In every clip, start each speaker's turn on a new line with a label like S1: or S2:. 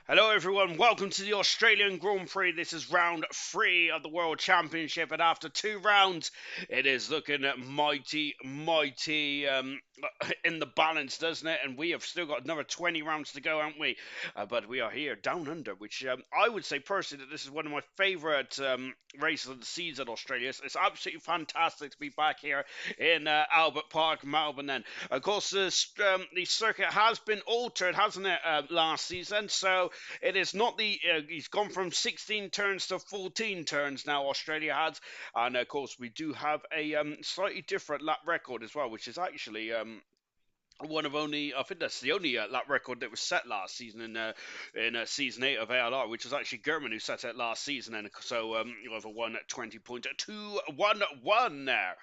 S1: Hello everyone, welcome to the Australian Grand Prix. This is round 3 of the World Championship, and after 2 rounds, it is looking mighty in the balance, doesn't it? And we have still got another 20 rounds to go, haven't we? But we are here down under, which I would say personally that this is one of my favourite races of the season. Australia. It's absolutely fantastic to be back here in Albert Park, Melbourne. Then, of course, the circuit has been altered, hasn't it, last season? So it is not he's gone from 16 turns to 14 turns now, Australia has. And of course, we do have a slightly different lap record as well, which is actually. One of only, I think that's the only lap record that was set last season in season 8 of ALR, which was actually German who set it last season, and so you have a 120.211 there.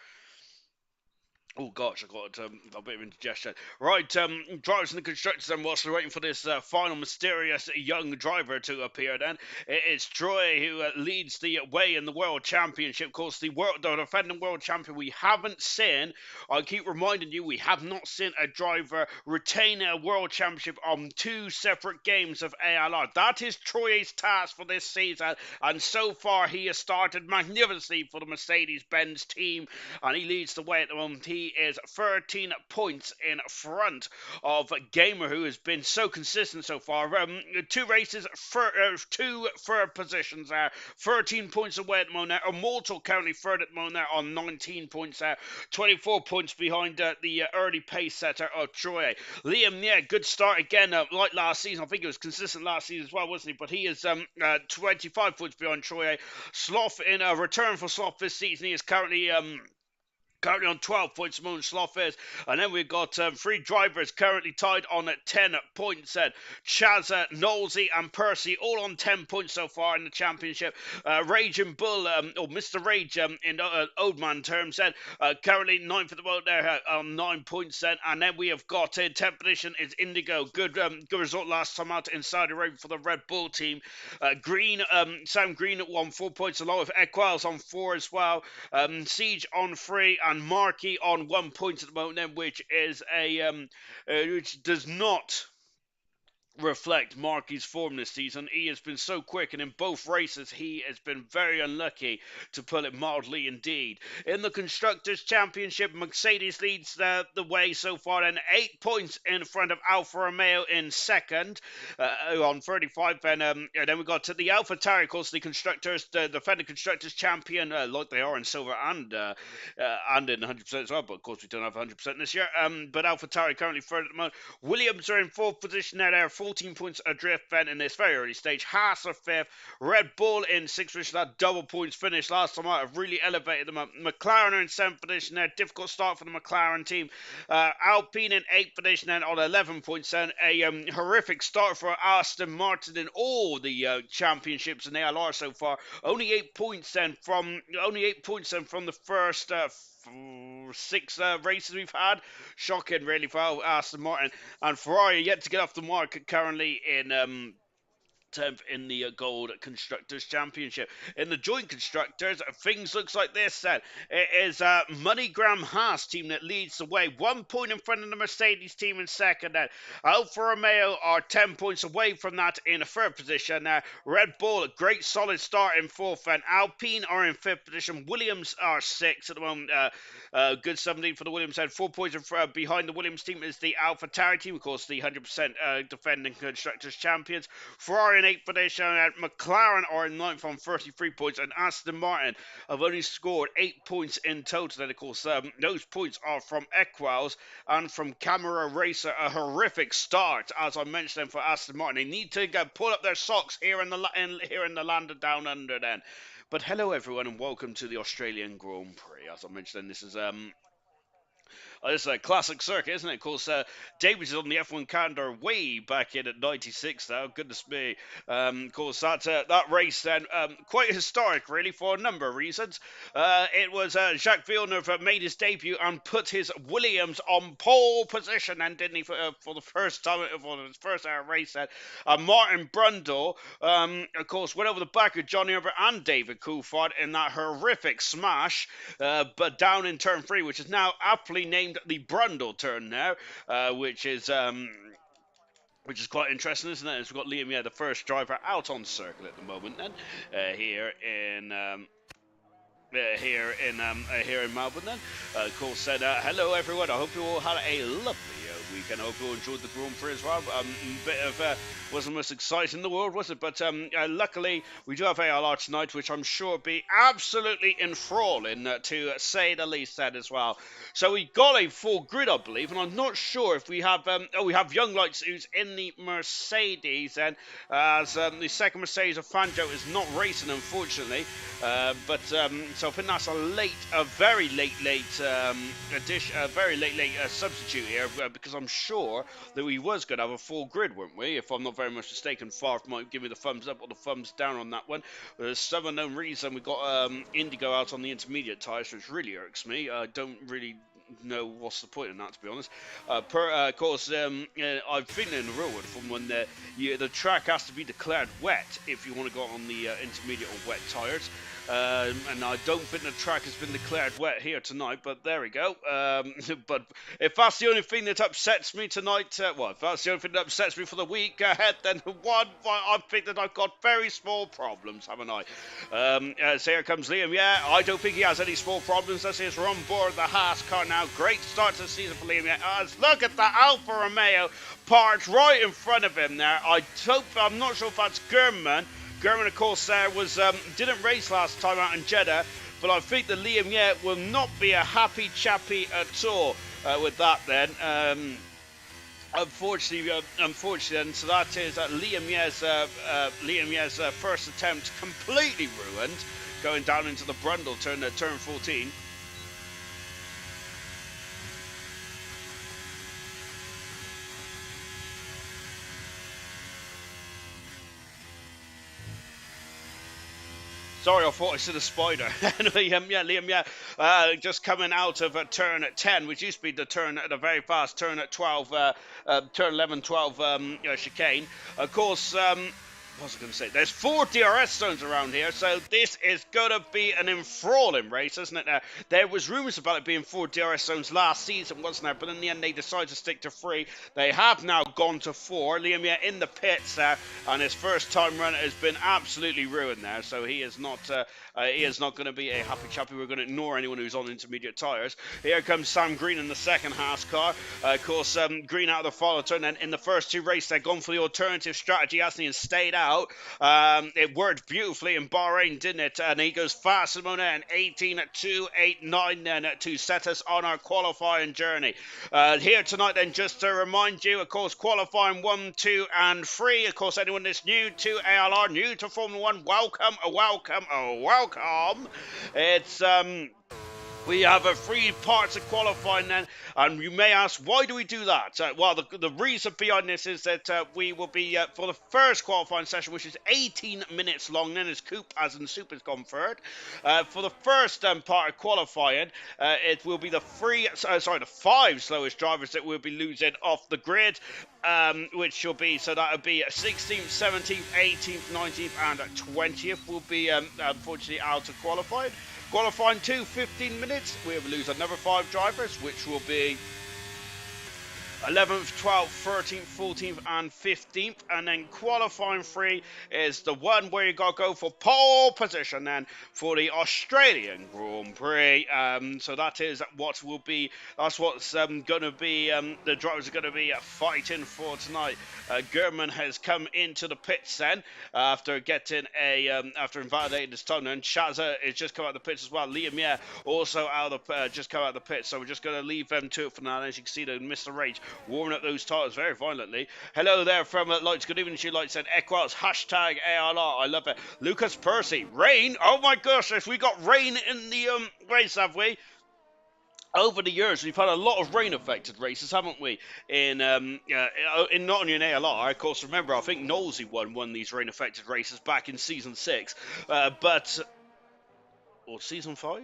S1: Oh gosh, I got a bit of indigestion. Right, drivers and the constructors, and whilst we're waiting for this final mysterious young driver to appear, then it's Troy who leads the way in the World Championship. Of course, the defending world champion. We haven't seen. I keep reminding you, we have not seen a driver retain a World Championship on 2 separate games of ALR. That is Troy's task for this season, and so far he has started magnificently for the Mercedes-Benz team, and he leads the way at the moment. He is 13 points in front of Gamer, who has been so consistent so far. 2 races, 2 third positions there, 13 points away at the moment. Immortal currently third at the moment there on 19 points there, 24 points behind the early pace setter of Troy. Liam, yeah, good start again, like last season. I think it was consistent last season as well, wasn't he? But he is 25 points behind Troy. Sloth in a return for Sloth this season. He is currently on 12 points, Moon Sloth is. And then we've got 3 drivers currently tied on 10 points. Chaz, Knowlesy and Percy all on 10 points so far in the championship. Rage and Bull, or Mr. Rage in old man terms, currently 9th at the moment there on 9 points. And then we have got in 10th position is Indigo. Good result last time out inside the road for the Red Bull team. Green, Sam Green at 4 points, along with Equals on 4 as well. Siege on 3 and Markey on 1 point at the moment, then, which is which does not reflect Markey's form this season. He has been so quick, and in both races he has been very unlucky, to put it mildly indeed. In the Constructors' Championship, Mercedes leads the way so far, and 8 points in front of Alfa Romeo in second on 35. And then we got to the AlphaTauri, of course, the defending Constructors Champion, like they are in silver and in 100% as well, but of course we don't have 100% this year. But AlphaTauri currently third at the moment. Williams are in fourth position now. They're 14 points adrift then in this very early stage. Haas are fifth. Red Bull in sixth position. That double points finish last time out have really elevated them up. McLaren are in seventh position there. Difficult start for the McLaren team. Alpine in eighth position then on 11 points then. A horrific start for Aston Martin in all the championships in ALR so far. Only 8 points then from the first 6 races we've had. Shocking, really, for Aston Martin. And Ferrari yet to get off the market currently in 10th in the Gold Constructors Championship. In the Joint Constructors, things looks like this then. It is MoneyGram Haas team that leads the way, 1 point in front of the Mercedes team in second. Alfa Romeo are 10 points away from that in a third position. Red Bull, a great solid start in fourth, and Alpine are in fifth position. Williams are sixth at the moment. Good 17 for the Williams head. 4 points behind the Williams team is the AlphaTauri team, of course, the 100% defending Constructors champions. Ferrari in 8th position, and McLaren are in 9th on 33 points, and Aston Martin have only scored 8 points in total. And of course, those points are from Equals and from Camera Racer. A horrific start, as I mentioned, for Aston Martin. They need to pull up their socks here in the land of Down Under then. But hello everyone, and welcome to the Australian Grand Prix. As I mentioned, this is this is a classic circuit, isn't it? Of course, Davies is on the F1 calendar way back in at 96 now. Goodness me. Of course, that race then, quite historic, really, for a number of reasons. It was Jacques Villeneuve made his debut and put his Williams on pole position, and didn't he, for the first time, for his first race then. Martin Brundle, of course, went over the back of Johnny Herbert and David Coulthard in that horrific smash, but down in turn 3, which is now aptly named the Brundle turn now, which is which is quite interesting, isn't it? As we've got Liam, the first driver out on circuit at the moment, then here in here in Melbourne. Then, Cole said, "Hello everyone. I hope you all had a lovely weekend. I hope you all enjoyed the Grand Prix as well. Bit of wasn't the most exciting in the world, was it? But luckily we do have ALR tonight, which I'm sure will be absolutely enthralling to say the least. That as well. So we got a full grid, I believe, and I'm not sure if we have. We have Young Lights who's in the Mercedes, and as the second Mercedes of Fanjo is not racing, unfortunately. But so I think that's a very late addition, a very late substitute here, because I'm sure that we was going to have a full grid, weren't we? If I'm not very much mistaken, Farf might give me the thumbs up or the thumbs down on that one. For some unknown reason, we got Indigo out on the intermediate tyres, which really irks me. I don't really know what's the point in that, to be honest. Of course, I've been in the real world from when the track has to be declared wet if you want to go on the intermediate or wet tyres. And I don't think the track has been declared wet here tonight, but there we go. But if that's the only thing that upsets me tonight, if that's the only thing that upsets me for the week ahead, then I think that I've got very small problems, haven't I? So here comes Liam. Yeah, I don't think he has any small problems. Let's see, we're on board the Haas car now. Great start to the season for Liam. Look at the Alfa Romeo parked right in front of him there. I'm not sure if that's German. German, of course, didn't race last time out in Jeddah, but I think that Liam will not be a happy chappy at all with that then. Unfortunately, then, so that is Liam Ye's first attempt completely ruined, going down into the Brundle turn 14. Sorry, I thought I said a spider. Anyway, Liam, just coming out of turn 10, which used to be the very fast turn at 12, turn 11, 12 chicane. Of course, what was I going to say? There's 4 DRS zones around here, so this is going to be an enthralling race, isn't it? There was rumours about it being 4 DRS zones last season, wasn't there? But in the end, they decided to stick to 3. They have now gone to 4. Liam in the pits there, and his first time run has been absolutely ruined there, so he is not going to be a happy chappy. We're going to ignore anyone who's on intermediate tyres. Here comes Sam Green in the second Haas car. Of course, Green out of the follow turn, and in the first 2 races, they've gone for the alternative strategy, hasn't he, and stayed out. It worked beautifully in Bahrain, didn't it? And he goes fast at the moment, and 18.289 then to set us on our qualifying journey. Here tonight, then, just to remind you, of course, qualifying 1, 2, and 3. Of course, anyone that's new to ALR, new to Formula 1, welcome, welcome. It's we have 3 parts of qualifying then, and you may ask, why do we do that? Well, the reason behind this is that we will be, for the first qualifying session, which is 18 minutes long, then as Coop, as in Soup has gone third. For the first part of qualifying, it will be the 5 slowest drivers that will be losing off the grid, which will be, so that would be 16th, 17th, 18th, 19th, and 20th will be, unfortunately, out of qualifying. Qualifying 2, 15 minutes, we will lose another 5 drivers, which will be 11th, 12th, 13th, 14th, and 15th. And then qualifying 3 is the one where you got to go for pole position then for the Australian Grand Prix. So that is what will be, that's what's going to be, the drivers are going to be fighting for tonight. German has come into the pits then after getting after invalidating his time. And Shaza has just come out of the pits as well. Liam, also just come out of the pits. So we're just going to leave them to it for now. As you can see, they missed the rage, warming up those tires very violently. Hello there from Lights. Good evening to you, Lights. And Equals, hashtag ALR. I love it. Lucas Percy. Rain? Oh my gosh, we got rain in the race, have we? Over the years, we've had a lot of rain-affected races, haven't we? In not only in ALR, of course. Remember, I think Knowlesy won these rain-affected races back in season 6, or season 5.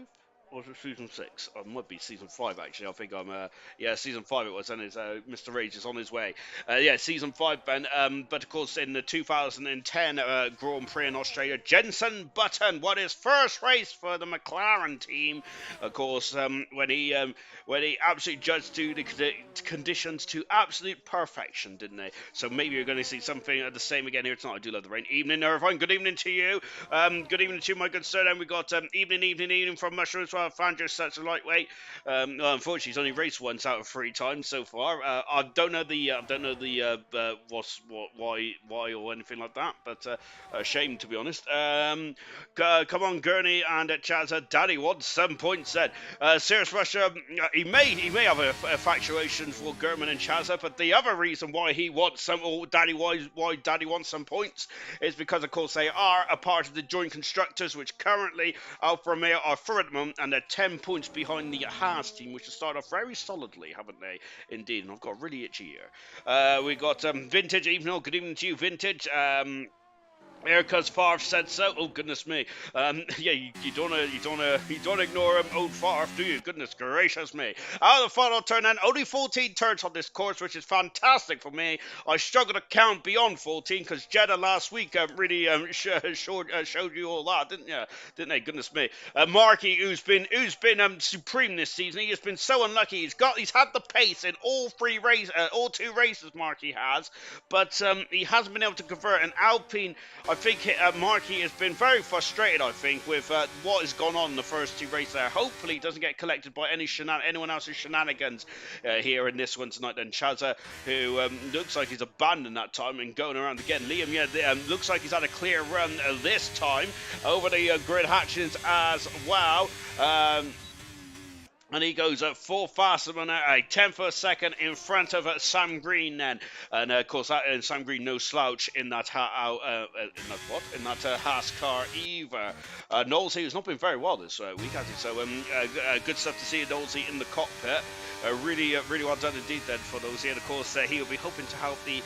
S1: was it season 6? Or it might be season 5 actually. I think I'm yeah, season 5 it was, and it's Mr. Rage is on his way. Yeah, season 5, Ben. But of course, in the 2010 Grand Prix in Australia, Jenson Button won his first race for the McLaren team. Of course, when he absolutely judged to the conditions to absolute perfection, didn't they? So maybe you're going to see something of the same again here tonight. I do love the rain. Evening, everyone. Good evening to you. Good evening to you, my good sir. And we got evening from Mushrooms. Well, Fandra's such a lightweight. Well, unfortunately, he's only raced once out of 3 times so far. I don't know why or anything like that, but a shame to be honest. Come on, Gurney and Chazza. Daddy wants some points then. Serious Russia, he may have a infatuation for Gurman and Chazza, but the other reason why he wants some, or why Daddy wants some points, is because of course they are a part of the joint constructors, which currently Alfa Romeo are third at the moment, and they're 10 points behind the Haas team, which has started off very solidly, haven't they? Indeed, and I've got a really itchy ear. We got Vintage Evening. Good evening to you, Vintage. Erica's Farf said so. Oh goodness me. Yeah, you don't ignore old Farf, do you? Goodness gracious me. Out of the final turn, and only 14 turns on this course, which is fantastic for me. I struggled to count beyond 14 because Jeddah last week really showed you all that, didn't you? Didn't they? Goodness me. Marky, who's been supreme this season. He has been so unlucky. He's had the pace in all 2 races. Marky has, but he hasn't been able to convert an Alpine. I think Marky has been very frustrated, I think, with what has gone on in the first 2 races there. Hopefully he doesn't get collected by anyone else's shenanigans here in this one tonight. Then Chazza, who looks like he's abandoned that time and going around again. Liam, yeah, looks like he's had a clear run this time over the grid hatches as well. And he goes at 4 faster than a tenth of a second in front of Sam Green then. And of course, Sam Green no slouch in that Haas car either. Knowlesy has not been very well this week, has he? So good stuff to see Knowlesy in the cockpit. Really well done indeed then for Knowlesy. And of course, he will be hoping to help the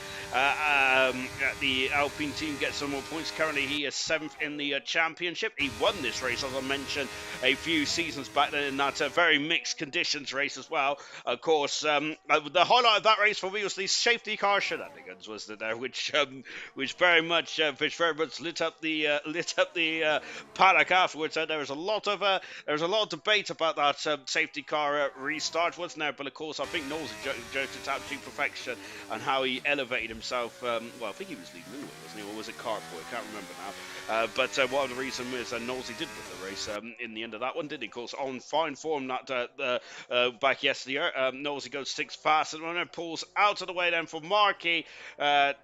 S1: Alpine team get some more points. Currently, he is 7th in the championship. He won this race, as I mentioned, a few seasons back then in that very mixed conditions race as well. Of course, the highlight of that race for me was the safety car shenanigans, wasn't there? Which very much lit up the paddock afterwards. There was a lot of debate about that safety car restart, wasn't there? But of course, I think Knowles joked it out to perfection and how he elevated himself. Well, I think he was leading anyway, wasn't he? Or was it Carpoy? I can't remember now. But what the reason was Knowles did win the race in the end of that one, didn't he? Of course, on fine form that back yesterday. Knowles goes 6 fast and pulls out of the way then for Markey I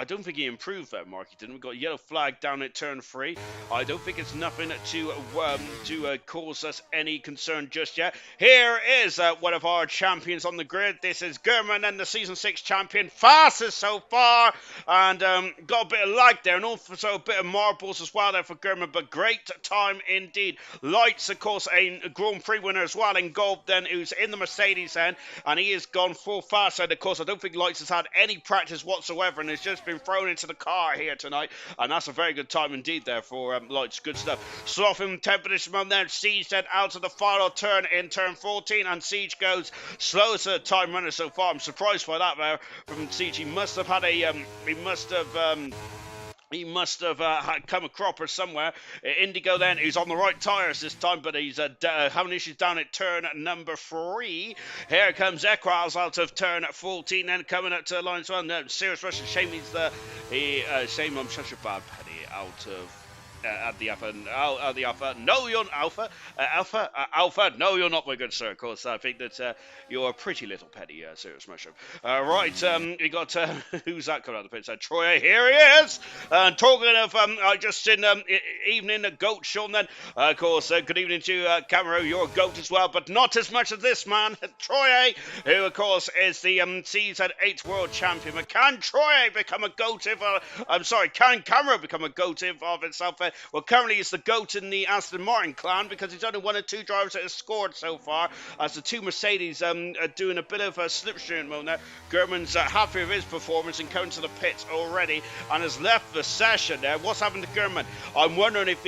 S1: don't think he improved there, Markey didn't. We got a yellow flag down at turn 3. I don't think it's nothing to cause us any concern just yet. Here is one of our champions on the grid. This is Gurman and the season 6 champion, fastest so far, and got a bit of lag there and also a bit of marbles as well there for Gurman, but great time indeed. Lights, of course, a Grand Prix winner as well in gold then, who's in the Mercedes then, and he has gone full fast. And of course, I don't think Lights has had any practice whatsoever and has just been thrown into the car here tonight, and that's a very good time indeed there for Lights. Good stuff. Slotham temperature moment there. Siege then out of the final turn in turn 14, and Siege goes slowest time runner so far. I'm surprised by that there from Siege. He must have had he must have come a cropper somewhere. Indigo then, who's on the right tyres this time, but he's having issues down at turn number 3. Here comes Equals out of turn 14, then coming up to the line as well. No, serious Russian. Shame shame I'm such a bad penny out of at the upper. No, you're Alpha. Alpha. No, you're not, my good sir. Of course, I think that you're a pretty little penny, serious mushroom. Right, we got who's that coming out of the pits? Troy. Here he is. Talking of, I just seen evening goat Sean. Then, of course, good evening to Camero. You're a goat as well, but not as much as this man, Troy, who of course is the season 8 world champion. But can Troy become a goat? Can Camero become a goat of itself? Well, currently he's the GOAT in the Aston Martin clan because he's only one of 2 drivers that has scored so far, as the 2 Mercedes are doing a bit of a slipstream at the moment. German's happy with his performance and coming to the pits already and has left the session there. What's happened to German? I wonder if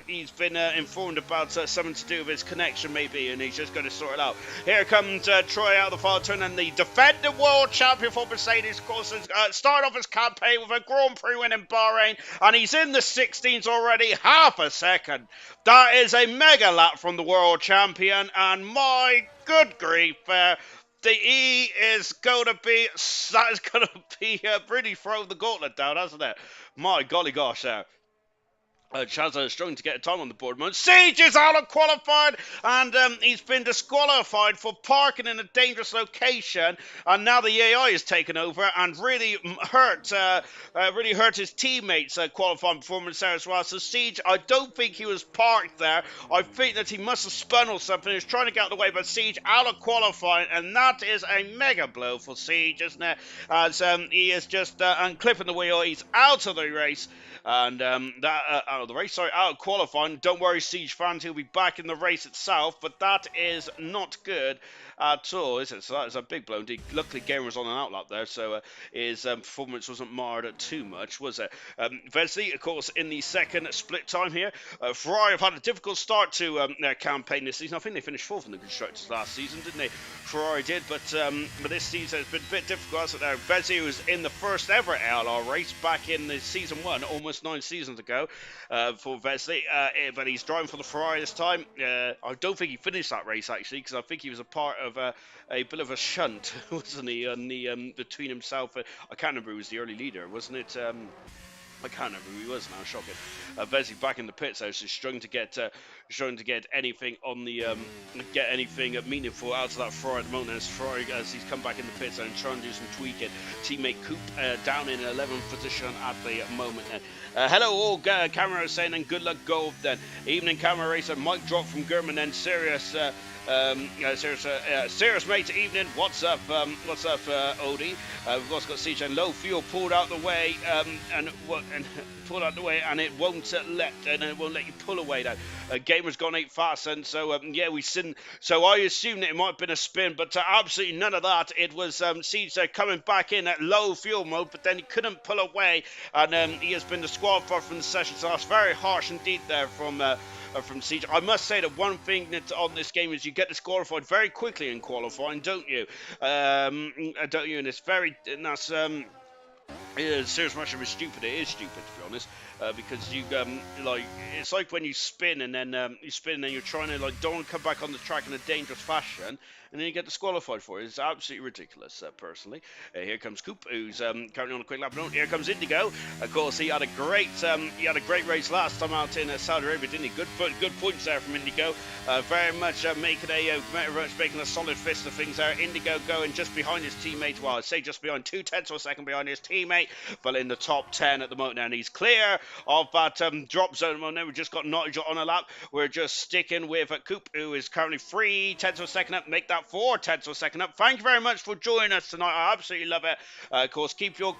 S1: he's been informed about something to do with his connection maybe, and he's just going to sort it out. Here comes Troy out of the final turn, and the defending world champion for Mercedes, of course, has started off his campaign with a Grand Prix win in Bahrain, and he's in the 16s already, half a second. That is a mega lap from the world champion, and my good grief, the E is going to be really throwing the gauntlet down, hasn't it? My golly gosh, Chazza is struggling to get a time on the board. Siege is out of qualified, and he's been disqualified for parking in a dangerous location. And now the AI is taken over and really hurt his teammates' qualifying performance there as well. So Siege, I don't think he was parked there. I think that he must have spun or something. He's trying to get out of the way, but Siege out of qualifying, and that is a mega blow for Siege, isn't it? As he is just unclipping the wheel. He's out of the race. And out of qualifying. Don't worry, Siege fans, he'll be back in the race itself, but that is not good at all, is it? So that is a big blow indeed. Luckily, Gamer was on an outlap there, so his performance wasn't marred too much, was it? Vesely, of course, in the second split time here. Ferrari have had a difficult start to their campaign this season. I think they finished 4th in the Constructors last season, didn't they? Ferrari did, but this season has been a bit difficult. So there, Vesely was in the first ever ALR race back in the season 1, almost 9 seasons ago, for Vesely, but he's driving for the Ferrari this time. I don't think he finished that race, actually, because I think he was a part of a bit of a shunt, wasn't he, on the between himself. I can't remember who was the early leader, wasn't it? I can't remember who he was now. Shocking. Vesey back in the pits, so she's struggling to get anything on the anything meaningful out of that Ferrari at the moment. As he's come back in the pits and trying to do some tweaking. Teammate Coop down in 11th position at the moment. Hello all, camera saying, and good luck Gold then. Evening camera racer, mic drop from German, then serious. Serious mate, evening. What's up, Odie? We've also got Siege and low fuel pulled out the way, and pulled out the way, and it won't let you pull away now. Gamer's gone 8 fast, and so yeah, we seen. So I assumed that it might have been a spin, but absolutely none of that. It was Siege coming back in at low fuel mode, but then he couldn't pull away, and he has been disqualified from the session. So that's very harsh indeed there from Siege. I must say that one thing that's on this game is you get disqualified very quickly in qualifying, don't you? Don't you? And it's very, and that's serious much of a stupid. It is stupid, to be honest, because you like, it's like when you spin and then you're trying to don't come back on the track in a dangerous fashion, and then you get disqualified for it. It's absolutely ridiculous, personally. Here comes Coop, who's currently on a quick lap. Here comes Indigo. Of course, he had a great race last time out in Saudi Arabia, didn't he? Good points there from Indigo. Very much making a solid fist of things there. Indigo going just behind his teammate. Well, I'd say just behind, 2/10 of a second behind his teammate, but in the top 10 at the moment. And he's clear of that drop zone at the moment. We've just got Nigel on a lap. We're just sticking with Coop, who is currently 3/10 of a second up. Make that 4/10 of a second up. Thank you very much for joining us tonight. I absolutely love it. Of course, keep your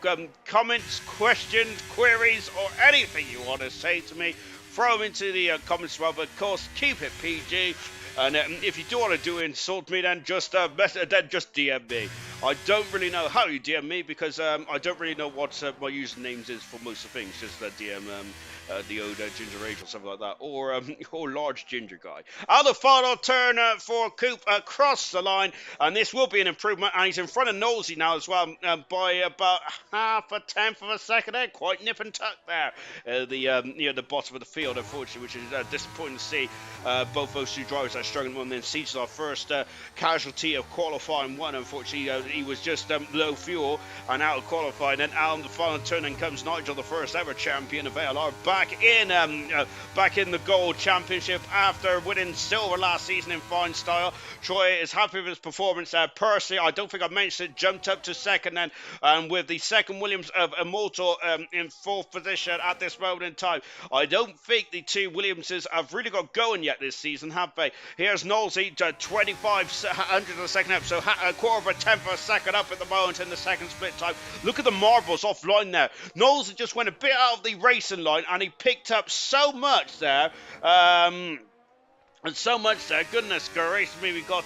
S1: comments, questions, queries, or anything you want to say to me. Throw them into the comments, but of course, keep it PG. And if you do want to insult me, then just DM me. I don't really know how you DM me, because I don't really know what my usernames is for most of the things. Just DM the old Ginger Age or something like that, or Large Ginger Guy. Other final turn for Coop across the line, and this will be an improvement. And he's in front of Nosey now as well, by about 1/10 of a second. There, quite nip and tuck there. The bottom of the field, unfortunately, which is disappointing to see. Both those two drivers are struggling. And then Siege, our first casualty of qualifying 1. Unfortunately, he was just low fuel and out of qualifying. And out on the final turn, and comes Nigel, the first ever champion of ALR, back in the gold championship after winning silver last season in fine style. Troy is happy with his performance. Personally, I don't think I mentioned it, jumped up to second, and with the second Williams of Immortal in 4th position at this moment in time. I don't think the two Williamses have really got going yet this season, have they? Here's Knowlesy, 25 hundredths of a second up, so a quarter of a tenth of a second up at the moment in the second split time. Look at the marbles offline there. Knowlesy just went a bit out of the racing line, and and he picked up so much there. And so much there, goodness gracious me, we got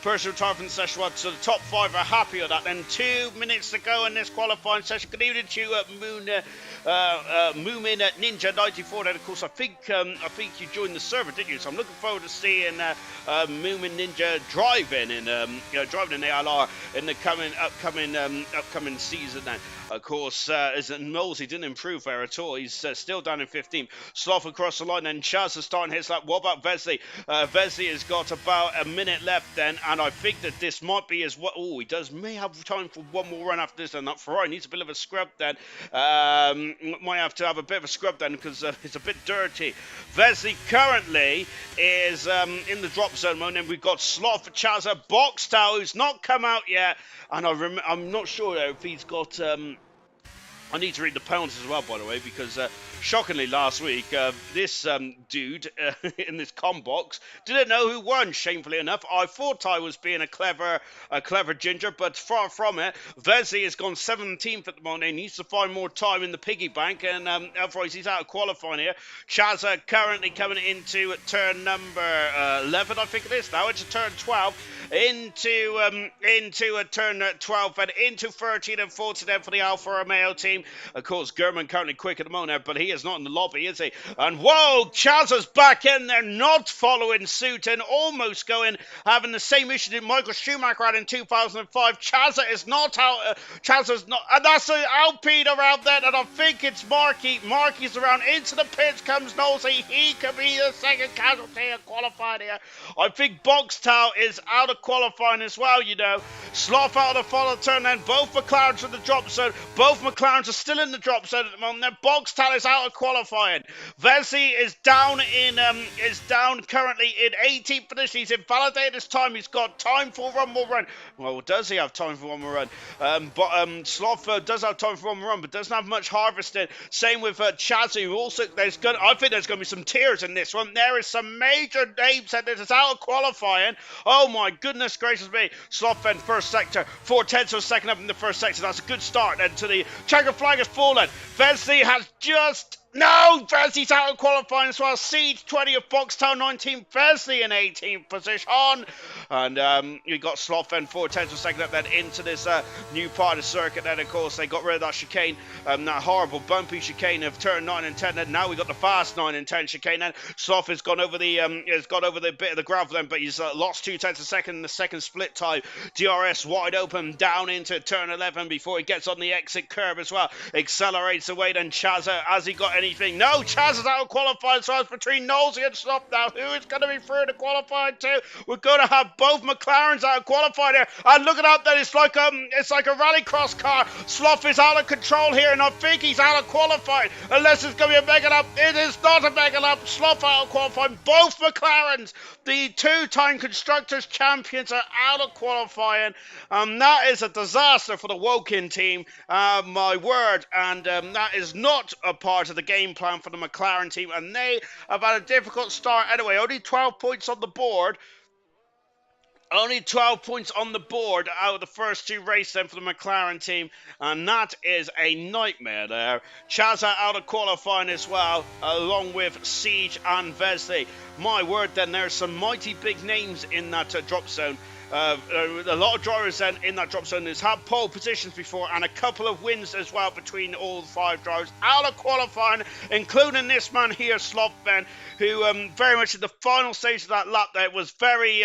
S1: personal time from session 1, so the top 5 are happy with that. Then 2 minutes to go in this qualifying session. Good evening to you, Moomin Ninja 94. Then, of course, I think you joined the server, didn't you? So I'm looking forward to seeing Moomin Ninja driving in ALR in the upcoming season. Then, of course, as Knowles, he didn't improve there at all. He's still down in 15th. Sloth across the line, and Chaz is starting his lap. What about Vesely? Vesely has got about a minute left then, and I think that this might be as well. Oh, he may have time for one more run after this, and that Ferrari needs a bit of a scrub then. Might have to have a bit of a scrub then, because it's a bit dirty. Vesely currently is in the drop zone mode, and we've got Sloth, Chazza, Boxtel, who's not come out yet, and I'm not sure if he's got... I need to read the penalties as well, by the way, because shockingly last week, this dude in this com box didn't know who won, shamefully enough. I thought I was being a clever ginger, but far from it. Vesey has gone 17th at the moment. He needs to find more time in the piggy bank, and otherwise he's out of qualifying here. Chazza currently coming into turn number 11, I think it is now. It's a turn 12. Into a turn 12 and into 13 and 14 then for the Alfa Romeo team. Of course, German currently quick at the moment, but he is not in the lobby, is he? And whoa, Chazza's back in there, not following suit and almost having the same issue that Michael Schumacher had in 2005. Chazza is not out. Chazza's not, and that's an Alpine around there, and I think it's Markey. Markey's around into the pits. Comes Nosey. He could be the second casualty of qualifying here. I think Boxtel is out of qualifying as well, you know. Sloth out of the follow turn, then both McLarens in the drop zone. Both McLarens are still in the drop zone at the moment. Then Boxtel is out of qualifying. Vesey is down currently in 18th position. He's invalidated his time. He's got time for one more run. Well, does he have time for one more run? Sloth does have time for one more run, but doesn't have much harvesting. Same with Chazzy, who also I think there's going to be some tears in this one. There is some major names that this is out of qualifying. Oh my goodness gracious me. Sloth then first sector, 4/10 of a second up in the first sector. That's a good start then to the checker flag has fallen. Vesey has just... No, Vesey's out of qualifying as well. Siege 20 of Boxtown 19, Vesey in 18th position. And you got Sloth then 4/10 of a second up then into this new part of the circuit. Then of course they got rid of that chicane, that horrible bumpy chicane of turn 9 and 10. And now we got the fast 9 and 10 chicane. Then Sloth has gone over the bit of the gravel then, but he's lost 2/10 of a second in the second split time. DRS wide open down into turn 11 before he gets on the exit curve as well. Accelerates away then Chazza. Has he got anything? No, Chaz is out of qualifying, so it's between Nosey and Sloth now. Who is going to be through to qualifying too? We're going to have both McLarens out of qualifying here. And look at that, then it's like a rallycross car. Sloth is out of control here, and I think he's out of qualifying. Unless it's going to be a mega lap. It is not a mega lap. Sloth out of qualifying. Both McLarens, the two-time Constructors champions, are out of qualifying. That is a disaster for the Woking team. My word. And that is not a part of the game plan for the McLaren team, and they have had a difficult start anyway. Only 12 points on the board. Only 12 points on the board out of the first two races then for the McLaren team, and that is a nightmare there. Chazza out of qualifying as well, along with Siege and Vesey. My word, then there's some mighty big names in that drop zone. A lot of drivers then in that drop zone has had pole positions before, and a couple of wins as well between all 5 drivers out of qualifying, including this man here, Sloth Ben, who very much at the final stage of that lap there was very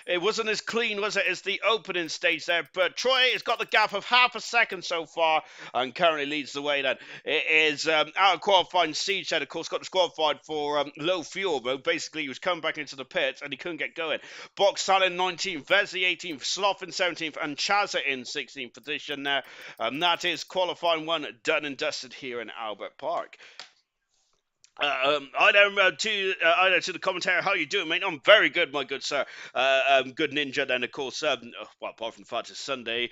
S1: it wasn't as clean, was it, as the opening stage there, but Troy has got the gap of half a second so far and currently leads the way then. It is out of qualifying. Siege had of course got disqualified for low fuel, but basically he was coming back into the pits and he couldn't get going. Boxtal in 19th, Vesey 18th, Sloth in 17th, and Chazza in 16th position there. And that is qualifying 1 done and dusted here in Albert Park. Hi there to the commentator. How you doing, mate? I'm very good, my good sir. Good ninja. Then, of course, well, apart from the fact it's Sunday,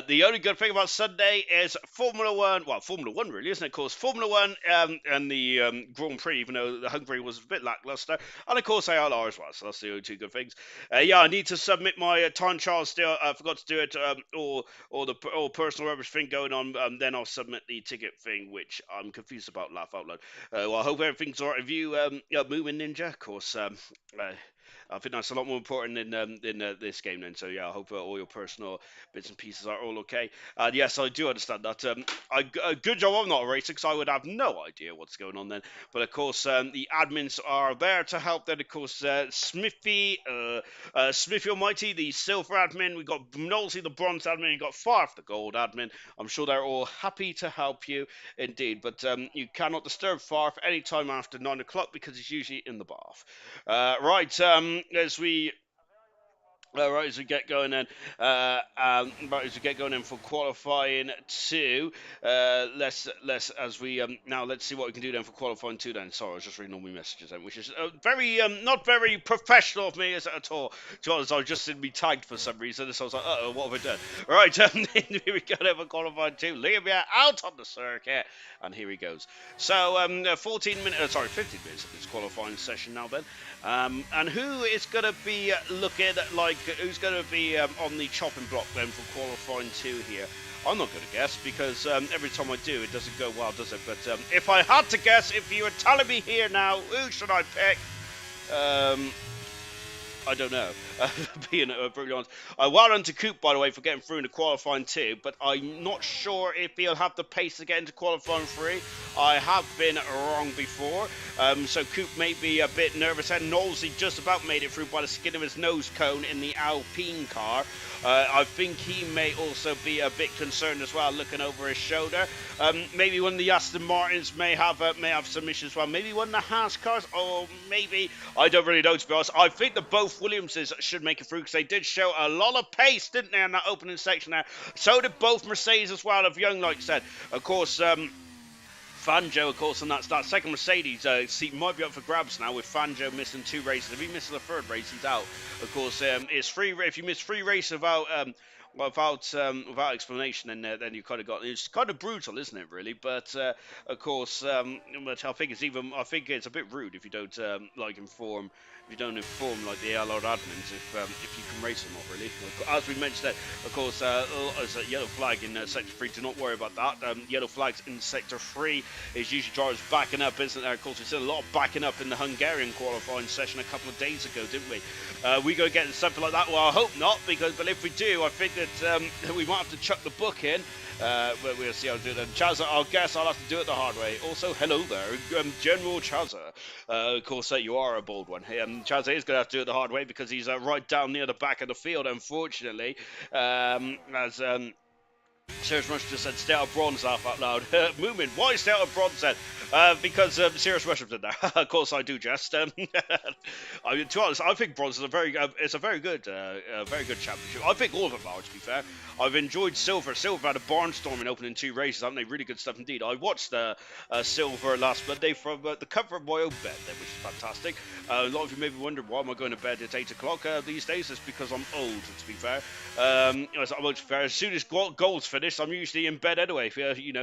S1: the only good thing about Sunday is Formula One. Well, Formula One, really, isn't it? Of course, Formula One and the Grand Prix, even though the Hungary was a bit lackluster, and of course ALR as well. So that's the only two good things. Yeah, I need to submit my time trial still. I forgot to do it. Or the or personal rubbish thing going on. Then I'll submit the ticket thing, which I'm confused about. Laugh out loud. Well, I hope everything's alright with you, Moomin Ninja. Of course, I think that's a lot more important in this game then. So yeah, I hope all your personal bits and pieces are all okay. And yes, I do understand that. Good job I'm not a racer because I would have no idea what's going on then. But of course, the admins are there to help. Then of course, Smithy Almighty, the silver admin. We got Nosy, the bronze admin. We got Farf, the gold admin. I'm sure they're all happy to help you indeed. But you cannot disturb Farf anytime after 9 o'clock because he's usually in the bath. Right, right as we get going then, right as we get going in for qualifying two, let's as we now let's see what we can do then for qualifying two then. Sorry, I was just reading all my messages then, which is very not very professional of me is it at all. To be honest, I just didn't be tagged for some reason, so I was like, what have I done? Right, here we go then for qualifying two. Liam out on the circuit, and here he goes. So 15 minutes of this qualifying session now then. And who is going to be looking like, who's going to be on the chopping block then for qualifying two here? I'm not going to guess because every time I do, it doesn't go well, does it? But if I had to guess, if you were telling me here now, who should I pick? I don't know, being brutally honest. Well done to Coop, by the way, for getting through into qualifying two, but I'm not sure if he'll have the pace to get into qualifying three. I have been wrong before, so Coop may be a bit nervous, and Knowlesy just about made it through by the skin of his nose cone in the Alpine car. I think he may also be a bit concerned as well, looking over his shoulder. Maybe one of the Aston Martins may have some issues as well. Maybe one of the Haas cars, or maybe, I don't really know, to be honest. I think that both Williamses should make it through because they did show a lot of pace, didn't they, in that opening section there. So did both Mercedes as well, as Young like said. Of course, Fangio, of course, and that second Mercedes seat might be up for grabs now with Fangio missing 2 races. If he misses the 3rd race, he's out. Of course, it's free. If you miss 3 races without explanation, then you kind of got. It's kind of brutal, isn't it? Really, but of course, but I think it's a bit rude if you don't inform. If you don't inform like the ALR admins if you can race or not, really. As we mentioned, of course, as a yellow flag in sector 3, do not worry about that. Yellow flags in sector 3 is usually drivers backing up, isn't there? Of course, we saw a lot of backing up in the Hungarian qualifying session a couple of days ago, didn't we? We go get something like that. Well, I hope not, but if we do, I think that we might have to chuck the book in. But we'll see how to do that. Chazza, I'll guess I'll have to do it the hard way. Also, hello there, General Chazza. Of course, you are a bold one. Chazza is going to have to do it the hard way because he's right down near the back of the field, unfortunately. As Serious Rush just said, stay out of bronze, laugh out loud. Moomin, why stay out of bronze then? Because Serious Rush did that. Of course, I do jest. I mean, to be honest, I think bronze is a very good championship. I think all of them are, to be fair. I've enjoyed Silver. Silver had a barnstorming opening 2 races, haven't they? Really good stuff indeed. I watched Silver last Monday from the comfort of my own bed, which is fantastic. A lot of you may be wondering why am I going to bed at 8 o'clock these days. It's because I'm old, to be fair. As soon as gold's finished, I'm usually in bed anyway. Reaching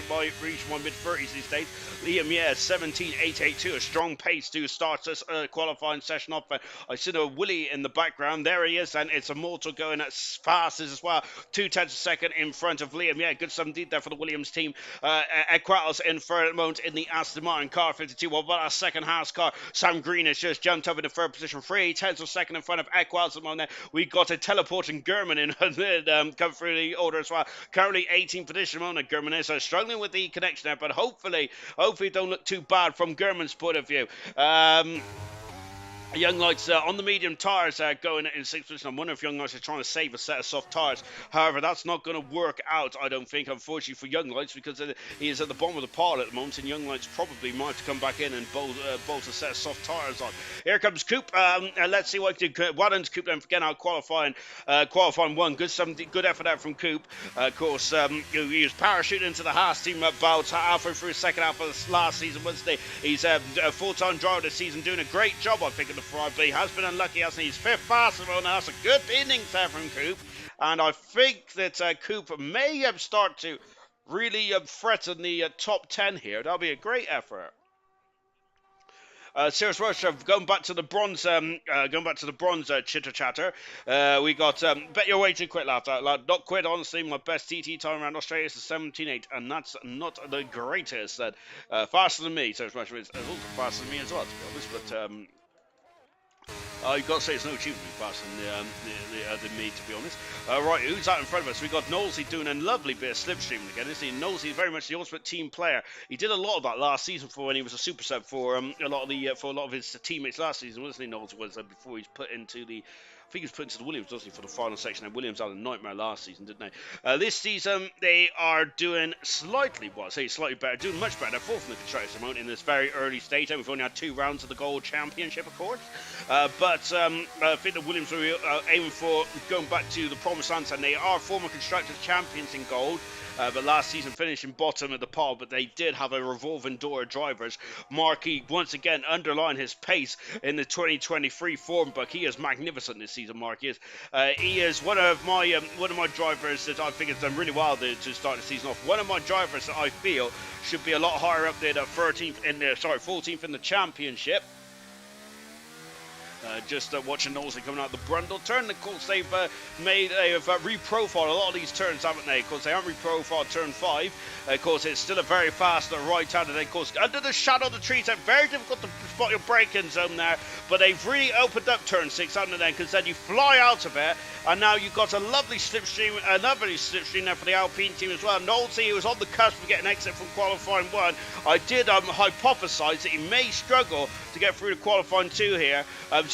S1: my mid-30s these days. Liam, 17.882, a strong pace to start this qualifying session off. I see a Willie in the background. There he is, and it's Immortal going as fast as well. 0.2 of a second in front of Liam. Yeah, good stuff indeed there for the Williams team. Equatos in third at the moment in the Aston Martin car 52. Well, about our second Haas car. Sam Green has just jumped up into 3rd position. 3/10 of a second in front of Equatos at the moment. We got a teleporting German in come through the order as well. Currently 18th position on German is struggling with the connection there, but hopefully it don't look too bad from German's point of view. Young Lights on the medium tyres going in sixth position. I wonder if Young Lights is trying to save a set of soft tyres. However, that's not going to work out, I don't think, unfortunately, for Young Lights, because he is at the bottom of the pile at the moment, and Young Lights probably might have to come back in and bolt a set of soft tyres on. Here comes Coop. Let's see what he can do. Well done to Coop then for getting out qualifying one. Good effort there from Coop. Of course, he was parachuting into the Haas team about halfway through the second half of last season, wasn't he? He's a full-time driver this season, doing a great job, I think, in the Ferrari, but he has been unlucky, hasn't he? He's fifth fastest. Well, now that's a good innings there from Coop, and I think that Coop may start to really threaten the top 10 here. That'll be a great effort. Serious Rush, going back to the bronze, chitter chatter. We got bet your way to quit, laughed out loud. Not quit, honestly. My best TT time around Australia is a 17.8, and that's not the greatest. Faster than me. Serious Rush is also faster than me as well, to be honest. But you've got to say it's no achievement to be faster than me, to be honest. Right, who's out in front of us? We got Knowlesy doing a lovely bit of slipstreaming again, isn't he? Knowlesy is very much the ultimate team player. He did a lot of that last season for when he was a super sub for a lot of his teammates last season, wasn't he? Knowlesy was before he's put into the. I think he was put into the Williams, doesn't he, for the final section. And Williams had a nightmare last season, didn't they? This season, they are doing slightly better, doing much better. They're fourth in the constructors at the moment in this very early stage. And we've only had 2 rounds of the Gold Championship, of course. But I think the Williams are aiming for going back to the promised land, and they are former constructors champions in gold. But last season finishing bottom of the pile, but they did have a revolving door of drivers. Marquis once again underlined his pace in the 2023 form book. He is magnificent this season, Marquis is. He is one of my drivers that I think has done really well to start the season off. One of my drivers that I feel should be a lot higher up there, 14th in the championship. Just watching Knowlesy coming out the Brundle turn. Of course, they've reprofiled a lot of these turns, haven't they? Of course, they haven't reprofiled turn 5. Of course, it's still a very fast right-hander. Of course, under the shadow of the trees, it's very difficult to spot your braking zone there. But they've really opened up turn 6, haven't they? Because then you fly out of it, and now you've got a lovely slipstream there for the Alpine team as well. Knowlesy, who was on the cusp of getting an exit from qualifying 1, I did hypothesize that he may struggle to get through to qualifying 2 here.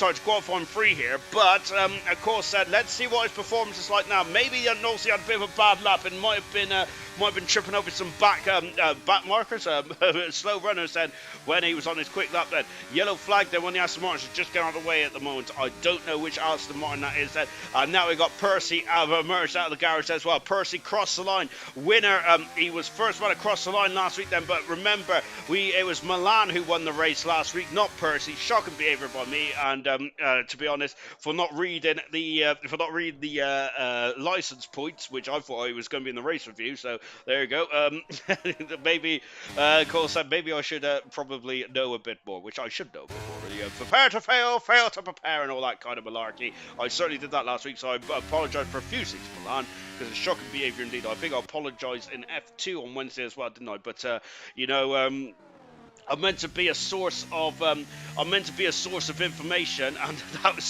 S1: To qualifying 3 here, but of course, let's see what his performance is like now. Maybe Knowlesy had a bit of a bad lap and might have been tripping over some back markers, slow runners then when he was on his quick lap then. Yellow flag then when the Aston Martin is just getting out of the way at the moment. I don't know which Aston Martin that is then. Now we got Percy emerged out of the garage as well. Percy crossed the line. Winner, he was first one across the line last week then, but remember, it was Milan who won the race last week, not Percy. Shocking behaviour by me, and to be honest, for not reading the license points, which I thought I was going to be in the race review. So there you go. Maybe, of course, maybe I should probably know a bit more, which I should know a bit more. Really. Prepare to fail, fail to prepare, and all that kind of malarkey. I certainly did that last week, so I apologise profusely to Milan, because it's shocking behaviour indeed. I think I apologised in F2 on Wednesday as well, didn't I? But I'm meant to be a source of information, and I was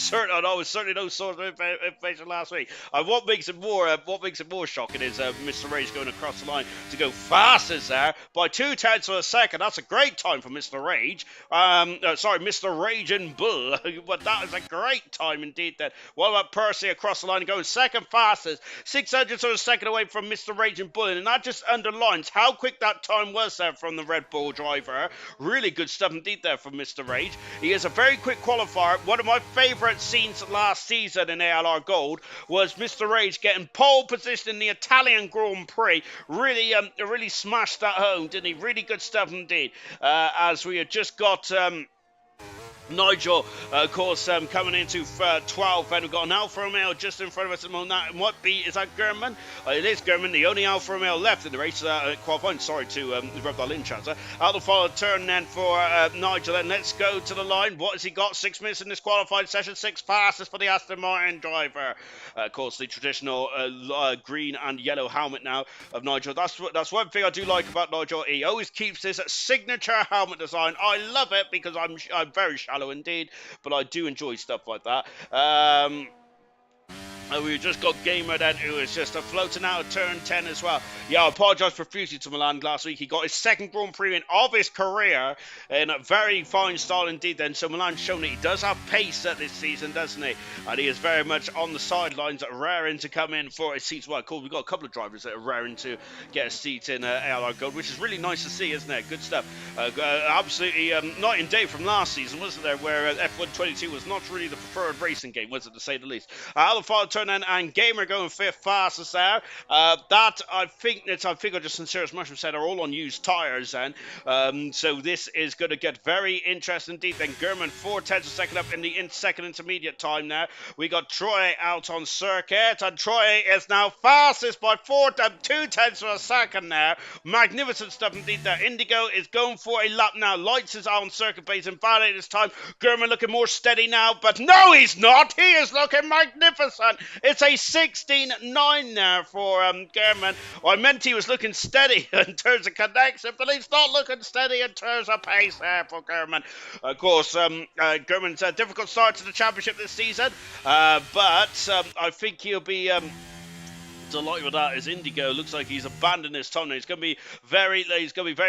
S1: certainly no source of information last week. What makes it more shocking is Mr. Rage going across the line to go fastest there by 0.2 of a second. That's a great time for Mr. Rage. Mr. Rage and Bull, but that is a great time indeed. Then what about Percy across the line going second fastest, 0.6 of a second away from Mr. Rage and Bull, and that just underlines how quick that time was there from the Red Bull driver. Really good stuff indeed there from Mr. Rage. He is a very quick qualifier. One of my favourite scenes last season in ALR Gold was Mr. Rage getting pole position in the Italian Grand Prix. Really smashed that home, didn't he? Really good stuff indeed. As we had just got Nigel, of course, coming into 12, and we've got an Alfa Romeo just in front of us at the moment. Is that German? It is German, the only Alfa Romeo left in the race, qualifying. Sorry to rub that in, Chatter. Out the follow turn then for Nigel, then let's go to the line. What has he got? 6 minutes in this qualifying session, 6 fastest for the Aston Martin driver. Of course, the traditional green and yellow helmet now of Nigel. That's one thing I do like about Nigel. He always keeps his signature helmet design. I love it because I'm very shallow indeed, but I do enjoy stuff like that. We just got Gamer then, who is just floating out of turn 10 as well. Yeah, I apologise profusely to Milan last week. He got his second Grand Prix win of his career in a very fine style indeed then. So Milan's shown that he does have pace this season, doesn't he? And he is very much on the sidelines, raring to come in for a seat. Well, cool. We've got a couple of drivers that are raring to get a seat in ALR Gold, which is really nice to see, isn't it? Good stuff. Absolutely night and day from last season, wasn't there? Where F122 was not really the preferred racing game, was it, to say the least? Alpha turn and Gamer going fifth fastest there. That I think I just sincerely Mushroom said are all on used tyres then. So this is going to get very interesting indeed. Then German 4/10 of a second up in the second intermediate time now. We got Troy out on circuit, and Troy is now fastest by 2/10 of a second now. Magnificent stuff indeed there. Indigo is going for a lap now. Lights is out on circuit base and valid this time. German looking more steady now, but no, he's not. He is looking magnificent. It's a 16.9 now for German. Well, I meant he was looking steady in terms of connection, but he's not looking steady in terms of pace there for German. Of course, German's a difficult start to the championship this season, but I think he'll be delighted with that. As Indigo looks like he's abandoned his tunnel. He's going to be very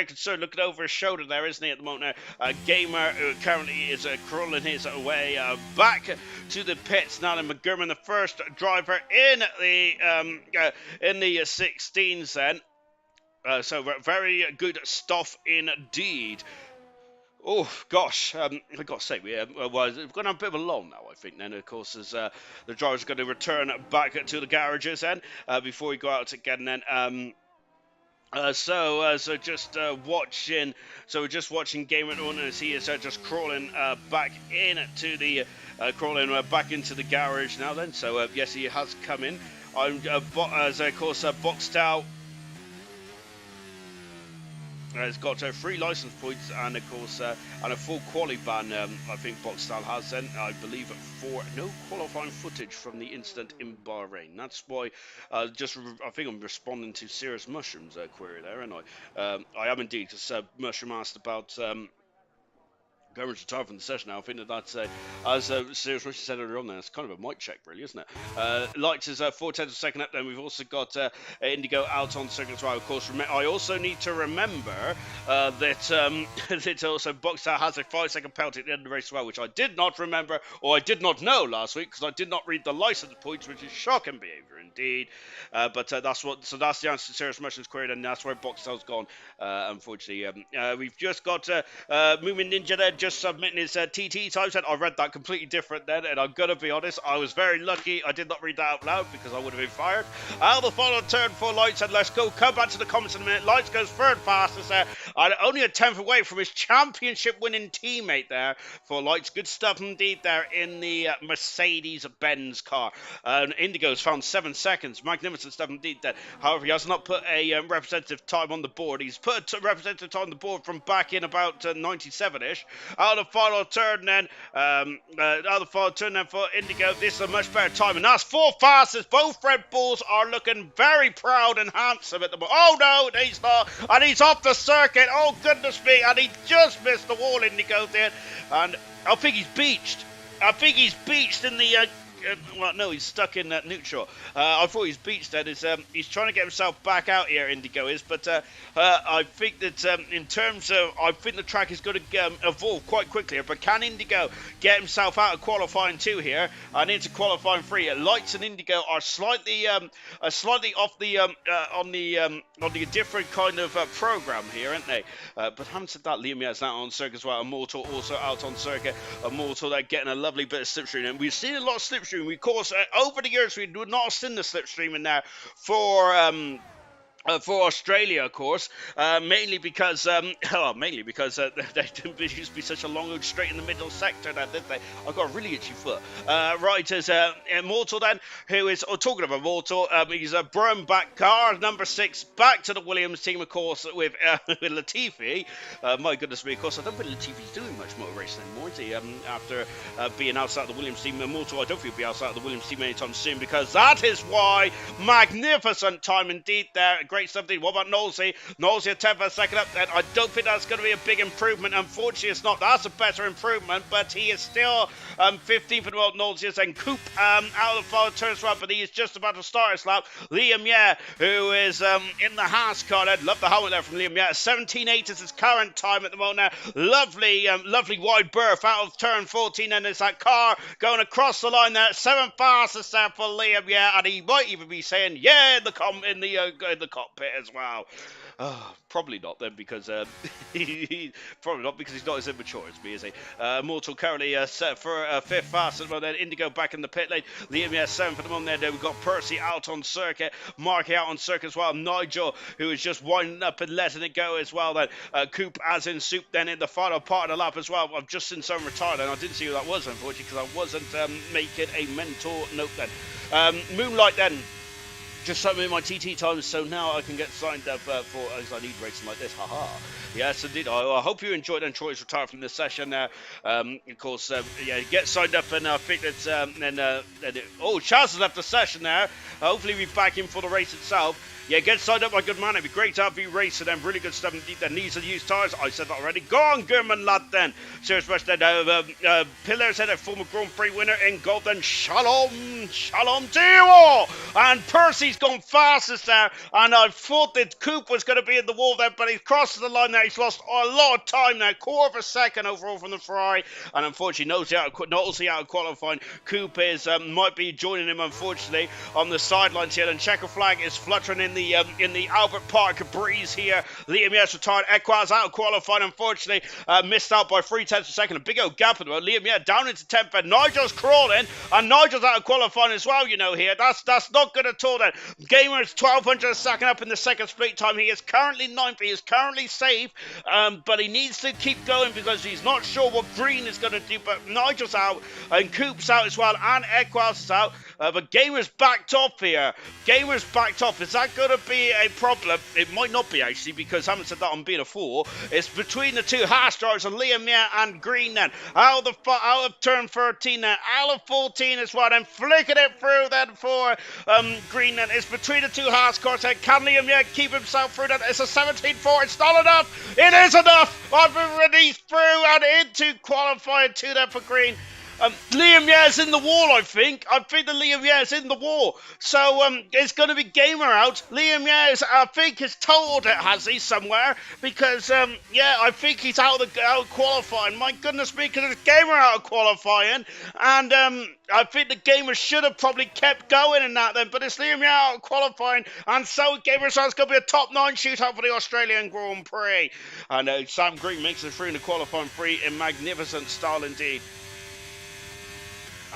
S1: concerned, looking over his shoulder there, isn't he, at the moment now? Gamer, who currently is crawling his way back to the pits now. And McGurman, the first driver in the 16s then. So very good stuff indeed. Oh, gosh, I've got to say, we've gone on a bit of a lull now, I think, then, of course, as the drivers are going to return back to the garages then, before we go out again then. So just watching, so we're just watching Gamer on as he is just crawling back into the back into the garage now then. So yes, he has come in. As of course boxed out. It's got 3 license points and of course and a full quali ban. I think Boxstyle has then, I believe, for no qualifying footage from the incident in Bahrain. That's why I think I'm responding to Serious Mushroom's query there, and I am indeed, because Mushroom asked about going to retire from the session now. I think that's, as Serious Mushroom said earlier on there, it's kind of a mic check, really, isn't it? Lights is 4/10 of a second up, then we've also got Indigo out on circuit as well. Of course, I also need to remember that that also Boxstar has a 5-second penalty at the end of the race as well, which I did not remember, or I did not know last week, because I did not read the license points, which is shocking behaviour indeed. But that's the answer to Serious Mushroom's query, and that's where Boxstar's gone, unfortunately. We've just got Moomin Ninja there, just submitting his TT time set. I read that completely different then, and I'm gonna be honest, I was very lucky I did not read that out loud, because I would have been fired. The final turn for Lights, and let's go. Come back to the comments in a minute. Lights goes third fastest there, and only a 10th away from his championship winning teammate there for Lights. Good stuff indeed there in the Mercedes-Benz car. Indigo's found 7 seconds. Magnificent stuff indeed there. However, he has not put a representative time on the board. He's put a representative time on the board from back in about 97-ish. Out of the final turn then, for Indigo. This is a much better time, and that's 4 fastest. Both Red Bulls are looking very proud and handsome at the moment. Oh no, he's not, and he's off the circuit. Oh goodness me, and he just missed the wall. Indigo did, and I think he's beached. In the well, no, he's stuck in neutral. I thought he's beached then. He's trying to get himself back out here, Indigo is, but I think that in terms of, I think the track is going to evolve quite quickly here, but can Indigo get himself out of qualifying 2 here and into qualifying 3? Lights and Indigo are slightly off the on the different kind of program here, aren't they? But having said that, Liam is out on circuit as well. Immortal also out on circuit. Immortal, they're getting a lovely bit of slipstream, and we've seen a lot of slipstream. Of course, over the years, we would not have seen the slipstream in there for Australia, of course, mainly because they didn't used to be such a long straight in the middle sector, now, didn't they? I've got a really itchy foot. Right, as Immortal then, who is, talking of Immortal, he's a Brougham back car, number 6, back to the Williams team, of course, with Latifi. My goodness me, of course, I don't think Latifi's doing much motor racing anymore, is he? After being outside the Williams team. Immortal, I don't think he'll be outside the Williams team anytime soon, because that is why. Magnificent time indeed there. great stuff. What about Nosey? Nosey a 10th, a second up, and I don't think that's going to be a big improvement. Unfortunately, it's not. That's a better improvement, but he is still 15th in the world. Nosey and Coop out of the final turns right, but he is just about to start his lap. Liam, who is in the Haas car. I'd love the helmet there from Liam. 17.8 is his current time at the moment. Lovely wide berth out of turn 14, and there's that car going across the line there. 7th fastest there for Liam, and he might even be saying, in the cockpit as well. Probably not then, because probably not because he's not as immature as me, is he? Mortal currently set for 5th fastest, but then Indigo back in the pit lane. Liam 7th at the moment there. We've got Percy out on circuit, Marky out on circuit as well. Nigel, who is just winding up and letting it go as well. Then Coop as in Soup then in the final part of the lap as well. I've just seen someone retired, and I didn't see who that was, unfortunately, because I wasn't making a mental note then. Moonlight then. Just submitted my TT times, so now I can get signed up for, as I need racing like this. Haha. Yes, indeed. I hope you enjoyed and Troy's retired from this session now. Of course, get signed up, and I think that's, Chaz has left the session now. Hopefully we'll be back in for the race itself. Get signed up, my good man. It'd be great to have you racing them. Really good stuff indeed. That needs to use tyres. I said that already. Go on, German lad then. Serious question then. Pillars had a former Grand Prix winner in gold. Then Shalom to you all. And Percy's gone fastest there. And I thought that Coop was going to be in the wall there, but he's crossed the line there. He's lost a lot of time now. Quarter of a second overall from the Ferrari. And unfortunately, Nosey out of qualifying. Coop is might be joining him, unfortunately, on the sidelines here. And checker flag is fluttering in the Albert Park breeze here. Liam retired. Equaz out of qualifying, unfortunately, missed out by 3/10 of a second. A big old gap at the moment. Liam down into 10th, but Nigel's crawling, and Nigel's out of qualifying as well, here. That's not good at all then. Gamer is 1200 a second up in the second split time. He is currently 9th. He is currently safe, but he needs to keep going because he's not sure what Green is going to do. But Nigel's out, and Coop's out as well, and Equaz is out. But Gamer's backed off here. Gamer's backed off. Is that going to be a problem? It might not be, actually, because I haven't said that I'm being a fool. It's between the two Haas drivers, and Liam and Green then. Out of turn 13 then. Out of 14 as well. Then flicking it through then for Green then. It's between the two Haas cars. Can Liam keep himself through that? It's a 17-4. It's not enough. It is enough. I've been released through and into qualifying 2 there for Green. Liam is in the wall, I think. I think that Liam is in the wall. So it's going to be Gamer out. Liam is, I think, is told it, has he, somewhere. Because, I think he's out of qualifying. My goodness me, because it's Gamer out of qualifying. And I think the Gamer should have probably kept going in that then. But it's Liam out of qualifying. And so Gamer says it's going to be a top 9 shootout for the Australian Grand Prix. And Sam Green makes it through in the qualifying 3 in magnificent style indeed.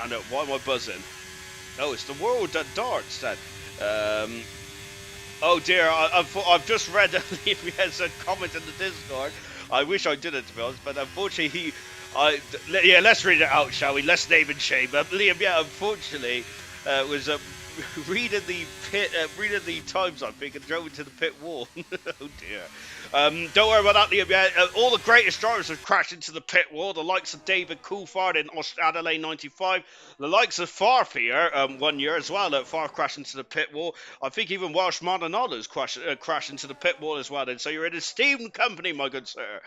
S1: And why am I buzzing? Oh, it's the World at Darts then. Oh dear, I've just read Liam has a comment in the Discord. I wish I did it, to be honest, but unfortunately let's read it out, shall we? Let's name and shame. Liam, unfortunately, was reading the times, I think, and drove into the pit wall. Oh dear. Don't worry about that, Liam. All the greatest drivers have crashed into the pit wall. The likes of David Coulthard in Adelaide 95. The likes of Farf here, 1 year as well. Farf crashed into the pit wall. I think even Welsh Maldonado's crashed into the pit wall as well. And so you're in esteemed company, my good sir.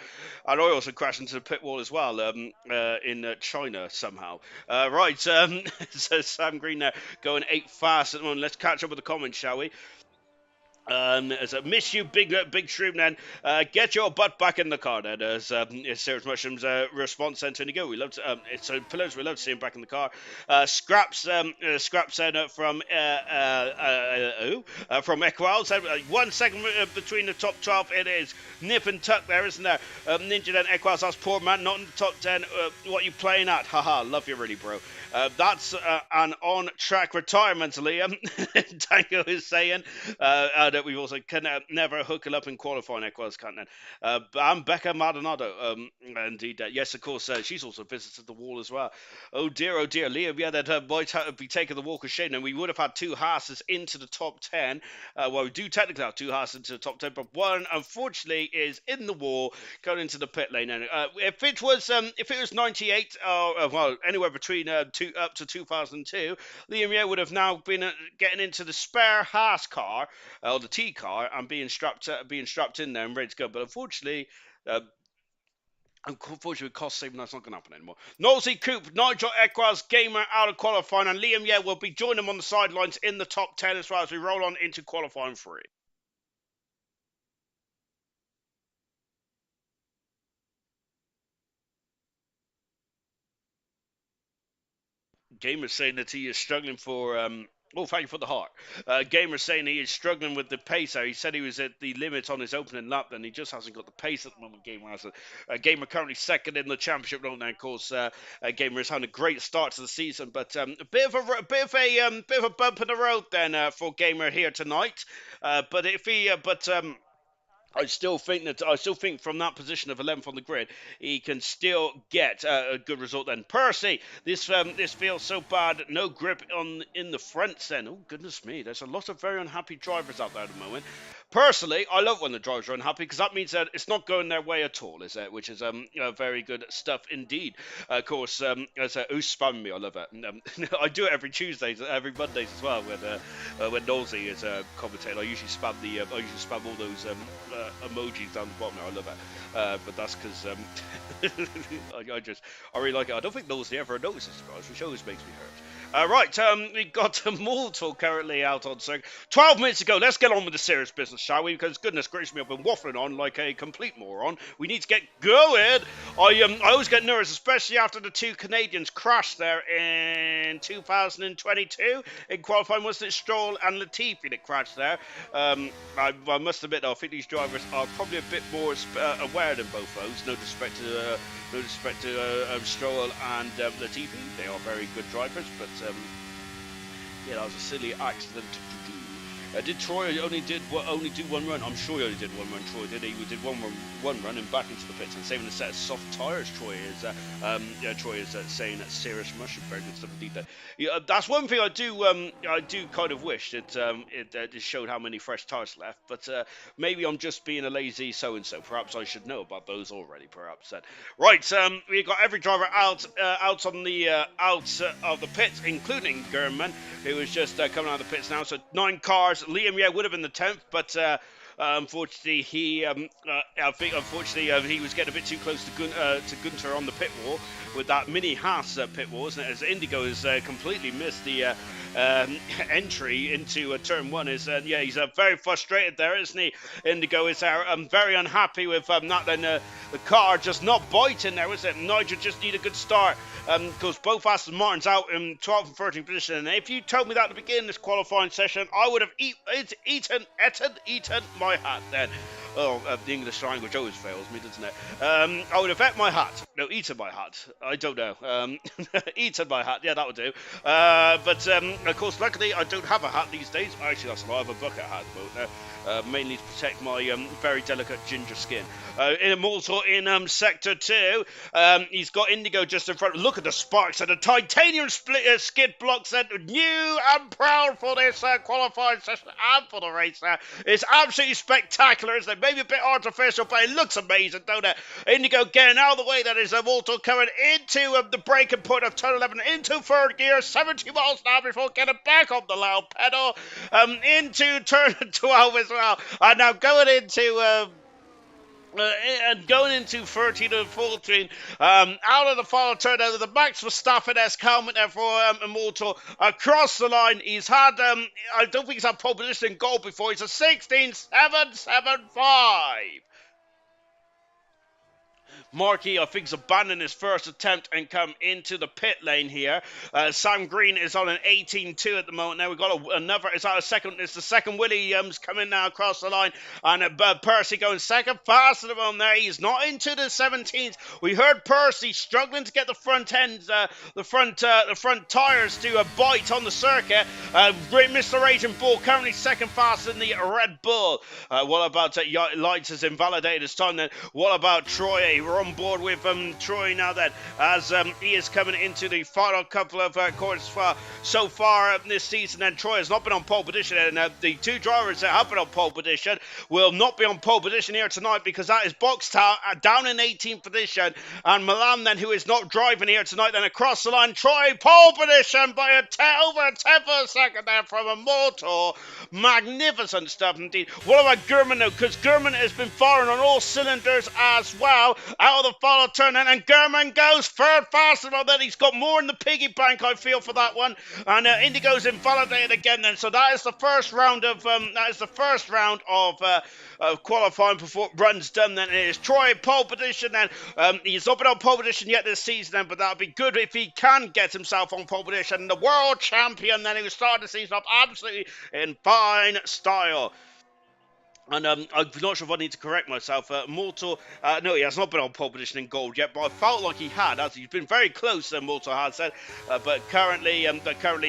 S1: And I also crashed into the pit wall as well in China somehow. Right, so Sam Green there going 8th fast at the moment. Let's catch up with the comments, shall we? As a miss you, big shroom then. Get your butt back in the car then. As Serious Mushrooms response sent in to go. We love to, so Pillars, we love to see him back in the car. Scraps then from Equals. 1 second between the top 12. It is nip and tuck there, isn't there? Ninja then Equals. That's poor man, not in the top 10. What you playing at? Haha, love you really, bro. That's an on-track retirement, Liam. Tango is saying. That we've also can never hook it up in qualifying, Equals, can't then. And Becca Maldonado, indeed. Yes, of course, she's also visited the wall as well. Oh dear, Liam, that might be taking the walk of shame, and we would have had 2 Haas's into the top 10. Well, we do technically have 2 Haas into the top 10, but one, unfortunately, is in the wall, going into the pit lane. And if it was 98, well, anywhere between up to 2002, Liam would have now been getting into the spare Haas car, or the T car and being strapped in there and ready to go. But unfortunately, with cost saving, that's not going to happen anymore. Nosy Coop, Nigel Equaz, Gamer out of qualifying, and Liam will be joining them on the sidelines in the top 10 as well as we roll on into qualifying 3. Gamer saying that he is struggling for. Oh, thank you for the heart. Gamer saying he is struggling with the pace. He said he was at the limit on his opening lap, and he just hasn't got the pace at the moment. Gamer has Gamer currently second in the championship right now. Of course, Gamer is having a great start to the season, but a bit of a bump in the road then for Gamer here tonight. But if he, I still think from that position of 11th on the grid, he can still get a good result. Then Percy, this feels so bad. No grip in the front then. Oh goodness me, there's a lot of very unhappy drivers out there at the moment. Personally, I love when the drivers are unhappy because that means that it's not going their way at all, is it? Which is very good stuff indeed. Of course, as who's spamming me, I love it. I do it every Tuesdays, every Mondays as well when Nosy is commentating. I usually spam all those emojis down the bottom there. I love it. But that's because I really like it. I don't think Nosy ever notices, which always makes me hurt. Right, we got Mortal currently out on circuit. 12 minutes ago, let's get on with the serious business, shall we? Because goodness gracious me, I've been waffling on like a complete moron. We need to get going. I always get nervous, especially after the two Canadians crashed there in 2022 in qualifying. Wasn't it Stroll and Latifi that crashed there? I must admit, though, I think these drivers are probably a bit more aware than both those. No disrespect to Stroll and Latifi. They are very good drivers, but yeah, that was a silly accident to do. Did Troy only do one run? I'm sure he only did one run. Troy did. He did one run and back into the pits and saving a set of soft tyres. Troy is saying that serious mushroom, very good stuff indeed. That's one thing I do kind of wish that it showed how many fresh tyres left. But maybe I'm just being a lazy so and so. Perhaps I should know about those already. Perhaps. Right. We got every driver out on the out of the pits, including Gurman, who is just coming out of the pits now. So 9 cars. Liam would have been the 10th, but unfortunately he was getting a bit too close to Gunter on the pit wall with that mini Haas pit wall, isn't it? As Indigo has completely missed the entry into turn 1. He's very frustrated there, isn't he? Indigo is very unhappy with not letting the car just not biting there, is it? Nigel just need a good start because both Aston Martins out in 12th and 13th position. And if you told me that at the beginning of this qualifying session, I would have eaten my hat then. Oh, the English language always fails me, doesn't it? I would have ate my hat. No, eaten my hat. I don't know. Eaten my hat. Yeah, that would do. But of course, luckily, I don't have a hat these days. Actually, that's a lie. I have a bucket hat at the moment now. Mainly to protect my very delicate ginger skin. Also in Sector 2, he's got Indigo just in front. Look at the sparks and the titanium skid blocks. That new and proud for this qualifying session and for the race there. It's absolutely spectacular, isn't it? Maybe a bit artificial, but it looks amazing, don't it? Indigo getting out of the way. That is Mortal coming into the braking point of turn 11 into third gear, 70 miles an hour before getting back on the loud pedal into turn 12 as well. And now going into 13 and 14, out of the final turn, out of the Max Verstappen-esque helmet there for Immortal across the line. He's had, I don't think he's had pole position in goal before. He's a 16.775. Markey, I think, has abandoned his first attempt and come into the pit lane here. Sam Green is on an 18.2 at the moment. Now we've got another. It's the second Williams coming now across the line, and Percy going second fast at the moment. There, he's not into the 17s. We heard Percy struggling to get the front ends, the front tires to bite on the circuit. Mr. Raging Bull currently second fast in the Red Bull. What about Lights has invalidated his time then? What about Troy? on board with Troy now then, as he is coming into the final couple of courses so far this season. And Troy has not been on pole position, and the two drivers that have been on pole position will not be on pole position here tonight, because that is Boxtown down in 18th position, and Milan then, who is not driving here tonight, then across the line. Troy pole position by over a tenth of a second there from a motor. Magnificent stuff indeed. What about Gurman though? Because Gurman has been firing on all cylinders as well. Out of the final turn, and Gurman goes third fastest. Well, then he's got more in the piggy bank, I feel, for that one. And Indigo's invalidated again then. So that is the first round of qualifying before runs done. Then it is Troy pole position. Then he's not been on pole position yet this season, then, but that'll be good if he can get himself on pole position. The world champion then, who started the season off absolutely in fine style. And I'm not sure if I need to correct myself. Mortal, no, he has not been on pole position in gold yet, but I felt like he had, as he's been very close. Mortal has said, but currently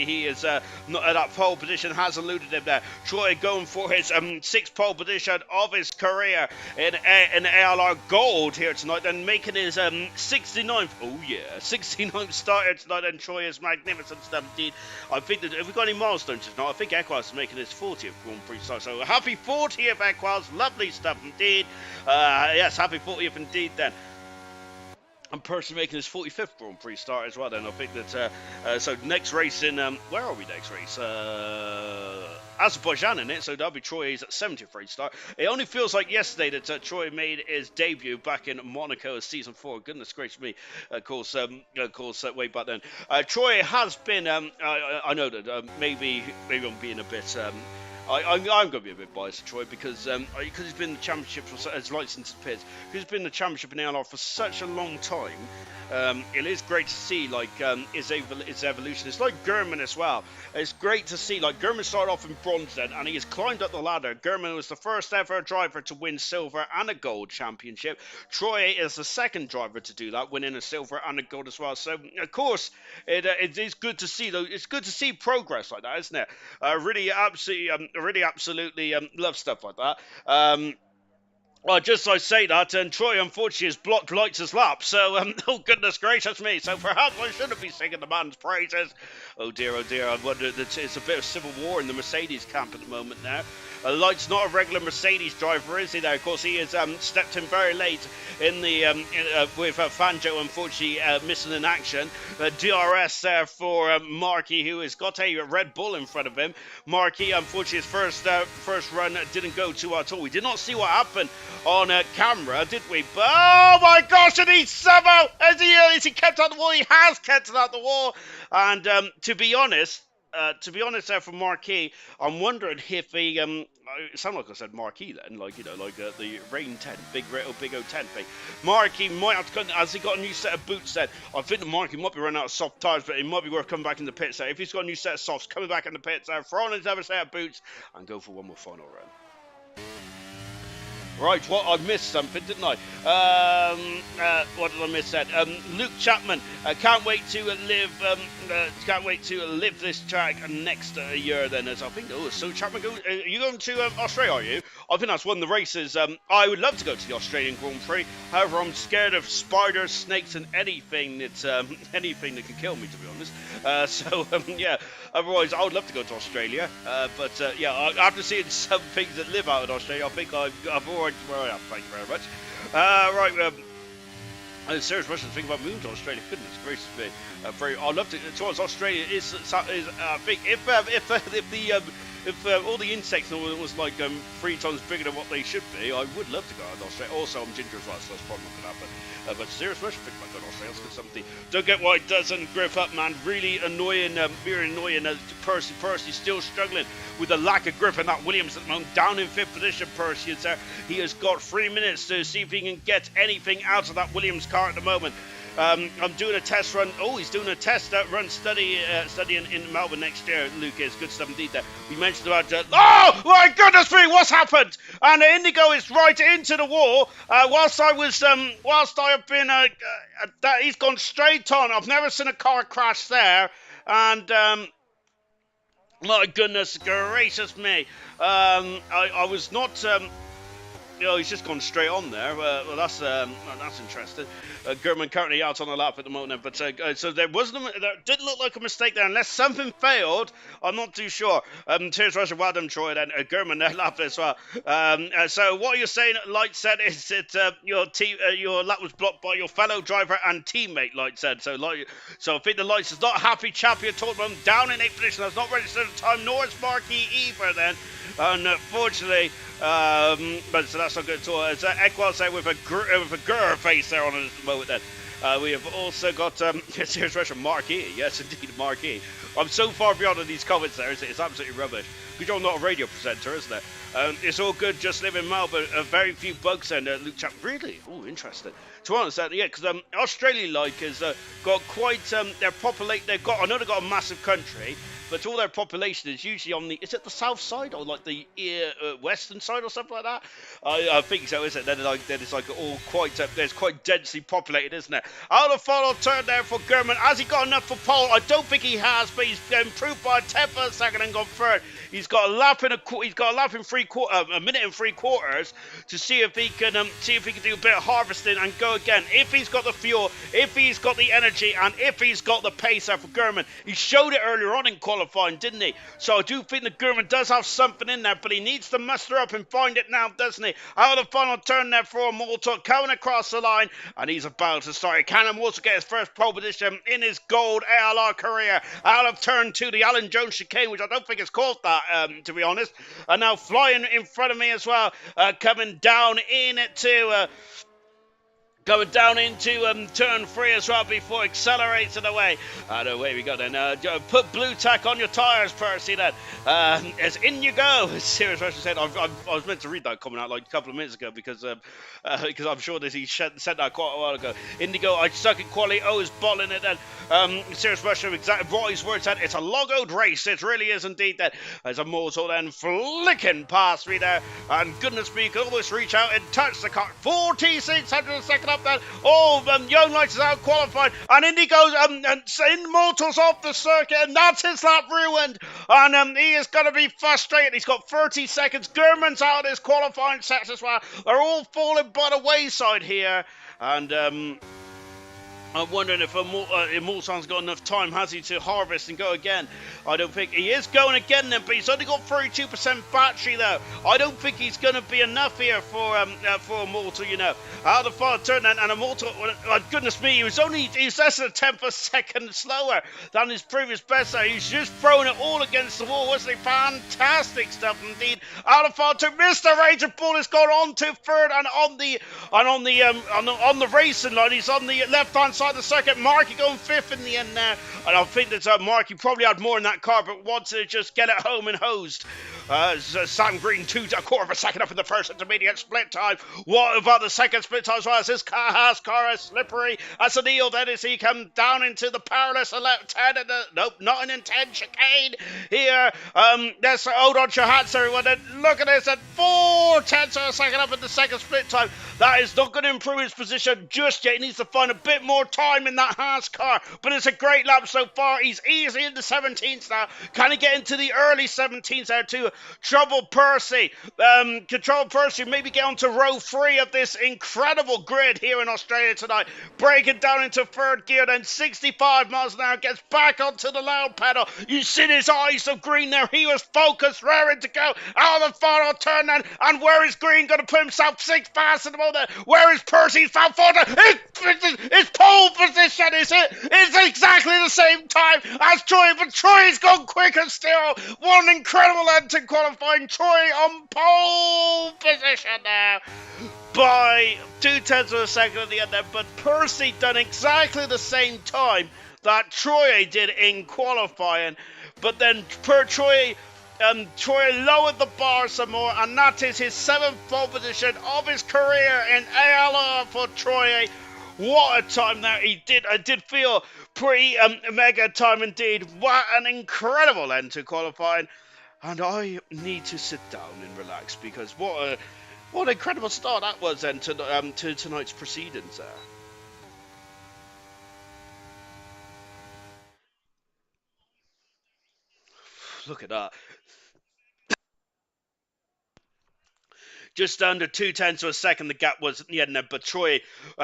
S1: he is not at that pole position. Has eluded him there. Troy going for his sixth pole position of his career in ALR Gold here tonight, and making his 69th. Oh yeah, 69th starter tonight. And Troy is magnificent stuff indeed. I think that if we've got any milestones tonight, I think Equus is making his 40th Grand Prix start. So happy 40th. Equals, lovely stuff indeed. Yes, happy 40th indeed then. And Percy making his 45th Grand Prix start as well then. I think that, so next race in, where are we next race? Azerbaijan in it, so that'll be Troy's 70th race start. It only feels like yesterday that Troy made his debut back in Monaco as season 4. Goodness gracious me, of course, way back then. Troy has been, I know that maybe I'm being a bit... I'm going to be a bit biased to Troy because he's been in the championship as licensed pits. He's been in the championship in ALR for such a long time. It is great to see his evolution. It's like Gurman as well. It's great to see Gurman started off in bronze then, and he has climbed up the ladder. Gurman was the first ever driver to win silver and a gold championship. Troy is the second driver to do that, winning a silver and a gold as well. So of course it is good to see though. It's good to see progress like that, isn't it? Really absolutely love stuff like that. Well, just I say that, and Troy unfortunately has blocked Lights' lap, so, oh goodness gracious me, so perhaps I shouldn't be singing the man's praises. Oh dear, I wonder that it's a bit of civil war in the Mercedes camp at the moment now. Lights not a regular Mercedes driver, is he there? Of course, he has stepped in very late in the with Fanjo, unfortunately missing in action. DRS there for Markey, who has got a Red Bull in front of him. Markey, unfortunately, his first run didn't go too well at all. We did not see what happened on camera, did we? But, oh my gosh, and he's somehow, as he kept out the wall, he has kept it out the wall. And to be honest there for Marquis, I'm wondering if he, it sounded like I said Marquis then, the Rain 10, Big O 10 thing. Marquis might have to come, has he got a new set of boots then? I think the Marquis might be running out of soft tyres, but it might be worth coming back in the pits there. If he's got a new set of softs, coming back in the pits there, throw on his other set of boots, and go for one more final run. Right, well, I missed something, didn't I? What did I miss then? Luke Chapman, can't wait to live this track next year. Then, as I think, so Chapman, are you going to Australia? Are you? I think that's one of the races. I would love to go to the Australian Grand Prix. However, I'm scared of spiders, snakes, and anything that can kill me, to be honest. Yeah. Otherwise, I would love to go to Australia. But after seeing some things that live out in Australia, I think I've already. Well, yeah, thank you very much. Serious Russians think about moving to Australia. Goodness gracious me. I'd love to. Towards Australia is I think if all the insects was 3 times bigger than what they should be, I would love to go out to Australia. Also, I'm ginger as well, so that's probably not going to happen. But serious Russian think about going to Australia. Let's get something. Don't get why it doesn't grip up, man. Really annoying. Very annoying. Percy still struggling with the lack of grip in that Williams at the moment. Down in 5th position, Percy is there. He has got 3 minutes to see if he can get anything out of that Williams car at the moment. I'm doing a test run. Oh, he's doing a test run studying in Melbourne next year. Luke is good stuff indeed there. We mentioned about oh my goodness me, what's happened? And Indigo is right into the wall. Whilst I have been he's gone straight on. I've never seen a car crash there. And my goodness gracious me. I was not he's just gone straight on there. Well, that's interesting. Gurman currently out on the lap at the moment, but so there wasn't. There didn't look like a mistake there, unless something failed. I'm not too sure. Cheers, Russia. Well done, Troy. Then Gurman there lap as well. So what you're saying, Light said, is that your lap was blocked by your fellow driver and teammate. Light said. So I think the Lights is not happy. Champion Tottenham down in 8th position. Has not registered the time, nor is Marky either. Then, unfortunately. But so that's not good at all. It's Equal there with a grr face there on at the moment. Then we have also got serious Russian Marquee. Yes, indeed, Marquee. I'm so far beyond in these comments there. It's absolutely rubbish. Because you're not a radio presenter, isn't it? It's all good. Just live in Melbourne. Very few bugs and Luke Chap. Really? Oh, interesting. To be honest, yeah, because Australia has got quite their populate. I know they've got a massive country. But all their population is usually on is it the south side or like the western side or something like that? I think so, isn't it? Then it's like all quite, there's quite densely populated, isn't it? Out of final turn there for Gurman. Has he got enough for pole? I don't think he has, but he's improved by a tenth of a second and gone third. He's got a lap in a minute and 3/4 to see if he can do a bit of harvesting and go again. If he's got the fuel, if he's got the energy, and if he's got the pace there for Gurman. He showed it earlier on in qualifying, didn't he? So I do think that Gurman does have something in there, but he needs to muster up and find it now, doesn't he? Out of the final turn there for Malta, coming across the line, and he's about to start. Can Malta get his first pole position in his gold ALR career? Out of turn 2, the Alan Jones chicane, which I don't think is called that, to be honest. And now flying in front of me as well, coming down into turn 3 as well before accelerating away. And away we go then. Put blue tack on your tyres, Percy, then. As in you go. Serious Russian said, I was meant to read that coming out like a couple of minutes ago because I'm sure that he said that quite a while ago. Indigo, I suck at quality. Oh, is balling it then. Serious Russian, exactly what his word said. It's a logoed race. It really is indeed that. As a morsel then flicking past me there. And goodness me, could almost reach out and touch the car. 4600 second up then. Oh, Young Lights is out qualified. And in he goes, and Immortals off the circuit. And that's his lap ruined. And he is going to be frustrated. He's got 30 seconds. Gurman's out of his qualifying sets as well. They're all falling by the wayside here. And I'm wondering if Immortan's got enough time, has he, to harvest and go again? I don't think he is going again then, but he's only got 32% battery though. I don't think he's going to be enough here for Immortal, you know. Out of the final turn and Immortal, goodness me, he's less than a tenth of a second slower than his previous best there. He's just throwing it all against the wall, wasn't he? Fantastic stuff indeed. Out of the final turn, Mr. Raging Bull has gone on to third and on the racing line. He's on the left hand side of the circuit. Marky going 5th in the end there. And I think that Marky probably had more in that car, but wants to just get it home and hosed. Sam Green, 2/4 of a second up in the first intermediate split time. What about the second split time as well? As this car is slippery as an eel. Then as he comes down into the perilous 10 and nope, not an 10 chicane here. There's hold on your hats, everyone. And look at this at 4/10 of a second up in the second split time. That is not going to improve his position just yet. He needs to find a bit more time in that Haas car, but it's a great lap so far. He's easily in the 17s now. Can he get into the early 17s there too? Trouble Percy. Control Percy maybe get onto row 3 of this incredible grid here in Australia tonight. Breaking down into third gear, then 65 miles an hour, gets back onto the loud pedal. You see his eyes of Green there. He was focused, raring to go out of the final turn then. And where is Green going to put himself 6 fast at the moment? Where is Percy? Found fourth. His pole position, is it? It's exactly the same time as Troy, but Troy's gone quicker still. One incredible end to qualifying. Troy on pole position now by 2/10 of a second at the end there, but Percy done exactly the same time that Troy did in qualifying, but then Troy lowered the bar some more, and that is his 7th pole position of his career in ALR for Troy. What a time there he did. I did feel pretty mega time indeed. What an incredible end to qualifying. And I need to sit down and relax because what an incredible start that was then to tonight's proceedings there. Look at that. just under 2 tenths of a second the gap was yeah, no, but Troy,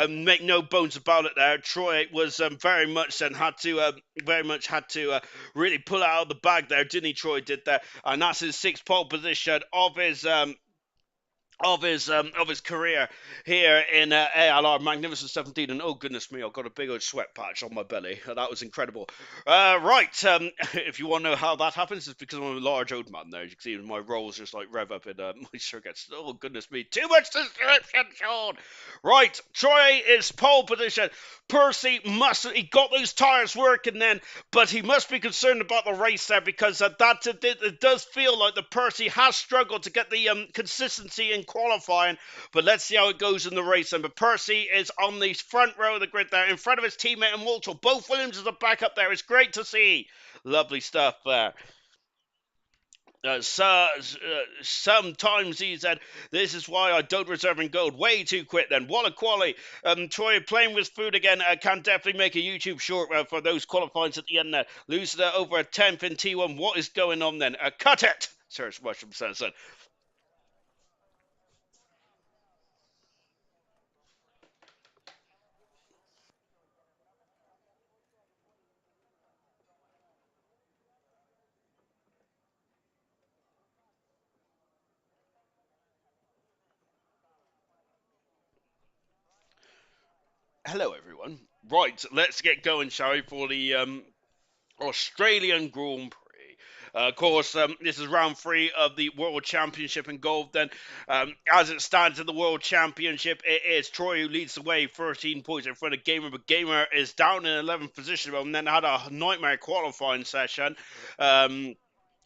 S1: make no bones about it there, Troy was very much had to really pull it out of the bag there, didn't he? Troy did there, and that's his sixth pole position of his career here in ALR Magnificent 17, and oh goodness me, I've got a big old sweat patch on my belly. That was incredible. Right, if you want to know how that happens, it's because I'm a large old man there. As you can see, my rolls just like rev up in my circuits. Oh goodness me, too much description, Sean. Right, Troy is pole position. Percy he got those tires working then, but he must be concerned about the race there because it does feel like the Percy has struggled to get the consistency in qualifying, but let's see how it goes in the race then. But Percy is on the front row of the grid there in front of his teammate and Walter. Both Williams are back up there. It's great to see. Lovely stuff there. Sometimes he said, this is why I don't reserve in gold. Way too quick then. What a quality. Troy playing with food again. Can definitely make a YouTube short for those qualifyings at the end there. Loses over a 10th in T1. What is going on then? Cut it! Search Mushroom says that. Hello, everyone. Right, let's get going, shall we, for the Australian Grand Prix. Of course, this is round 3 of the World Championship in golf. Then, as it stands in the World Championship, it is Troy who leads the way, 13 points in front of Gamer, but Gamer is down in 11th position and then had a nightmare qualifying session.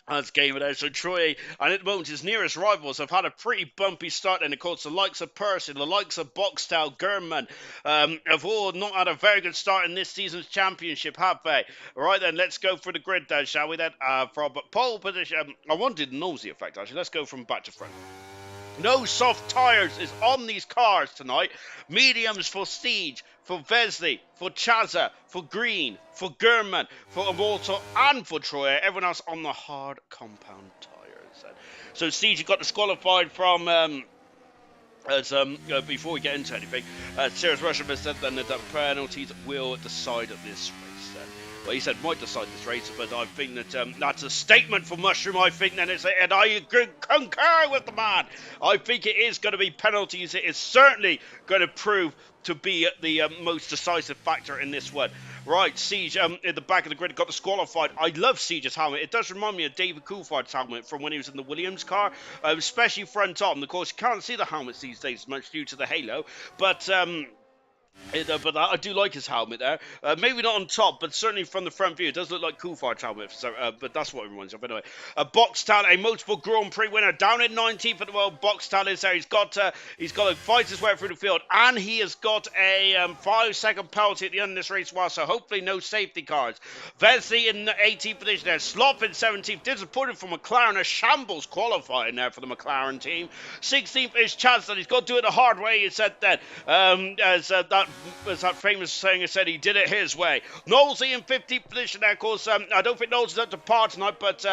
S1: As game there. So Troy, and at the moment his nearest rivals have had a pretty bumpy start, and of course the likes of Percy, the likes of Boxtel, Gurman, have all not had a very good start in this season's championship, have they? All right then, let's go for the grid then, shall we then? From pole position, I wanted a nosy effect actually. Let's go from back to front. No soft tyres is on these cars tonight. Mediums for Siege, for Vesley, for Chaza, for Green, for Gurman, for Walter, and for Troy. Everyone else on the hard compound tyres. So Siege got disqualified from before we get into anything. Serious Russian has said then that the penalties will decide this race. Well, he said might decide this race, but I think that that's a statement for Mushroom. I think then and I concur with the man. I think it is going to be penalties. It is certainly going to prove to be the most decisive factor in this one. Right, Siege in the back of the grid got disqualified. I love Siege's helmet. It does remind me of David Coulthard's helmet from when he was in the Williams car, especially front on. Of course, you can't see the helmets these days much due to the halo, but but I do like his helmet there. Maybe not on top, but certainly from the front view, it does look like Coulthard's helmet. So, but that's what it reminds me of anyway. Boxtal, a multiple Grand Prix winner, down in 19th at the world. Boxtal is there. He's got to fight his way through the field, and he has got a 5-second penalty at the end of this race. Well, so hopefully no safety cars. Vesley in the 18th position there. Slop in 17th. Disappointed for McLaren. A shambles qualifying there for the McLaren team. 16th is Chaz, and he's got to do it the hard way. He said that as that famous saying said, he did it his way. Knowlesy in 15th position there. Of course, I don't think Knowles is up to par tonight, but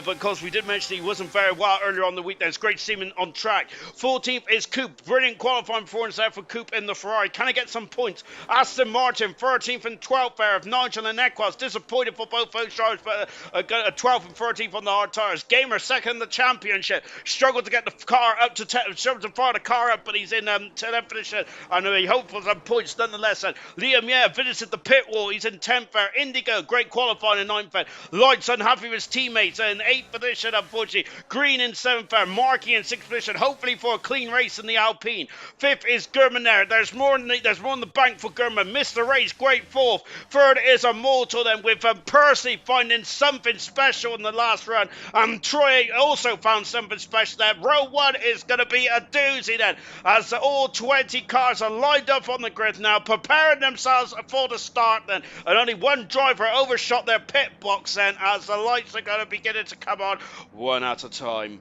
S1: because we did mention he wasn't very well earlier on the week, it's great to see him on track. 14th is Coop. Brilliant qualifying performance there for Coop in the Ferrari. Can he get some points? Aston Martin, 13th and 12th there of Nigel and Equas. Disappointed for both those drivers, but a 12th and 13th on the hard tyres. Gamer second in the championship. Struggled to get the car up to struggled to fire the car up, but he's in 10th position. And he hoped for some points nonetheless. And Liam, visited the pit wall. He's in 10th there. Indigo, great qualifying in 9th there. Lights unhappy with his teammates in 8th position, unfortunately. Green in 7th there. Markey in 6th position, hopefully for a clean race in the Alpine. 5th is Gurman there. There's more in the bank for Gurman. Missed the race, great 4th. 3rd is a Moto then with Percy finding something special in the last run. And Troy also found something special there. Row 1 is going to be a doozy then, as all 20 cars are lined up on the grid now, preparing themselves for the start then. And only one driver overshot their pit box then, as the lights are going to beginning to come on one at a time.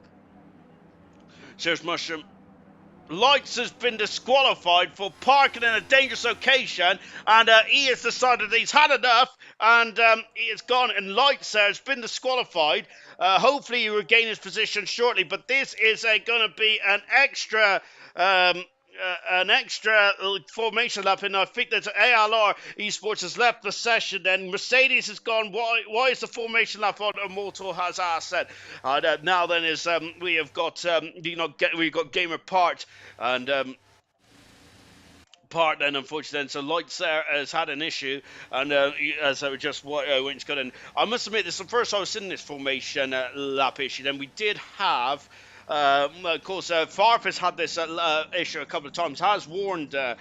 S1: Cheers, Mushroom. Lights has been disqualified for parking in a dangerous location, and he has decided he's had enough, and he has gone. And Lights has been disqualified. Hopefully, he will regain his position shortly. But this is going to be Um, an extra formation lap, and I think that ALR Esports has left the session. Then Mercedes has gone. Why is the formation lap on? Immortal has asked that. Now then is we have got we've got Gamer Part and part then unfortunately then so Lights there has had an issue and as I just went got in. I must admit this is the first time I've seen this formation lap issue. Then we did have of course, Farf has had this issue a couple of times. Has warned about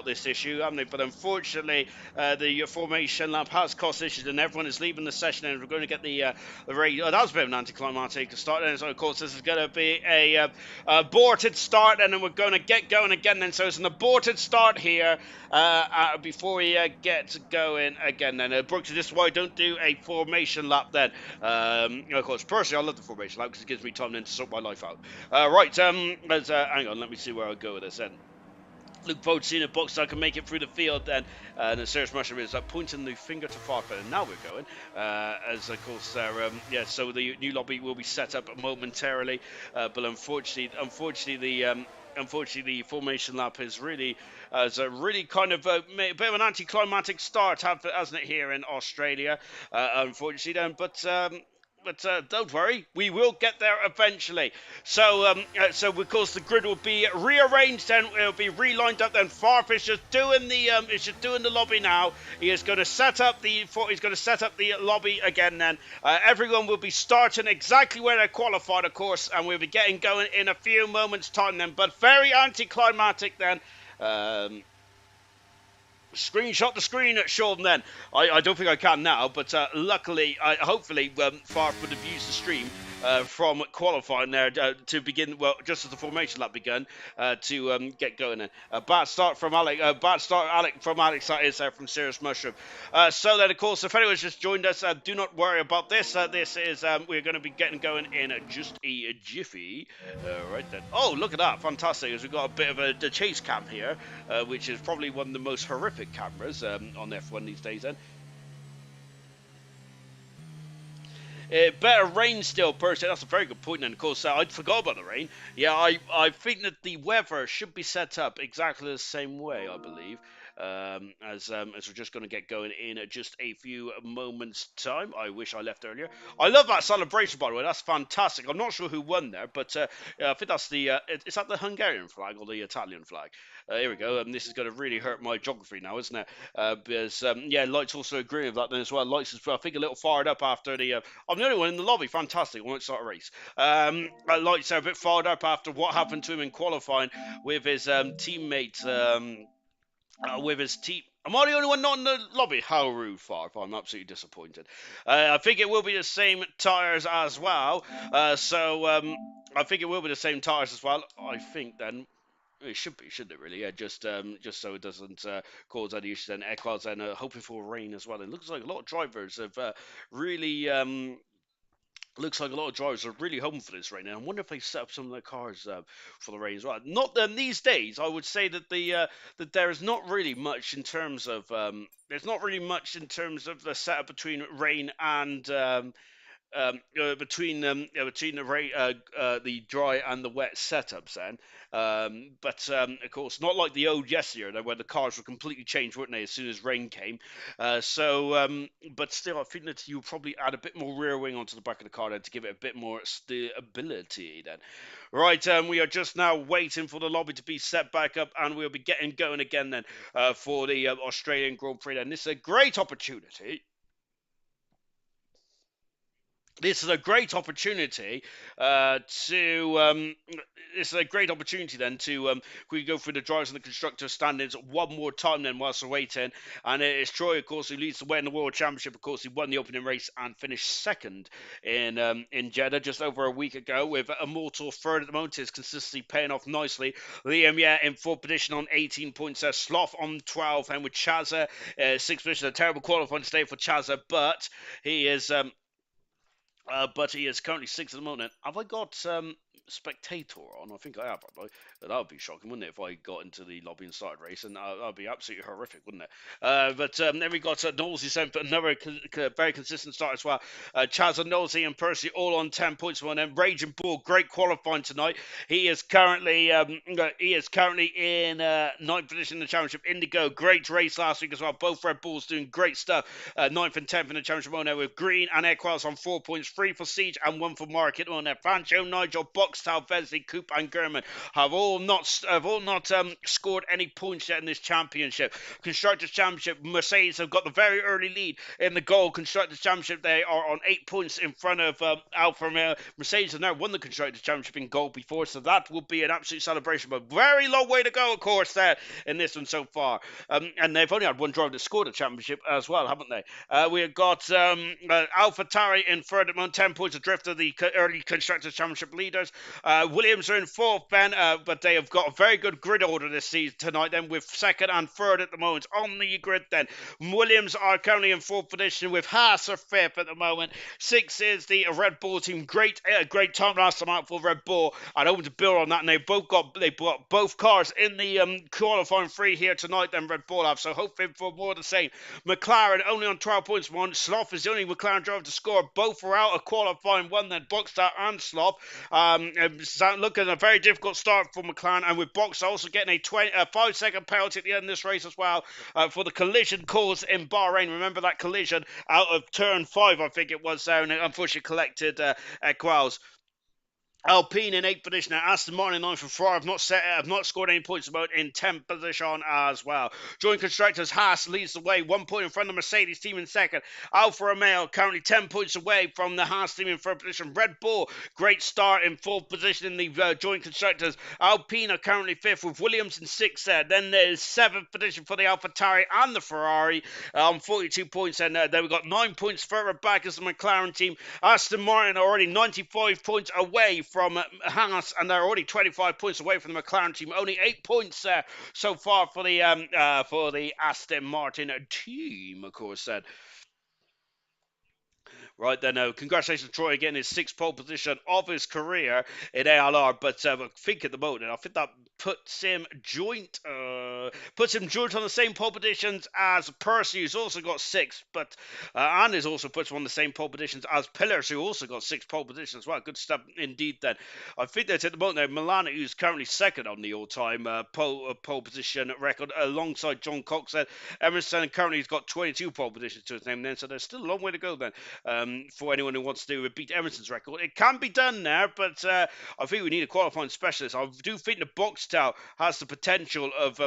S1: this issue, haven't they? But unfortunately, the formation lap has caused issues, and everyone is leaving the session. And we're going to get the race. That was a bit of an anticlimactic start. And so, of course, this is going to be a aborted start, and then we're going to get going again. Then, so it's an aborted start here before we get going again. Then, Brooks, this is why I don't do a formation lap. Then, of course, personally, I love the formation lap because it gives me time then to sort my life out. Right, hang on, let me see where I'll go with this then. Look forward to seeing a box so I can make it through the field then. And the serious mushroom is pointing the finger to Farfetch. And now we're going. As of course, so the new lobby will be set up momentarily. But unfortunately, the formation lap is really kind of made a bit of an anticlimactic start, hasn't it, here in Australia? Unfortunately, then, but don't worry, we will get there eventually. So of course the grid will be rearranged and it'll be relined up. Then Farfish just doing the lobby now. He is going to set up the lobby again. Then everyone will be starting exactly where they qualified, of course, and we'll be getting going in a few moments' time. Then, but very anticlimactic then. Screenshot the screen at Sean then. I don't think I can now, but luckily, hopefully, Farf would have used the stream from qualifying there to begin, well, just as the formation lap begun, to get going then. Bad start from Alec. From Alex, that is from Serious Mushroom. So then, of course, if anyone's just joined us, do not worry about this. This is, we're going to be getting going in just a jiffy. Right then. Oh, look at that. Fantastic. As we've got a bit of a chase cam here, which is probably one of the most horrific cameras on F1 these days then. Better rain still, personally. That's a very good point. And of course, I forgot about the rain. Yeah, I think that the weather should be set up exactly the same way, I believe. As we're just going to get going in just a few moments' time. I wish I left earlier. I love that celebration, by the way. That's fantastic. I'm not sure who won there, but I think that's the is that the Hungarian flag or the Italian flag? Here we go. This is going to really hurt my geography now, isn't it? Because yeah, Lights also agreeing with that then as well. Lights is, I think, a little fired up after the. I'm the only one in the lobby. Fantastic. I won't start a race. Lights are a bit fired up after what happened to him in qualifying with his teammate. With his team. Am I the only one not in the lobby? How rude, Farf. I'm absolutely disappointed. I think it will be the same tyres as well. I think it will be the same tyres as well. I think then. It should be, shouldn't it, really? Yeah, just so it doesn't cause any issues. And Eckler's and hoping for rain as well. It looks like a lot of drivers have really looks like a lot of drivers are really hoping for this rain. And I wonder if they set up some of their cars for the rain as well. Not these days. I would say that that there is not really much in terms of there's not really much in terms of the setup between rain and between the dry and the wet setups then. But of course, not like the old yesteryear where the cars were completely changed, weren't they, as soon as rain came. But still, I think that you probably add a bit more rear wing onto the back of the car then to give it a bit more stability then. Right, we are just now waiting for the lobby to be set back up, and we'll be getting going again then for the Australian Grand Prix. And this is a great opportunity. This is a great opportunity this is a great opportunity then to we go through the drivers and the constructor standings one more time then whilst we're waiting. And it's Troy, of course, who leads the way in the World Championship. Of course, he won the opening race and finished second in Jeddah just over a week ago, with Immortal third at the moment. His consistency paying off nicely. Liam, yeah, in fourth position on 18 points. Sloth on 12, and with Chazza, sixth position. A terrible qualifying today for Chazza, but he is But he is currently sixth at the moment. Have I got spectator on? I think I have. Haven't I? That would be shocking, wouldn't it, if I got into the lobby and started racing? That would be absolutely horrific, wouldn't it? But then we got Knowlesy sent another very consistent start as well. Chaz and Knowlesy and Percy all on 10 points for them. Raging Bull, great qualifying tonight. He is currently in ninth position in the championship. Indigo, great race last week as well. Both Red Bulls doing great stuff. Ninth and 10th in the championship on there with Green and Equals on 4 points, 3 for Siege and 1 for Market on there. Pancho, Nigel, Boxtal, Vesley, Coop and German have all not scored any points yet in this championship. Constructors Championship, Mercedes have got the very early lead in the goal. Constructors Championship, they are on 8 points in front of Alfa Romeo. Mercedes have now won the Constructors Championship in gold before, so that will be an absolute celebration. But very long way to go, of course, there in this one so far. And they've only had one driver that scored a championship as well, haven't they? We've got Alpha Tari in third at 10 points adrift of the early Constructors Championship leaders. Williams are in fourth, Ben, but they have got a very good grid order this season tonight, then, with second and third at the moment on the grid, then. Williams are currently in fourth position with Haas are fifth at the moment. Sixth is the Red Bull team. Great time last time out for Red Bull. And hoping to build on that, and they brought both cars in the qualifying three here tonight, then Red Bull have, so hoping for more of the same. McLaren only on 12 points, one. Sloth is the only McLaren driver to score. Both were out of qualifying one, then Boxstar and Sloth. Looking at a very difficult start for McLaren, and with Boxstar also getting a 5-second penalty at the end of this race as well for the collision caused in Bahrain. Remember that collision out of turn 5, I think it was there, and it unfortunately collected Equals. Alpine in 8th position. Now, Aston Martin in 9th and 4 have not scored any points, about in 10th position as well. Joint Constructors, Haas leads the way, 1 point in front of the Mercedes team in second. Alfa Romeo currently 10 points away from the Haas team in third position. Red Bull, great start in 4th position in the Joint Constructors. Alpine are currently 5th with Williams in 6th there. Then there's 7th position for the AlphaTauri and the Ferrari on 42 points. And then we've got 9 points further back as the McLaren team. Aston Martin are already 95 points away from Haas, and they're already 25 points away from the McLaren team. Only 8 points so far for the Aston Martin team, of course. Right then, congratulations, Troy, again, his 6th pole position of his career in ALR. But I think at the moment, I think that puts him joint on the same pole positions as Percy, who's also got 6, but and is also puts him on the same pole positions as Pillars, who also got 6 pole positions as well. Good stuff indeed. Then I think that at the moment, Milana, who's currently second on the all-time pole position record, alongside John Cox. Emerson currently has got 22 pole positions to his name. Then, so there's still a long way to go. Then. For anyone who wants to beat Emerson's record. It can be done now, but I think we need a qualifying specialist. I do think the Boxtel has the potential of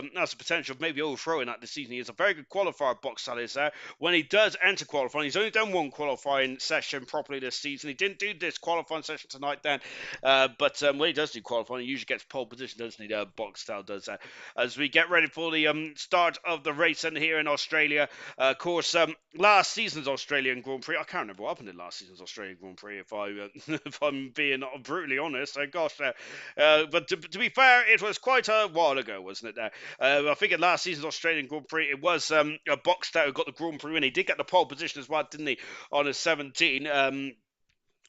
S1: maybe overthrowing that this season. He is a very good qualifier, Boxtel is there. When he does enter qualifying, he's only done one qualifying session properly this season. He didn't do this qualifying session tonight then, but when he does do qualifying, he usually gets pole position, doesn't he? Boxtel does that. As we get ready for the start of the race and here in Australia, of course, last season's Australian Grand Prix, I can't remember what happened in last season's Australian Grand Prix, if I'm being brutally honest. But to be fair, it was quite a while ago, wasn't it? I think in last season's Australian Grand Prix, it was a Boxster who got the Grand Prix win. He did get the pole position as well, didn't he, on a 17.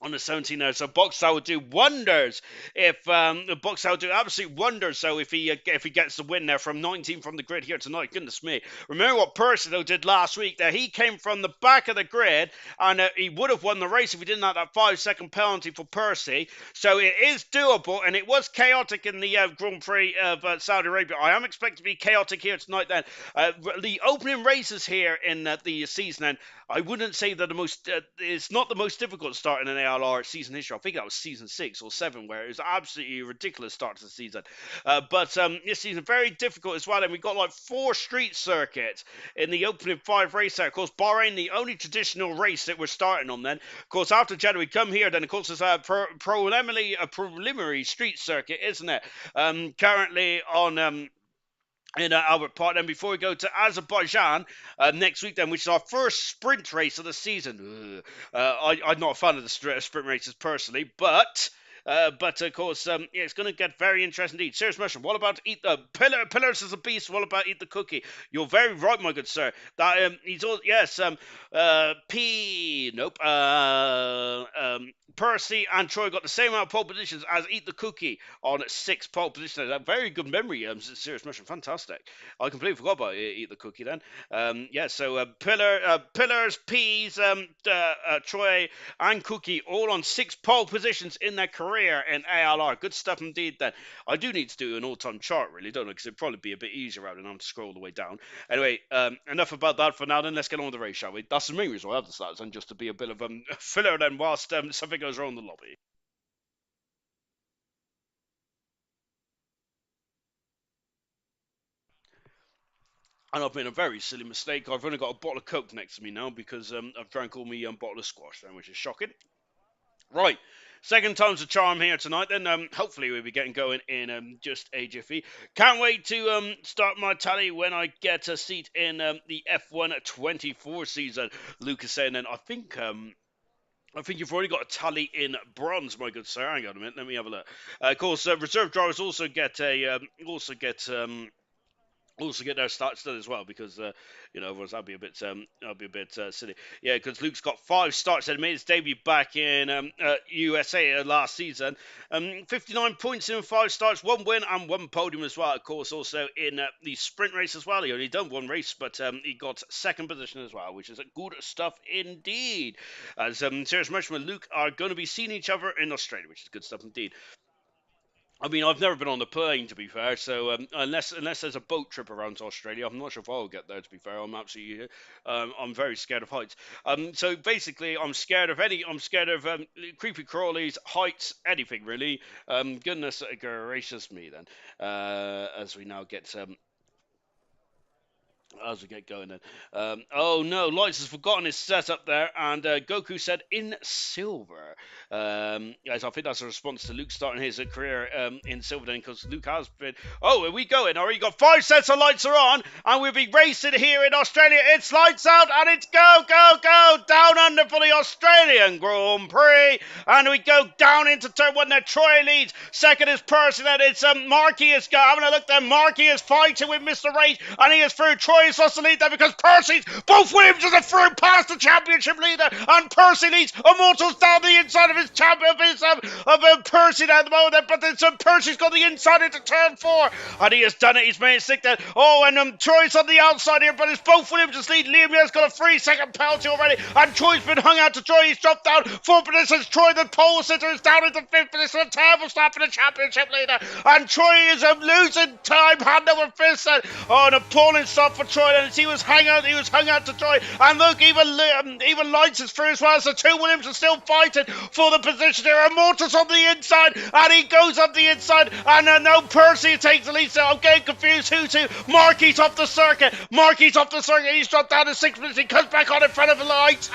S1: On the 17 now, so Boxtel would do wonders if Boxtel would do absolute wonders. So if he gets the win there from 19 from the grid here tonight, goodness me! Remember what Percy though did last week? There he came from the back of the grid, and he would have won the race if he didn't have that 5-second penalty for Percy. So it is doable, and it was chaotic in the Grand Prix of Saudi Arabia. I am expecting to be chaotic here tonight. Then the opening races here in the season, and I wouldn't say that it's not the most difficult start in an ALR season history. I think that was season 6 or 7, where it was absolutely ridiculous start to the season. But this season very difficult as well. And we've got like 4 street circuits in the opening 5 race there. Of course, Bahrain, the only traditional race that we're starting on. Then, of course, after January, come here. Then, of course, there's a preliminary street circuit, isn't it? Currently on. In Albert Park. Then before we go to Azerbaijan next week, then, which is our first sprint race of the season. I'm not a fan of the sprint races personally, but But of course, yeah, it's going to get very interesting indeed. Serious Mushroom, what about Eat the Pillars is a beast? What about Eat the Cookie? You're very right, my good sir. That he's all yes. P nope. Percy and Troy got the same amount of pole positions as Eat the Cookie on 6 pole positions. A very good memory, Serious Mushroom, fantastic. I completely forgot about Eat the Cookie then. Yeah, so Pillars, Peas, Troy, and Cookie all on 6 pole positions in their career in ALR. Good stuff indeed then. I do need to do an all-time chart, really, don't I? Because it'd probably be a bit easier rather than having to scroll all the way down. Anyway, enough about that for now then. Let's get on with the race, shall we? That's the main reason I have the stats, and just to be a bit of filler then whilst something goes wrong in the lobby. And I've made a very silly mistake. I've only got a bottle of Coke next to me now because I've drank all my bottle of squash then, which is shocking. Right. Second time's a charm here tonight. Then hopefully we'll be getting going in just a jiffy. Can't wait to start my tally when I get a seat in the F1 24 season. Luke is saying then I think you've already got a tally in bronze, my good sir. Hang on a minute, let me have a look. Of course, reserve drivers also get their starts done as well because otherwise that'd be a bit silly. Yeah, because Luke's got 5 starts and made his debut back in USA last season. 59 points in 5 starts, 1 win and 1 podium as well. Of course, also in the sprint race as well. He only done 1 race, but he got 2nd position as well, which is good stuff indeed. As Serious Mushroom and Luke are going to be seeing each other in Australia, which is good stuff indeed. I mean, I've never been on the plane, to be fair. So unless there's a boat trip around to Australia, I'm not sure if I'll get there. To be fair, I'm very scared of heights. So basically, I'm scared of creepy crawlies, heights, anything really. Goodness gracious me, then. As we now get as we get going then. Oh no, Lights has forgotten his setup there, and Goku said in silver. As I think that's a response to Luke starting his career in silver then, because Luke has been. Oh, are we going? Already got 5 sets of lights are on, and we'll be racing here in Australia. It's lights out, and it's go, go, go down under for the Australian Grand Prix, and we go down into turn 1 there. Troy leads. Second is Person, and it's Marky is having a look there. Marky is fighting with Mr. Race, and he is through. Troy is lost the lead there because Percy's both Williams are through past the championship leader, and Percy leads. Immortals down the inside of his champion of Percy there at the moment, but then Percy's got the inside into turn 4, and he has done it. He's made it stick there. Oh, and Troy's on the outside here, but it's both Williams lead. Liam has got a 3-second penalty already, and Troy's been hung out to Troy. He's dropped down 4 positions. Troy, the pole sitter, is down into 5th position. A terrible start for the championship leader, and Troy is losing time hand over fist. Oh, an appalling start for Troy, and he was hung out to Troy, and look, even Lights is through as well. So 2 Williams are still fighting for the position here. Immortals on the inside, and he goes up the inside, and now Percy takes the lead. So I'm getting confused who to. Marky's off the circuit. He's dropped down to 6 minutes. He comes back on in front of the Lights,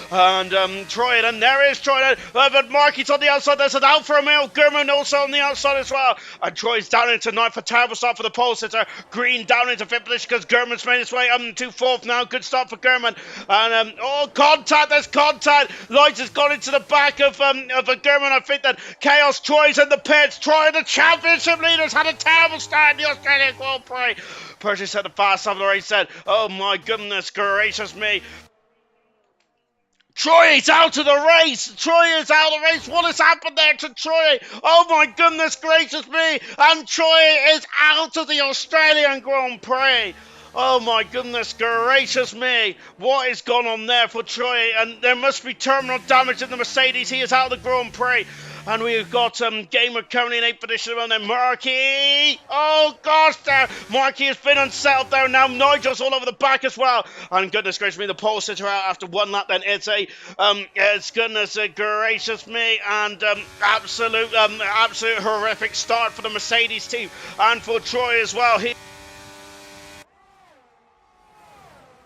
S1: and Troy, and there is Troy, but Marky's on the outside. There's an Alfa Romeo, Gurman also on the outside as well, and Troy's down into 9th. A terrible start for the pole sitter. Green down into 5th position because Gurman's made his way to 4th now. Good start for Gurman, and contact, there's contact. Lights has gone into the back of a Gurman. I think that Chaos. Troy's in the pits. Troy, the championship leaders, had a terrible start in the Australian Grand Prix. Percy said the fast half of the race said, oh my goodness gracious me, Troy is out of the race. What has happened there to Troy? Oh my goodness gracious me. And Troy is out of the Australian Grand Prix. Oh my goodness gracious me. What has gone on there for Troy? And there must be terminal damage in the Mercedes. He is out of the Grand Prix. And we've got Gamer currently in 8th position, and then Marky. Oh gosh, there. Marky has been unsettled there. Now Nigel's all over the back as well. And goodness gracious me, the pole sitter out after 1 lap. Then it's goodness gracious me, and absolute horrific start for the Mercedes team and for Troy as well.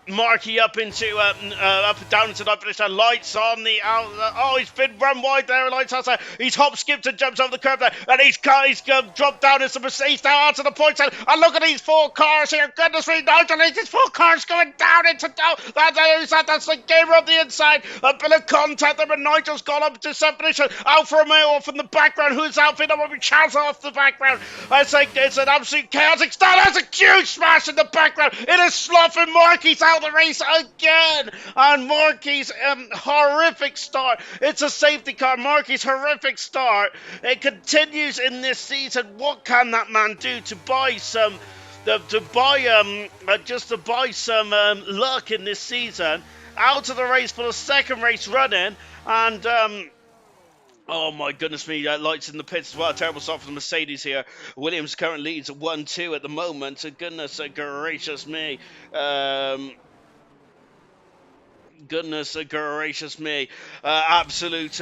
S1: Markey up into up and down into the finish line. Lights on the out. Oh, he's been run wide there. Lights outside. He's hop skipped and jumps over the curb there, and he's dropped down into Mercedes now out to the point side. And look at these 4 cars here. Goodness me, Nigel, these 4 cars going down into down. That's the gamer on the inside. A bit of contact there, but Nigel's gone up to some position. Alfa Romeo off in the background. Who's outfit? That will be Charles off the background. I think it's an absolute chaotic start. There's a huge smash in the background. It is Slough and Markey's out the race again, and Markey's horrific start. It's a safety car. Markey's horrific start. It continues in this season. What can that man do to buy some, just to buy some luck in this season? Out of the race for the second race running, and oh my goodness me, lights in the pits as well. Terrible start for the Mercedes here. Williams currently leads at 1-2 at the moment. Goodness gracious me. Goodness gracious me. Absolute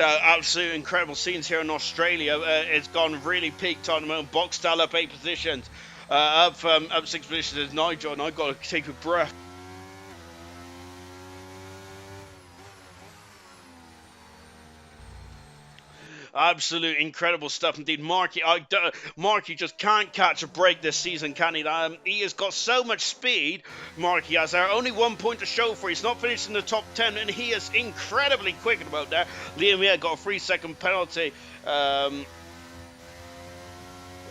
S1: incredible scenes here in Australia. It's gone really peaked on the moment. Boxstyle up 8 positions. Up 6 positions is Nigel, and I've got to take a breath. Absolute incredible stuff indeed. Markey just can't catch a break this season, can he? He has got so much speed. Markey has there. Only 1 point to show for. He's not finished in the top 10, and he is incredibly quick about there. Liam here got a 3-second penalty.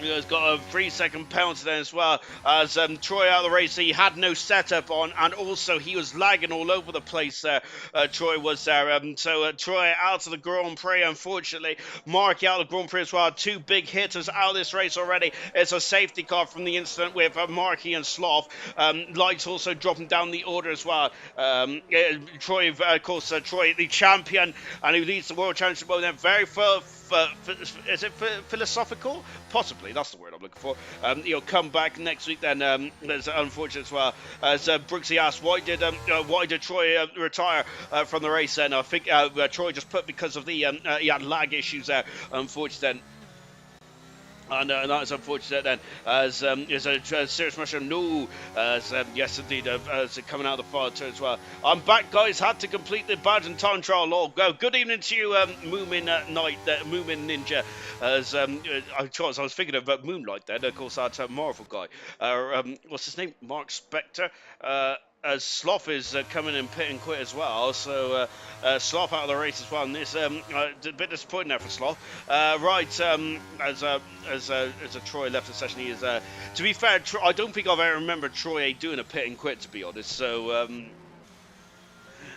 S1: He's got a 3-second penalty then as well, as Troy out of the race. He had no setup on, and also he was lagging all over the place there. Troy was there. So Troy out of the Grand Prix, unfortunately. Markey out of the Grand Prix as well. 2 big hitters out of this race already. It's a safety car from the incident with Markey and Slough. Lights also dropping down the order as well. Troy, of course, Troy, the champion, and who leads the World Championship. Very is it philosophical? Possibly, that's the word I'm looking for. He'll come back next week then. That's unfortunate as well. As Brooksy asked, why did Troy retire from the race then? I think Troy just put because of the he had lag issues there, unfortunately then. And that's unfortunate then, as is a serious mushroom. No, yes indeed, coming out of the far turn as well. I'm back, guys. Had to complete the badge and time trial log. Good evening to you, Moomin Night, Moomin Ninja. As I was thinking about Moonlight then. Of course, that's a Marvel guy. What's his name? Mark Spector. As Slough is coming in pit and quit as well, so Slough out of the race as well, and this a bit disappointing there for Slough. As a Troy left the session, he is, to be fair, I don't think I've ever remembered Troy doing a pit and quit, to be honest, so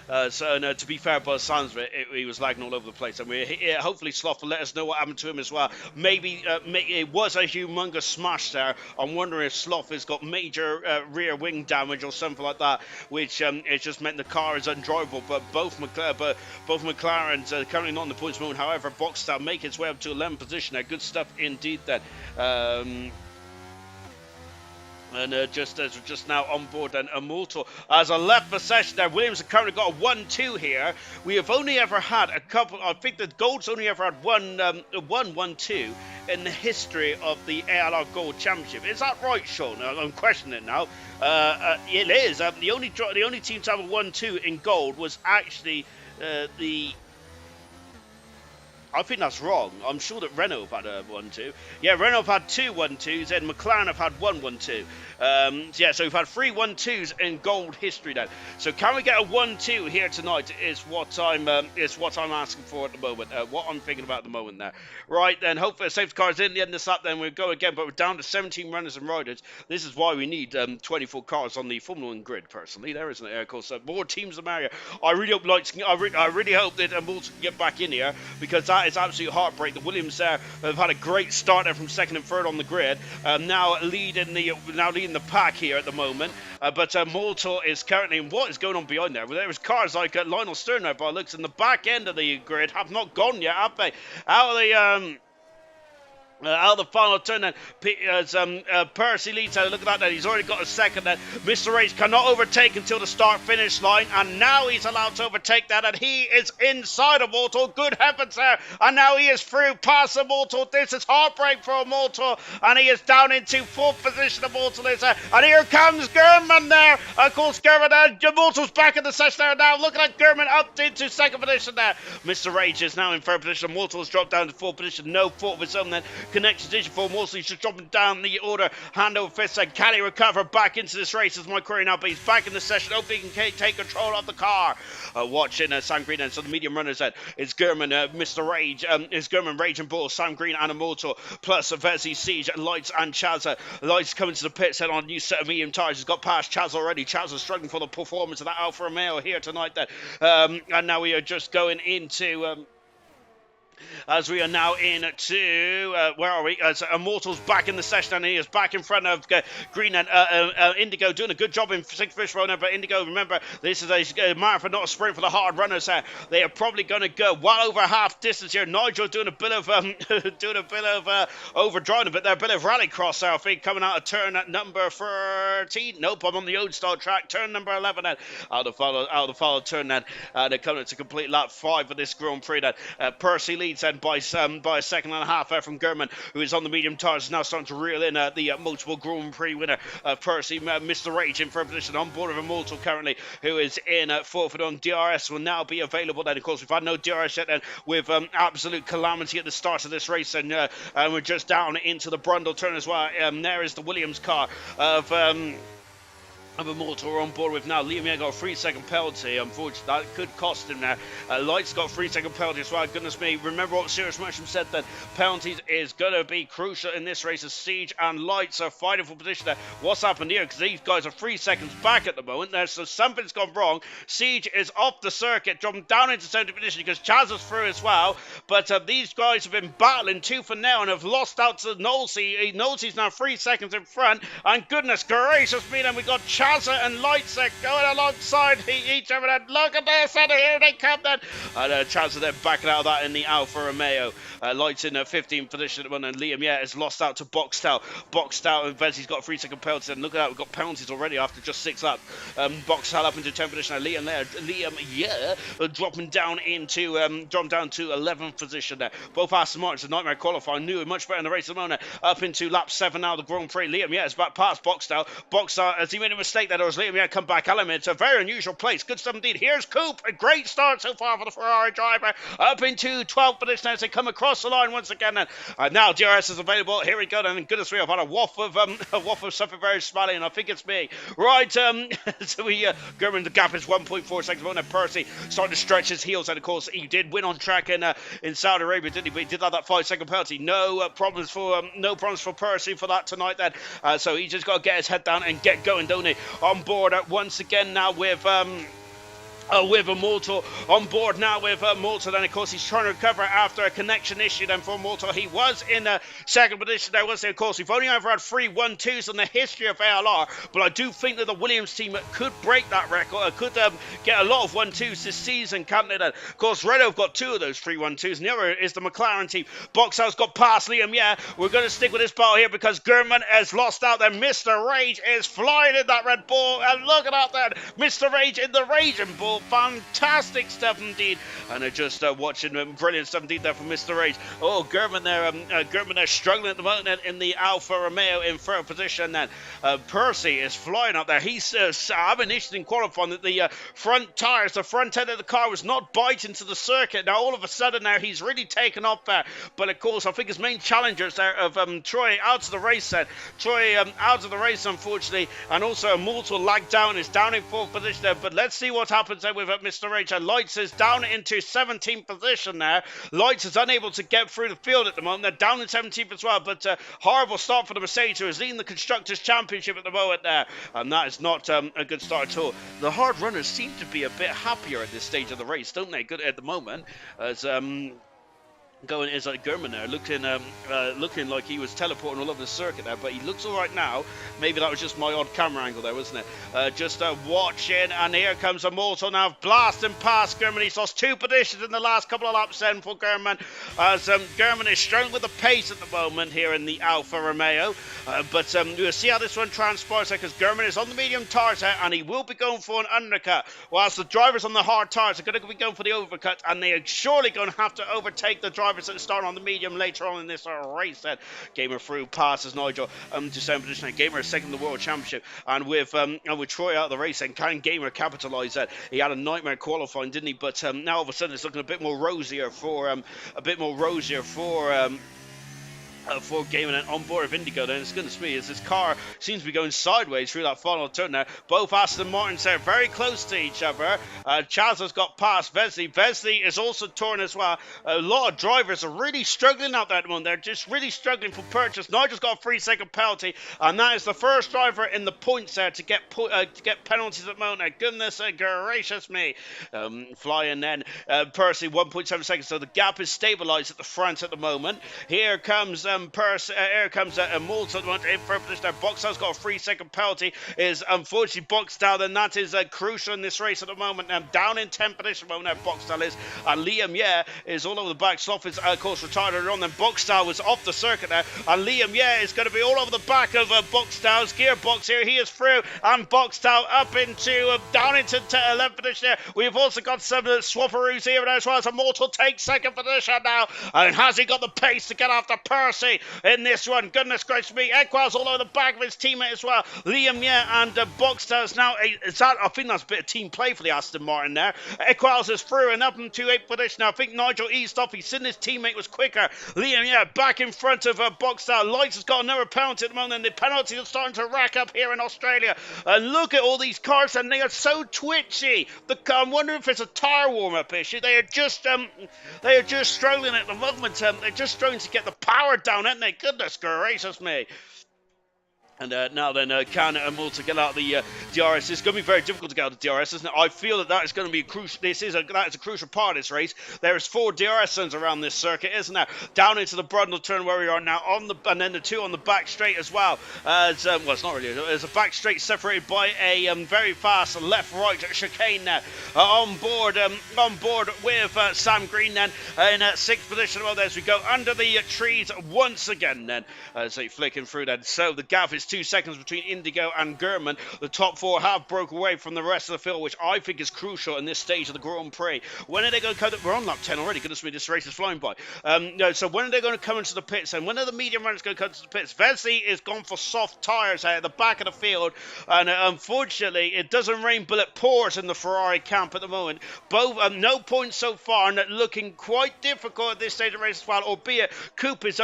S1: to be fair, by the sounds of it, he was lagging all over the place. And hopefully Slough will let us know what happened to him as well. Maybe it was a humongous smash there. I'm wondering if Slough has got major rear wing damage or something like that, which it just meant the car is undrivable. But both McLarens are currently not in the points moment. However, Boxstar make its way up to 11th position there. Good stuff indeed then. And just now on board and Immortal as I left the session there. Williams have currently got a 1-2 here. We have only ever had a couple. I think the Gold's only ever had one 1-1-2 in the history of the ALR Gold Championship. Is that right, Sean? I'm questioning it now. It is. The only team to have a 1-2 in Gold was actually the. I think that's wrong. I'm sure that Renault have had a 1-2. Yeah, Renault have had 2 1-2s, and McLaren have had 1 1-2. So we've had 3 1-2s in Gold history then. So can we get a 1-2 here tonight? Is what I'm asking for at the moment. What I'm thinking about at the moment there. Right then, hopefully the safety car is in the end of this lap. Then we'll go again, but we're down to 17 runners and riders. This is why we need 24 cars on the Formula 1 grid. Personally, there isn't it? Of course, more teams the merrier. I really hope I really hope that Immortal can get back in here, because that is absolute heartbreak. The Williams there have had a great start there from second and third on the grid. Now leading the pack here at the moment. But Immortal is currently. What is going on behind there? Well, there was cars like Lionel Stern there, by looks in the back end of the grid have not gone yet, have they? Out of the Out of the final turn, then as Percy leads out. Look at that, he's already got a second. Then Mr. Rage cannot overtake until the start-finish line, and now he's allowed to overtake that, and he is inside of Mortal. Good heavens there, and now he is through past the Mortal. This is heartbreak for Mortal, and he is down into fourth position. Of Mortal is there, and here comes Gurman there. Of course, Gurman there. Mortal's back in the session there now. Look at that, Gurman up into second position there. Mr. Rage is now in third position. Mortal's dropped down to fourth position. No fault of his own then. Connection position for Mortal. He's just dropping down the order. Hand over fist, and can he recover back into this race as my query now, but he's back in the session. Hopefully he can take control of the car. Watching Sam Green, and so the medium runners then is Gurman, Mr. Rage, is Gurman, Rage and Bull, Sam Green and Immortal, plus Vezi, Siege, Lights and Chaz. Lights coming to the pits then on a new set of medium tires. He's got past Chaz already. Chaz is struggling for the performance of that Alfa Romeo here tonight then. And now we are just going into... as we are now into, where are we? As Immortal's back in the session, and he is back in front of Green and Indigo, doing a good job in sixth fish runner. But Indigo, remember, this is a marathon, not a sprint for the hard runners. They are probably going to go well over half distance here. Nigel doing a bit of overdrawing a bit there, a bit of rallycross there, I think, coming out of turn at number 13. Nope, I'm on the old style track. Turn number 11 then. Out of the follow turn then. They're coming to complete lap 5 of this Grand Prix then. Percy leads then by a second and a half from Gurman, who is on the medium tires, now starting to reel in the multiple Grand Prix winner Percy. Mr. Rage in third position, on board of Immortal currently, who is in fourth, on DRS will now be available then. Of course, we've had no DRS yet then, with absolute calamity at the start of this race, and we're just down into the Brundle turn as well. There is the Williams car of Immortal we're on board with now. Liam Yang got a 3-second penalty. Unfortunately, that could cost him now. Lights got a 3-second penalty as well. Goodness me. Remember what Sirius Merchant said, that penalties is going to be crucial in this race, as Siege and Lights are fighting for position there. What's happened here? Because these guys are 3 seconds back at the moment there, so something's gone wrong. Siege is off the circuit, dropping down into 70th position because Chaz is through as well. But these guys have been battling tooth and nail and have lost out to Nolsey. Nolsey's now 3 seconds in front. And goodness gracious me, then we got Chazza and Lights going alongside each other. And look at this, and here they come then. And Chazza then backing out of that in the Alfa Romeo. Lights in 15th position at the moment, and Liam has lost out to Boxtel. Boxtel and Vesi's got a 3-second penalty, and look at that, we've got penalties already after just 6 laps. Boxtel up into 10th position, and Liam dropping down into 11th position there. Both Aston Martins, a nightmare qualifying, knew much better in the race at the moment. Up into lap 7 now, the Grand Prix. Liam is back past Boxtel. Boxtel, has he made a mistake there, or has Liam come back? Element, it's a very unusual place. Good stuff indeed. Here's Coop, a great start so far for the Ferrari driver. Up into 12th position as they come across the line once again. And now DRS is available. Here we go. And goodness me, I've had a waft of something very smelly, and I think it's me. Right, so Gurman, the gap is 1.4 seconds. Now Percy starting to stretch his heels, and of course he did win on track in Saudi Arabia, didn't he? But he did have that 5-second penalty. No problems for Percy for that tonight then. So he just got to get his head down and get going, don't he? On board once again now with Immortal on board now with Immortal, and of course he's trying to recover after a connection issue then for Immortal. He was in second position there, wasn't he? Of course, we've only ever had 3 1-2s in the history of ALR, but I do think that the Williams team could break that record, could get a lot of 1-2s this season, can't they then? Of course, Renault have got 2 of those 3 1-2s, and the other is the McLaren team. Boxhouse got past Liam, we're going to stick with this battle here because Gurman has lost out there. Mr. Rage is flying in that Red Bull, and look at that then, Mr. Rage in the Raging Bull. Fantastic stuff indeed, and just watching brilliant stuff indeed there from Mr. Rage. Oh, Gurman there struggling at the moment in the Alfa Romeo in third position. Then Percy is flying up there. He's having issues in qualifying that the front tires, the front end of the car was not biting to the circuit. Now all of a sudden now he's really taken off there, but of course I think his main challengers there of Troy out of the race then. Troy out of the race unfortunately, and also Immortal lagged down, is down in fourth position there, but let's see what happens there with Mr. Rage. Lights is down into 17th position there. Lights is unable to get through the field at the moment. They're down in 17th as well, but horrible start for the Mercedes, who is leading the Constructors' Championship at the moment there, and that is not a good start at all. The hard runners seem to be a bit happier at this stage of the race, don't they? Good at the moment, as going is like Gurman there, looking like he was teleporting all over the circuit there, but he looks all right now. Maybe that was just my odd camera angle there, wasn't it? Just watching, and here comes a Mortal now blasting past Gurman. He's lost 2 positions in the last couple of laps then for Gurman, as Gurman is struggling with the pace at the moment here in the Alfa Romeo. But we'll see how this one transpires because Gurman is on the medium tires and he will be going for an undercut, whilst the drivers on the hard tires are going to be going for the overcut, and they are surely going to have to overtake the drivers that start on the medium later on in this race. Then Gamer through passes Nigel to second position. Gamer is second in the World Championship, and with Troy out of the race, and can Gamer capitalise that? He had a nightmare qualifying, didn't he? But now all of a sudden it's looking a bit more rosier for for Gamer and on board of Indigo. Then it's goodness me, as this car seems to be going sideways through that final turn now. Both Aston Martins there very close to each other. Chaz has got past Vesely. Vesely is also torn as well. A lot of drivers are really struggling out there at the moment. They're just really struggling for purchase. Nigel's got a 3-second penalty, and that is the first driver in the points there to get penalties at the moment. Goodness gracious me. Flying then Percy 1.7 seconds, so the gap is stabilised at the front at the moment. Here comes here comes Malta in first position. Boxdale's got a 3-second penalty. Is unfortunately Boxdale, and that is crucial in this race at the moment. Down in 10th position at the moment, Boxdale is, and Liam is all over the back. Sloth is of course retired earlier on. Then Boxdale was off the circuit there, and Liam is going to be all over the back of Boxdale's gearbox here. He is through, and Boxdale up into down into 11th position there. We've also got some swapperoos here as well, as Immortal takes second position now, and has he got the pace to get after Percy in this one? Goodness gracious me, Equals all over the back of his teammate as well. Liam and Boxdale's now, I think that's a bit of team play for the Aston Martin there. Equals is through and up into 8th position now. I think Nigel eased off, he's seen his teammate was quicker. Liam back in front of Boxdale. Lights has got another penalty at the moment, and the penalties are starting to rack up here in Australia. And look at all these cars, and they are so twitchy. I'm wondering if it's a tyre warm-up issue. They are just struggling at the moment. They're just struggling to get the power down, aren't they? Goodness gracious me. And now then, can Malta get out of the DRS? It's going to be very difficult to get out of the DRS, isn't it? I feel that is going to be crucial. That is a crucial part of this race. There is 4 DRS zones around this circuit, isn't there? Down into the Brundle turn where we are now, and then the 2 on the back straight as well. Well, it's not really. There's a back straight separated by a very fast left-right chicane now. On board with Sam Green then in 6th position. Well, as we go under the trees once again then. So flicking through then. So the gap is 2 seconds between Indigo and Gurman. The top 4 have broke away from the rest of the field, which I think is crucial in this stage of the Grand Prix. When are they going to come? We're on lap 10 already. Goodness me, this race is flying by. So when are they going to come into the pits? And when are the medium runners going to come into the pits? Vesey is gone for soft tyres at the back of the field, and unfortunately, it doesn't rain bullet pours in the Ferrari camp at the moment. Both no points so far, and looking quite difficult at this stage of the race as well. Albeit Cooper's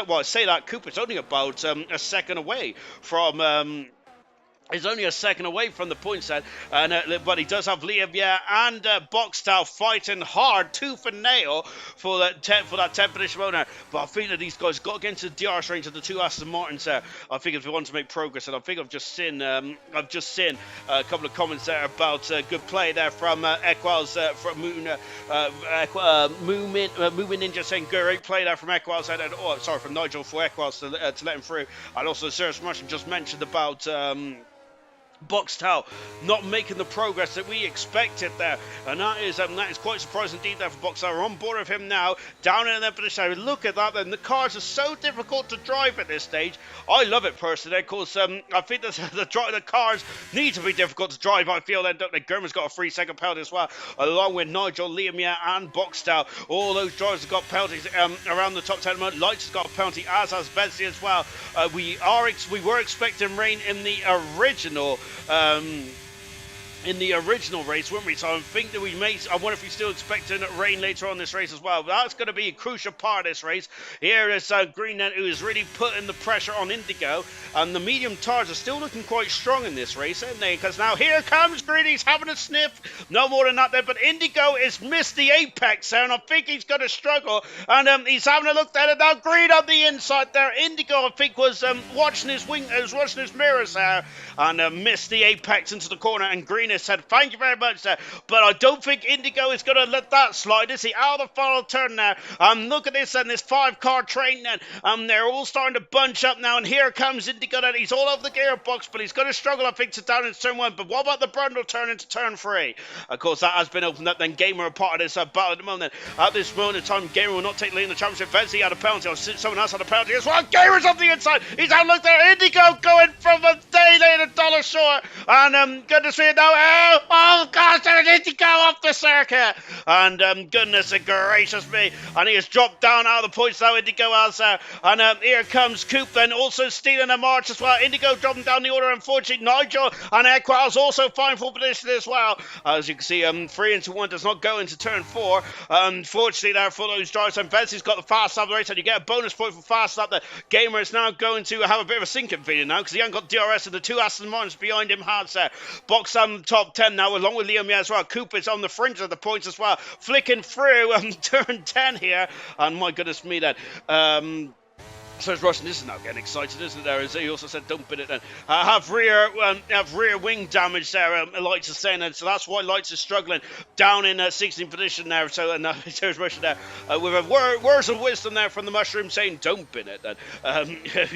S1: Cooper's only about a second away from. He's only a second away from the point set, but he does have Liam and Boxdale fighting hard, tooth and nail, for that 10th position owner. But I think that these guys got to get into the DRS range of the 2 Aston Martins there. I think if we want to make progress, and I think I've just seen a couple of comments there about good play there from Equals from Moomin Ninja saying great play there from Equals, from Nigel for Equals to let him through. And also Sirius Martian just mentioned about Boxdale not making the progress that we expected there, and that is quite surprising indeed there for Boxdale. We're on board with him now, down in their position. Look at that then, the cars are so difficult to drive at this stage. I love it personally, because I think that the cars need to be difficult to drive. I feel then, don't they? Gurman's got a 3-second penalty as well, along with Nigel, Liam and Boxdale. All those drivers have got penalties around the top 10 moment. Lights has got a penalty, as has Vesey as well. We were expecting rain in the original race, weren't we? So I think that I wonder if we're still expecting rain later on this race as well. But that's going to be a crucial part of this race. Here is Green, who is really putting the pressure on Indigo, and the medium tires are still looking quite strong in this race, aren't they? Because now here comes Green, he's having a sniff. No more than that there, but Indigo has missed the apex there, and I think he's going to struggle. And he's having a look at it now. Green on the inside there. Indigo, I think, was watching his mirrors there, and missed the apex into the corner, and Green green said, thank you very much there. But I don't think Indigo is going to let that slide, is he? Out of the final turn now. Look at this, and this 5-car train then. They're all starting to bunch up now, and here comes Indigo, and he's all over the gearbox, but he's going to struggle, I think, to down into turn 1. But what about the Brundle turn into turn 3? Of course, that has been opened up. Then Gamer are part of this battle at the moment. At this moment in time, Gamer will not take the lead in the championship. Vesey had a penalty, or someone else had a penalty as well. Gamer's on the inside. He's out, look there. Indigo going from a day lane a dollar short. And goodness me, now, oh gosh, there's Indigo off the circuit. And goodness gracious me. And he has dropped down out of the points now, Indigo has. And here comes Coop then also stealing a march as well. Indigo dropping down the order, unfortunately. Nigel and Equals also fine for position as well. As you can see, 3 into 1 does not go into turn 4. Unfortunately, there for those drives, and Vesey's got the fast lap of the race, and you get a bonus point for fast lap. The Gamer is now going to have a bit of a sinking feeling now because he hasn't got DRS, and the 2 Aston Martins behind him has box on the top 10 now, along with Liam as well. Coop is on the fringe of the points as well, flicking through turn 10 here, and my goodness me, then. So it's Russian, this is now getting excited, isn't there? As he also said, don't bid it then. Have rear wing damage there, Lights is saying, and so that's why Lights is struggling down in 16th position there. So there's Russian there with a words of wisdom there from the Mushroom saying, don't bid it then.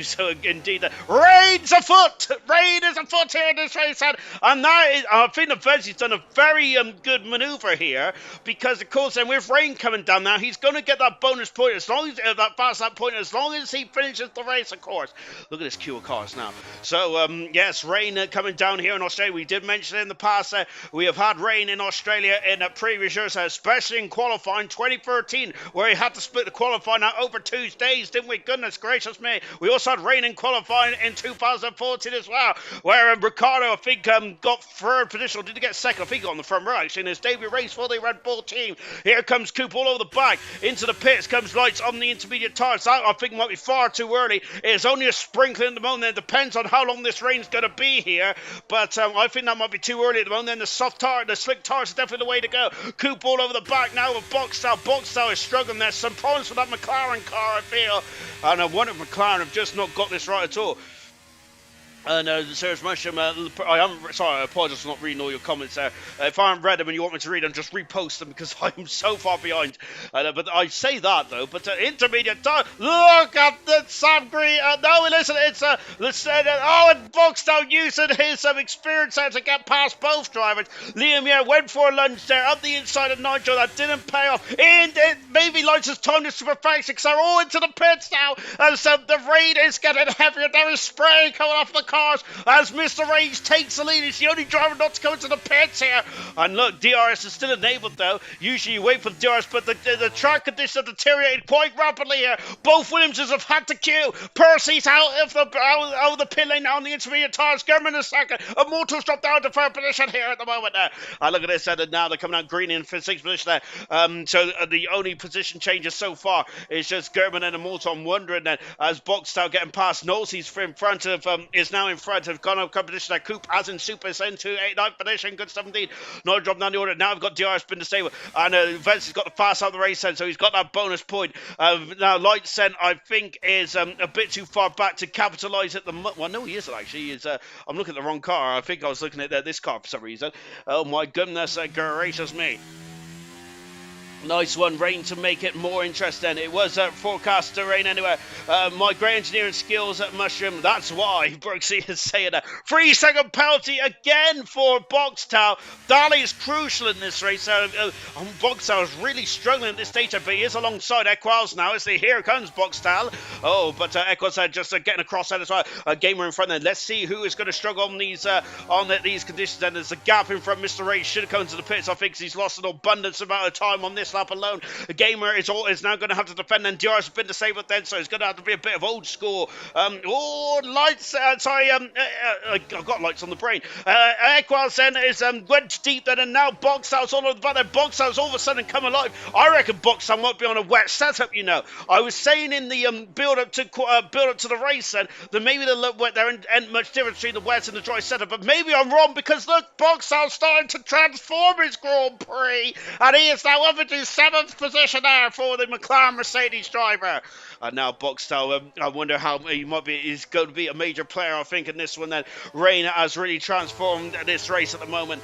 S1: So indeed, rain's afoot! Rain is afoot here in this race, and that is, I think the Vesey's done a very good manoeuvre here, because of course, then with rain coming down now, he's going to get that bonus point as long as that fast lap point, as long as he finishes the race, of course. Look at this queue of cars now. So, yes, rain coming down here in Australia. We did mention in the past, we have had rain in Australia in previous years, especially in qualifying 2013, where he had to split the qualifying out over 2 days, didn't we? Goodness gracious me. We also had rain in qualifying in 2014 as well, where Ricardo, I think, got 3rd position, or did he get 2nd? I think he got on the front row, actually, in his debut race for the Red Bull team. Here comes Coop all over the back. Into the pits comes Lights on the intermediate tires. That, I think, might be far too early. It's only a sprinkling at the moment. It depends on how long this rain's going to be here, but I think that might be too early at the moment. Then the soft tire, the slick tires is definitely the way to go. Coop all over the back now with Boxstyle. Boxstyle is struggling. There's some problems for that McLaren car, I feel, and I wonder if McLaren have just not got this right at all. And Serious Mushroom, sorry, I apologize for not reading all your comments there. If I haven't read them and you want me to read them, just repost them because I'm so far behind. But I say that though, but intermediate time, look at the Sam Green. No, listen, it's and Boxdown using his experience there to get past both drivers. Liam went for a lunge there up the inside of Nigel. That didn't pay off. And maybe Lights has timed this to perfection because they're all into the pits now. And so the rain is getting heavier. There is spray coming off the cars as Mr. Rage takes the lead. He's the only driver not to come into the pits here. And look, DRS is still enabled though. Usually you wait for the DRS, but the track conditions have deteriorated quite rapidly here. Both Williamses have had to queue. Percy's out of the pit lane now on the intermediate tires. German is 2nd. Immortal's dropped down to 3rd position here at the moment there. Look at this, and now they're coming out green in 6th position there. So the only position changes so far is just German and Immortal. I'm wondering then, as Boxstyle getting past Knowles, he's in front of, is now in front of gone up competition that Coop as in Super into 9th position. Good stuff indeed. No drop down the order. Now we've got DRS been disabled, and Vince has got the fast out of the race then, so he's got that bonus point. Now Lightsen, I think, is a bit too far back to capitalise at the well, no, he isn't actually. He's I'm looking at the wrong car. I think I was looking at this car for some reason. Oh my goodness gracious me. Nice one, rain to make it more interesting. It was forecast to rain anyway. My great engineering skills at Mushroom, that's why Brooksy is saying that. 3-second penalty again for Boxtel. That is crucial in this race. Boxtel is really struggling at this stage, but he is alongside Equals now. As here comes Boxtel. Oh, but Equals just getting across that as well. Gamer in front there. Let's see who is going to struggle on these conditions. And there's a gap in front. Mr. Ray should have come to the pits. I think he's lost an abundance amount of time on this lap alone. The Gamer is now going to have to defend, and DRS has been disabled then, so it's going to have to be a bit of old school. Lights, I've got Lights on the brain. Equals then is went deep then, and now Boxhouse all over the back there. Boxhouse all of a sudden come alive. I reckon Boxhouse might be on a wet setup, you know. I was saying in the build up to the race then that maybe there ain't much difference between the wet and the dry setup, but maybe I'm wrong, because look, Boxhouse starting to transform his Grand Prix, and he is now up into is 7th position there for the McLaren Mercedes driver. And now Boxtel, I wonder how he might be. He's going to be a major player, I think, in this one. Then Rain has really transformed this race at the moment.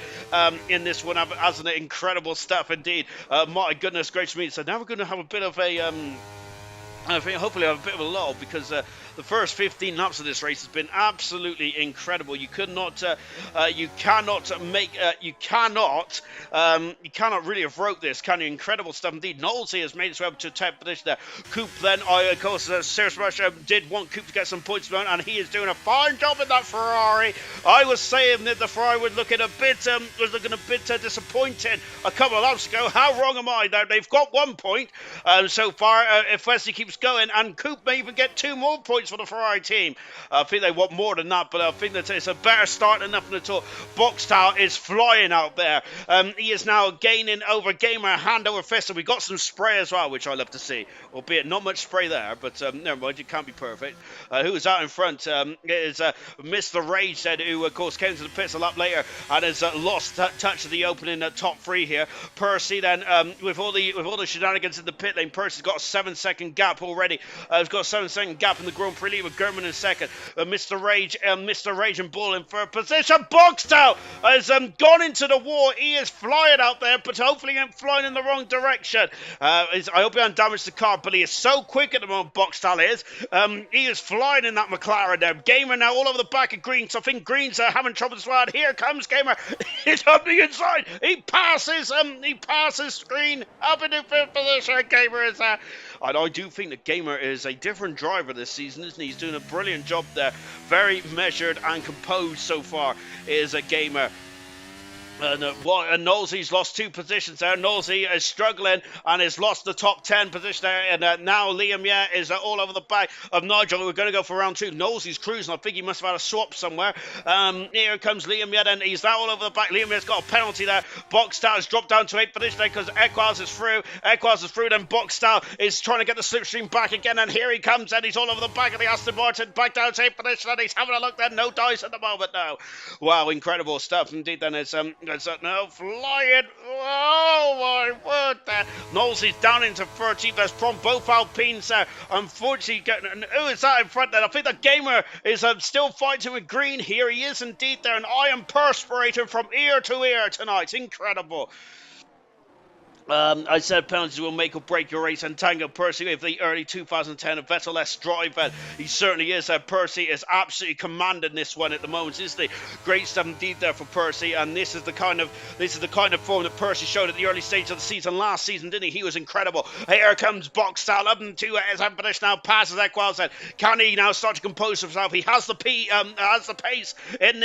S1: In this one, hasn't it? Incredible stuff indeed. My goodness gracious me! So now we're going to have a bit of a. I think hopefully I have a bit of a lull because the first 15 laps of this race has been absolutely incredible. You cannot really have wrote this, can you? Incredible stuff indeed. Knowlesy has made his way up to 10th position there. Coop then, of course, Serious Rush did want Coop to get some points down, and he is doing a fine job in that Ferrari. I was saying that the Ferrari was looking a bit disappointing a couple of laps ago. How wrong am I? They've got 1 point so far. If Wesley keeps going, and Coop may even get 2 more points for the Ferrari team. I think they want more than that, but I think that it's a better start than nothing at all. Boxtal is flying out there. He is now gaining over Gamer hand over fist, and we got some spray as well, which I love to see. Albeit not much spray there, but never mind, it can't be perfect. Who is out in front? It is Mr. Rage, who of course came to the pits a lot later and has lost touch of the opening top 3 here. Percy then, with all the shenanigans in the pit lane, Percy's got a 7-second gap already. He's got a 7-second gap in the Grand Prix lead with German in second. Mr. Rage and Bull in third position. Boxtel has gone into the wall. He is flying out there, but hopefully he ain't flying in the wrong direction. I hope he hasn't damaged the car, but he is so quick at the moment, Boxtel is. He is flying in that McLaren there. Gamer now all over the back of Green, so I think Green's having trouble as well. And here comes Gamer. He's up the inside. He passes Green up into 5th position. Gamer is there. And I do think that Gamer is a different driver this season, isn't he? He's doing a brilliant job there. Very measured and composed so far is a Gamer. And Knowlesy's lost 2 positions there. Knowlesy is struggling and has lost the top 10 position there. And now Liam is all over the back of Nigel. We're going to go for round 2. Knowlesy's cruising. I think he must have had a swap somewhere. Here comes Liam and he's now all over the back. Liam has got a penalty there. Boxstar has dropped down to 8th position there because Equals is through. Then Boxstar is trying to get the slipstream back again. And here he comes and he's all over the back of the Aston Martin. Back down to 8th position and he's having a look there. No dice at the moment now. Wow, incredible stuff indeed. Then it's now flying. Oh my word there. Knowlesy's down into 13th. There's from both Alpines there. Unfortunately, who is that in front there? I think the Gamer is still fighting with Green here. He is indeed there. And I am perspirating from ear to ear tonight. It's incredible. I said penalties will make or break your race, and Tango Percy with the early 2010 Vettel S drive, and he certainly is. Percy is absolutely commanding this one at the moment, isn't he? Great stuff indeed there for Percy, and this is the kind of form that Percy showed at the early stage of the season last season, didn't he? He was incredible. Here comes Boxtel up into his ambition now, passes Equals, and can he now start to compose himself? He has the pace in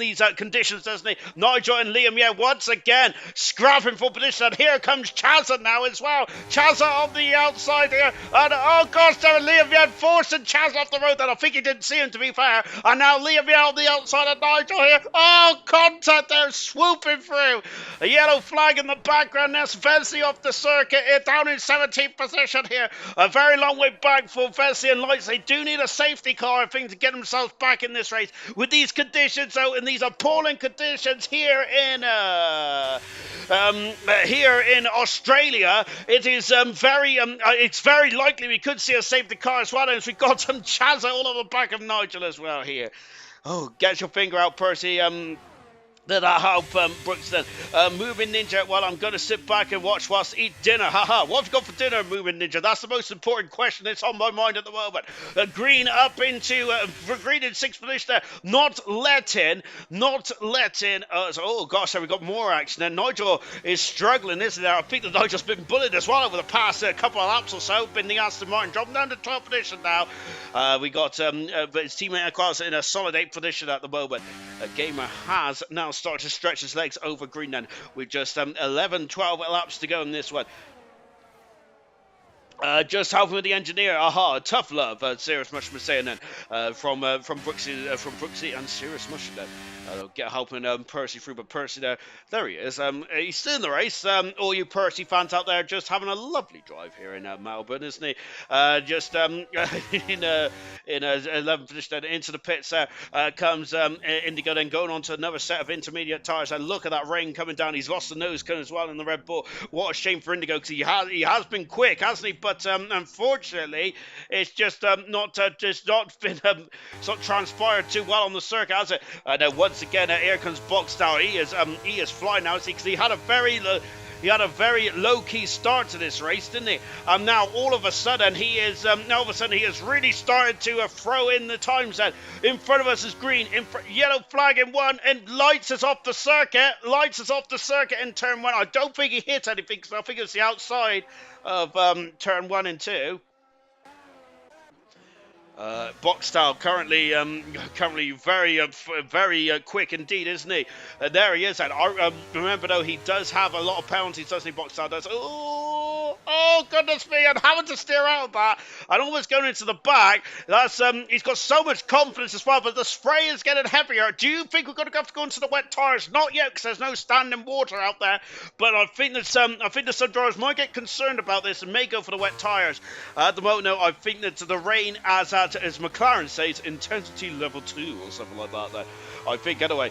S1: these conditions, doesn't he? Nigel and Liam, once again scrapping for position, and here comes Chazza now as well. Chazza on the outside here. And oh gosh, there Liam forcing Chazza off the road. And I think he didn't see him, to be fair. And now Liam on the outside of Nigel here. Oh, contact there, swooping through. A yellow flag in the background. That's Vesey off the circuit here, down in 17th position here. A very long way back for Vesey and Lights. They do need a safety car, I think, to get themselves back in this race. With these conditions, though, and these appalling conditions here in Australia, it is it's very likely we could see a safety car as well, and we've got some Chazza all over the back of Nigel as well here. Oh, get your finger out, Percy. That I hope, Brooks then. Moving Ninja, well, I'm going to sit back and watch whilst eat dinner. Haha, what have you got for dinner, Moving Ninja? That's the most important question that's on my mind at the moment. Green up into, Green in 6th position there. Not letting. Oh, gosh, we've got more action there. Nigel is struggling, isn't there? I think that Nigel's been bullied as well over the past couple of laps or so. Been the Aston Martin, dropping down to 12th position now. We got his teammate Aquas in a solid 8th position at the moment. Gamer has now started to stretch his legs over Green then with just 11-12 laps to go in this one. Just helping with the engineer. Aha, tough love. Serious Mushroom saying then from Brooksy and Serious Mushroom then. Get helping Percy through, but Percy there he is. He's still in the race. All you Percy fans out there, just having a lovely drive here in Melbourne, isn't he? Just in 11 finish then into the pits. Comes Indigo then going on to another set of intermediate tyres. And look at that rain coming down. He's lost the nose cone as well in the Red Bull. What a shame for Indigo because he has been quick, hasn't he? But unfortunately, it's just not been sort of transpired too well on the circuit, has it? Now once again, here comes Boxstyle. He is flying now, because he had a very low-key start to this race, didn't he? Now all of a sudden he is really started to throw in the times. That in front of us is green, yellow flag in one, and lights us off the circuit. In turn one. I don't think he hit anything because I think it's the outside of turn 1 and 2. Box style currently very quick indeed, isn't he? There he is. And remember though, he does have a lot of penalties, doesn't he? Box style does. Oh goodness me! I'm having to steer out of that. And almost going into the back. That's he's got so much confidence as well, but the spray is getting heavier. Do you think we're going to have to go into the wet tires? Not yet, because there's no standing water out there. But I think that some drivers might get concerned about this and may go for the wet tires. At the moment, no, I think that the rain, as McLaren says, intensity level 2 or something like that. I think anyway.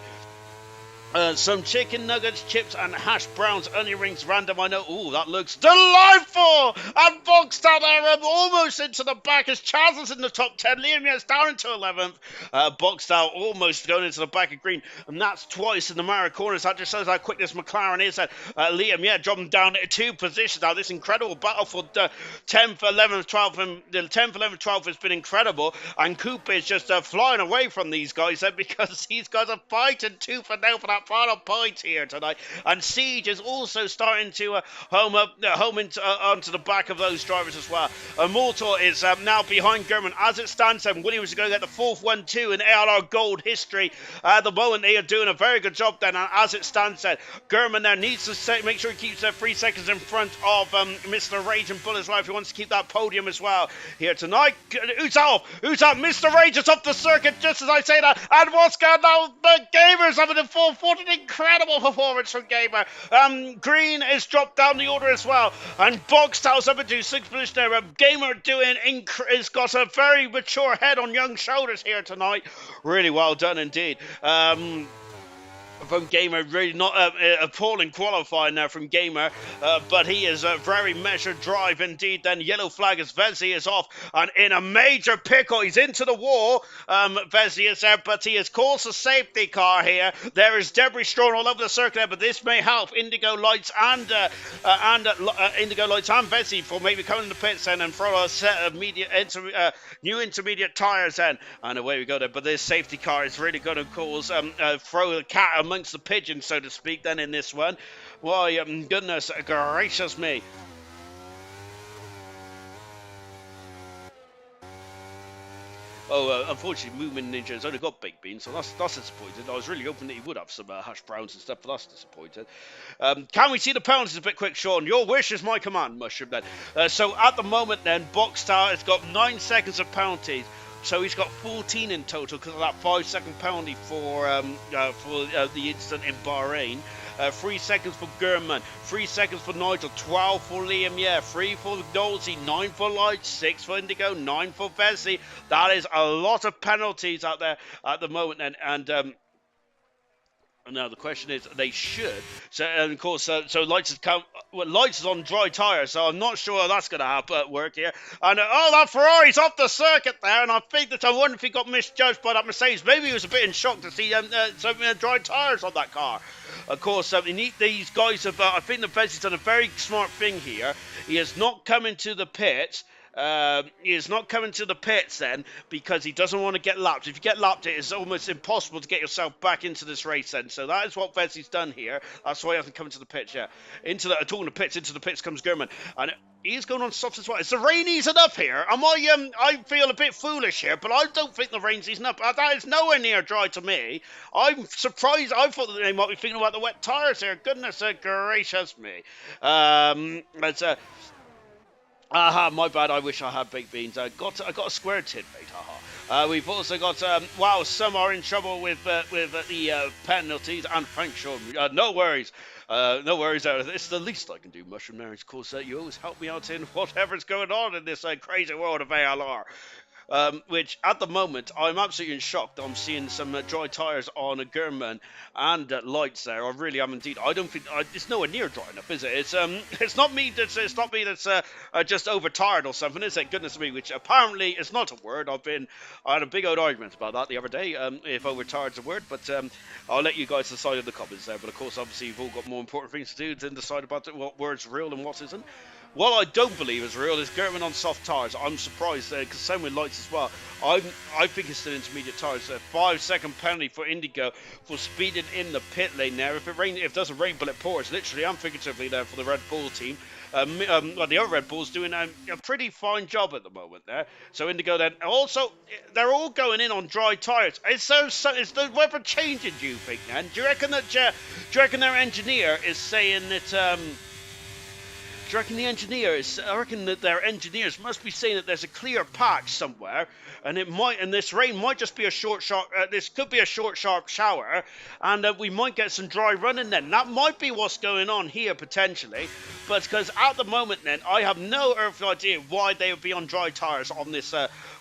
S1: Some chicken nuggets, chips, and hash browns, onion rings, random. I know. Ooh, that looks delightful! And Boxstyle there, almost into the back as Chaz is in the top 10. Liam Yates down into 11th. Boxstyle almost going into the back of green, and that's twice in the Mara corners. That just shows how quick this McLaren is. Liam, dropping down 2 positions now. This incredible battle for 10th, 11th, 12th, and the 10th, 11th, 12th has been incredible. And Coop is just flying away from these guys because these guys are fighting tooth and nail for that final point here tonight. And Siege is also starting to home onto the back of those drivers as well. Mortor is now behind German as it stands. And Williams is going to get the 4th 1-2 in ALR Gold history. At the moment, they are doing a very good job then. And as it stands, German there needs to make sure he keeps 3 seconds in front of Mr. Rage and Bull as well if he wants to keep that podium as well here tonight. Who's off? Mr. Rage is off the circuit just as I say that. And what's going on? The Gamers having a 440. Incredible performance from Gamer. Green is dropped down the order as well. And Bogstyle's up into 6th position there. Gamer has got a very mature head on young shoulders here tonight. Really well done indeed. From Gamer, really not appalling qualifying there from Gamer, but he is a very measured drive indeed. Then yellow flag as Vesey is off and in a major pickle. He's into the wall. Vesey is there, but he has caused a safety car here. There is debris strewn all over the circuit there, but this may help Indigo Lights and Vesey for maybe coming in the pits then and throw a set of new intermediate tyres then. And away we go there. But this safety car is really going to cause throw the cat amongst the pigeons, so to speak, then in this one. Why, goodness gracious me. Unfortunately, Movement Ninja has only got baked beans, so that's disappointing. I was really hoping that he would have some hash browns and stuff, but that's disappointing. Can we see the penalties a bit quick, Sean? Your wish is my command, Mushroom, then. So at the moment, then, Boxstar has got 9 seconds of penalties. So he's got 14 in total because of that 5-second penalty for the incident in Bahrain. 3 seconds for Gurman, 3 seconds for Nigel, 12 for Liam, 3 for Dolzy, 9 for Light, 6 for Indigo, 9 for Vesey. That is a lot of penalties out there at the moment, and now the question is, they should. So, and of course, so Lights is on dry tyres, so I'm not sure that's going to work here. And that Ferrari's off the circuit there, and I wonder if he got misjudged by that Mercedes. Maybe he was a bit in shock to see some dry tyres on that car. Of course, these guys have. I think the Vesey's done a very smart thing here. He has not come into the pits. He is not coming to the pits then because he doesn't want to get lapped. If you get lapped, it is almost impossible to get yourself back into this race then. So that is what Vesey's done here. That's why he hasn't come into the pits yet. Into the pits comes Gurman. And he's going on softs as well. Is the rain easing up here? I feel a bit foolish here, but I don't think the rain's easing up. That is nowhere near dry to me. I'm surprised. I thought that they might be thinking about the wet tyres here. Goodness gracious me. Aha, my bad. I wish I had baked beans. I got a square tin, mate. Haha. We've also got wow. Some are in trouble with the penalties and Frank Shaw. No worries. No worries out of this. It's the least I can do, Mushroom Marriage. Of course, you always help me out in whatever's going on in this crazy world of ALR. Which at the moment I'm absolutely in shock. I'm seeing some dry tyres on a German and lights there. I really am indeed. I don't think it's nowhere near dry enough, is it? It's not me that's just overtired or something, is it? Goodness me, which apparently is not a word. I had a big old argument about that the other day. If overtired's a word, but I'll let you guys decide in the comments there. But of course, obviously, you've all got more important things to do than decide about what word's real and what isn't. What I don't believe is real is German on soft tyres. I'm surprised because same with lights as well. I think it's still intermediate tyres. A 5-second penalty for Indigo for speeding in the pit lane there. If it doesn't rain, but it pours, literally and figuratively there for the Red Bull team. Well, the other Red Bull's doing a pretty fine job at the moment there. So Indigo then also they're all going in on dry tyres. Is the weather changing? Do you think? Then do you reckon their engineer is saying that? Do you reckon I reckon that their engineers must be saying that there's a clear patch somewhere, and this rain might just be a this could be a short, sharp shower, and we might get some dry running then. That might be what's going on here potentially, but because at the moment then, I have no earthly idea why they would be on dry tyres on this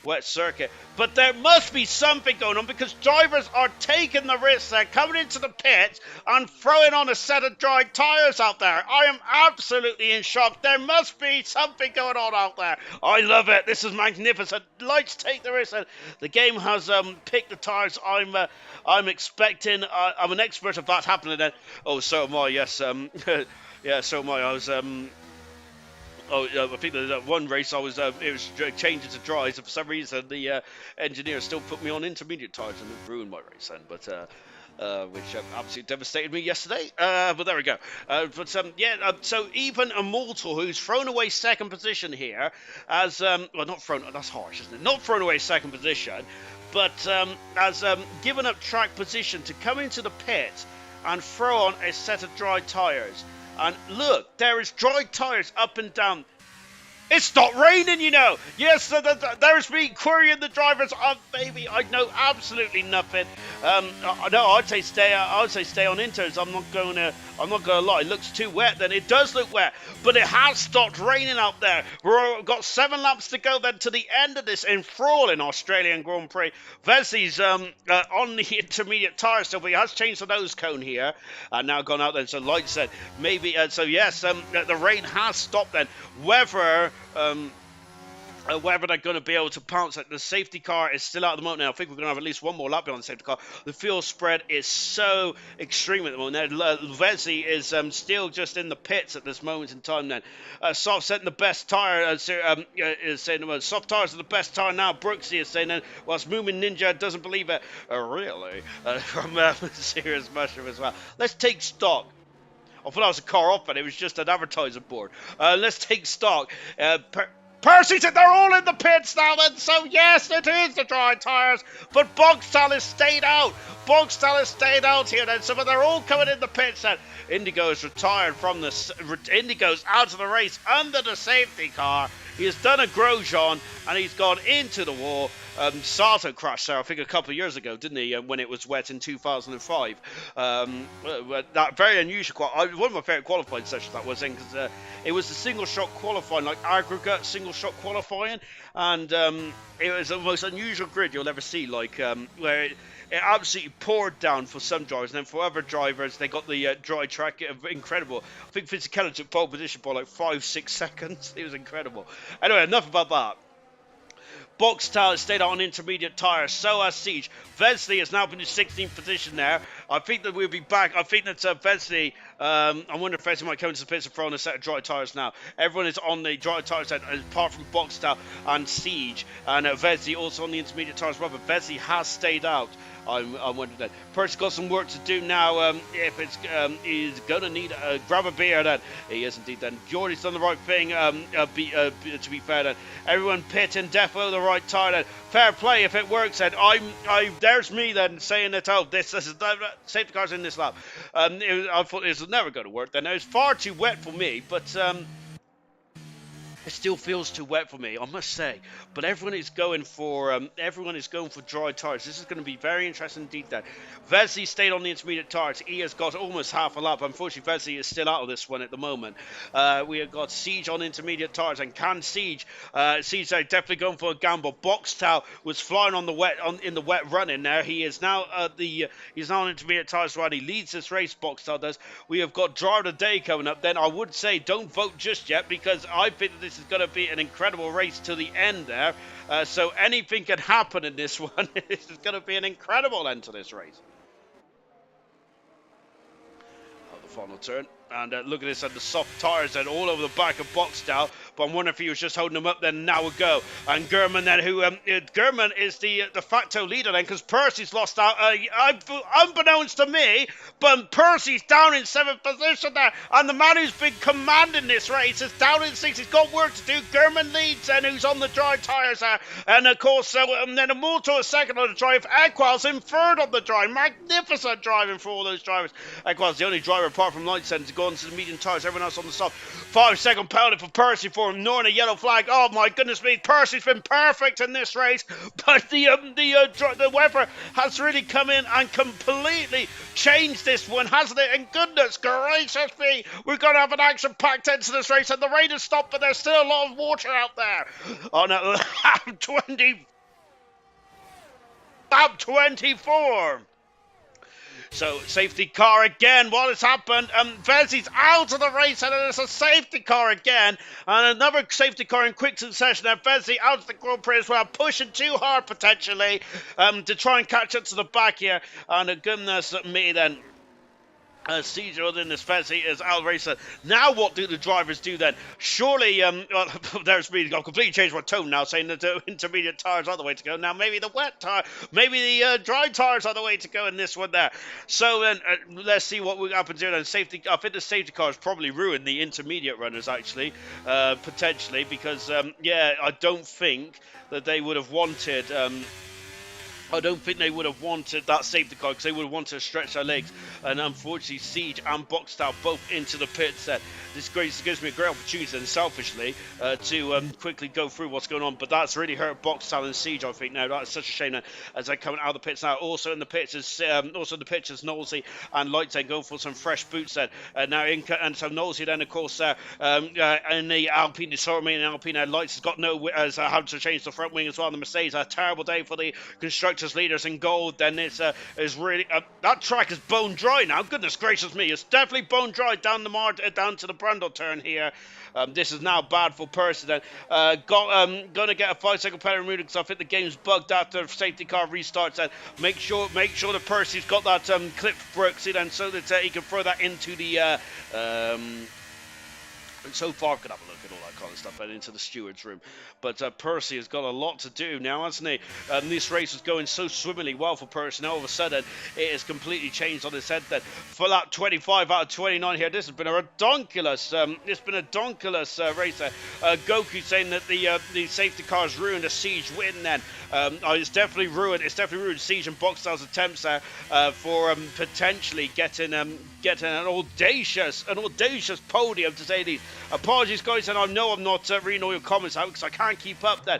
S1: wet circuit. But there must be something going on because drivers are taking the risk. They're coming into the pit and throwing on a set of dry tyres out there. I am absolutely in shock. There must be something going on out there. I love it. This is magnificent. Lights take the risk. The game has picked the tyres I'm expecting. I'm an expert of that happening then. Oh, so am I, yes. Yeah, so am I. I was... I think that one race it was changing to dries, and for some reason the engineer still put me on intermediate tyres and it ruined my race then. But which absolutely devastated me yesterday. But there we go. So even Immortal, who's thrown away second position here, as well, not thrown. That's harsh, isn't it? Not thrown away second position, but has given up track position to come into the pit and throw on a set of dry tyres. And look, there is dry tyres up and down. It's stopped raining, you know. Yes, there's me querying the drivers. Baby, I know absolutely nothing. No, I'd say stay on inters. I'm not gonna lie. It looks too wet. Then it does look wet, but it has stopped raining out there. We've got 7 laps to go then to the end of this enthralling Australian Grand Prix. Vesley's on the intermediate tyre still, but he has changed the nose cone here and now gone out then. So like I said, maybe so yes, the rain has stopped then. Whether they're going to be able to pounce it. The safety car is still out at the moment now. I think we're going to have at least one more lap behind the safety car. The fuel spread is so extreme at the moment. Vesey is still just in the pits at this moment in time then. Soft setting the best tyre, is saying, well, soft tyres are the best tyre now. Brooksy is saying, whilst Moomin Ninja doesn't believe it. Really? From Serious Mushroom as well. Let's take stock. I thought that was a car off, but it was just an advertising board. Let's take stock. Percy said they're all in the pits now then, so yes, it is the dry tyres, but Bogstal has stayed out. Bogstal has stayed out here then, so but they're all coming in the pits then. Indigo's retired from Indigo's out of the race under the safety car. He has done a Grosjean and he's gone into the wall. Sato crashed there, I think, a couple of years ago, didn't he? When it was wet in 2005. That very unusual. One of my favourite qualifying sessions that was in because it was the single shot qualifying, like aggregate single shot qualifying, and it was the most unusual grid you'll ever see. Like where it absolutely poured down for some drivers, and then for other drivers, they got the dry track. Incredible. I think Fisichella took pole position by like 5-6 seconds. It was incredible. Anyway, enough about that. Bogstal has stayed on intermediate tyres, so has Siege. Vesley has now been in 16th position there. I think that we'll be back. I think that Vesley, I wonder if Vesley might come into the pits and throw on a set of dry tyres now. Everyone is on the dry tyres apart from Bogstal and Siege. And Vesley also on the intermediate tyres as well, but Vesley has stayed out. I'm wondering that. Percy's got some work to do now. If it's he's going to need grab a beer then. He is indeed then. Geordie's done the right thing, to be fair then. Everyone pit and defo the right tyre then. Fair play if it works then. There's me then saying that, oh, this is safety car's in this lap. I thought this was never going to work then. It was far too wet for me, but It still feels too wet for me, I must say. But everyone is going for dry tires. This is going to be very interesting indeed. There, Vesey stayed on the intermediate tires. He has got almost half a lap. Unfortunately, Vesey is still out of this one at the moment. We have got Siege on intermediate tires, and can Siege? Siege definitely going for a gamble. Boxtel was flying on the wet in the wet running. There, he is now he's now on intermediate tires. Right, he leads this race. Boxtel does. We have got Driver of the Day coming up. Then I would say don't vote just yet, because I think that this is going to be an incredible race to the end there. So anything can happen in this one. This is going to be an incredible end to this race. Oh, the final turn. And look at this, and the soft tyres then all over the back of Boxtel. But I'm wondering if he was just holding them up then. Now we go. And Gurman then, who Gurman is the de facto leader then, because Percy's lost out. Unbeknownst to me, but Percy's down in 7th position there. And the man who's been commanding this race is down in 6th. He's got work to do. Gurman leads then, who's on the dry tyres there. And of course, then Immortal is second on the drive. Equal's in third on the drive. Magnificent driving for all those drivers. Equal's the only driver apart from Lightsen to go on to the medium tyres. Everyone else on the soft. 5-second penalty for Percy for ignoring a yellow flag. Oh my goodness me, Percy's been perfect in this race, but the weather has really come in and completely changed this one, hasn't it? And goodness gracious me, we're going to have an action-packed end to this race, and the rain has stopped, but there's still a lot of water out there. On lap 24. So, safety car again. What has happened? Vesey's out of the race, and there's a safety car again. And another safety car in quick succession. And Vesey out of the Grand Prix as well, pushing too hard potentially to try and catch up to the back here. And goodness me then. Siege other than this Vesey is Al Racer. Now what do the drivers do then? Surely, well, there's me. I've completely changed my tone now, saying that the intermediate tyres are the way to go. Now maybe the wet tyre, maybe the dry tyres are the way to go in this one there. So then let's see what will happen here then. Safety, I think the safety cars probably ruined the intermediate runners actually, potentially, because yeah, I don't think that they would have wanted. I don't think they would have wanted that safety car, because they would have wanted to stretch their legs. And unfortunately, Siege and Boxtel both into the pit set. This gives me a great opportunity, then selfishly, to quickly go through what's going on. But that's really hurt Boxtel and Siege, I think. Now that's such a shame. Now, as they're coming out of the pits now, also in the pits is Knowlesy and Lightsen go for some fresh boots. Then and so Knowlesy then, of course, in the Alpine, Lights has got no how to change the front wing as well. The Mercedes, a terrible day for the constructors. Leaders in gold. Then it's is really that track is bone dry now. Goodness gracious me, it's definitely bone dry down to the Brundle turn here. This is now bad for Percy then. Gonna get a 5-second penalty removed, because I think the game's bugged after safety car restarts. And make sure that Percy's got that clipped Brooksy then, so that he can throw that into the so far I could have a look at all that kind of stuff and into the steward's room. But Percy has got a lot to do now, hasn't he? This race was going so swimmingly well for Percy. Now all of a sudden it has completely changed on his head then. For that 25 out of 29 here, this has been a redonkulous race there. Goku saying that the safety cars ruined a Siege win then. It's definitely ruined Siege and Boxtel's attempts there for potentially getting an audacious podium, to say these. Apologies guys, and I know I'm not reading all your comments out because I can't keep up then.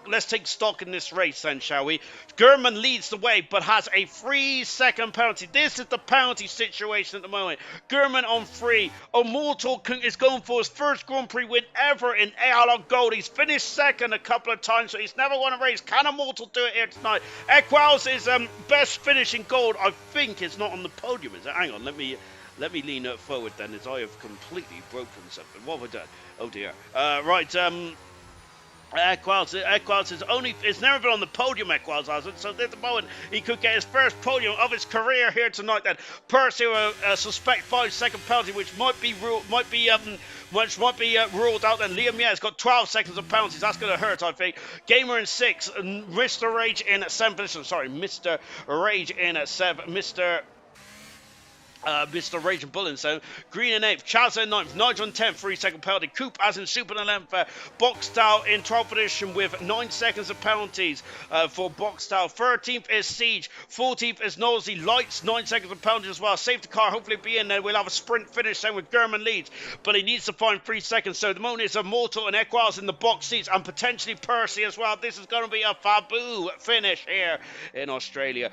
S1: Let's take stock in this race then, shall we? Gurman leads the way but has a 3-second penalty. This is the penalty situation at the moment. Gurman on 3. Immortal is going for his first Grand Prix win ever in ALR Gold. He's finished second a couple of times, so he's never won a race. Can Immortal do it here tonight? Equals is best finish in gold. I think it's not on the podium, is it? Hang on, let me lean forward then, as I have completely broken something. What have I done? Oh dear. Right, Equals it's never been on the podium, Equals hasn't, so at the moment he could get his first podium of his career here tonight then. Percy will suspect 5-second penalty, which might be ruled out then. Liam has got 12 seconds of penalties. That's going to hurt, I think. Gamer in 6, Mr. Rage in 7th position. Sorry, Mr. Rage in 7. Mr. Raging Bull in 7th, Green in 8th, Chaz in 9th, Nigel in 10th, 3 second penalty, Coop as in Super in 11th, Boxtal in 12th position with 9 seconds of penalties for Boxtal. 13th is Siege, 14th is Nosy, Lights, 9 seconds of penalties as well. Safety car hopefully be in there. We'll have a sprint finish then with German leads, but he needs to find 3 seconds. So the moment is Immortal and Equals in the box seats, and potentially Percy as well. This is going to be a Fabu finish here in Australia.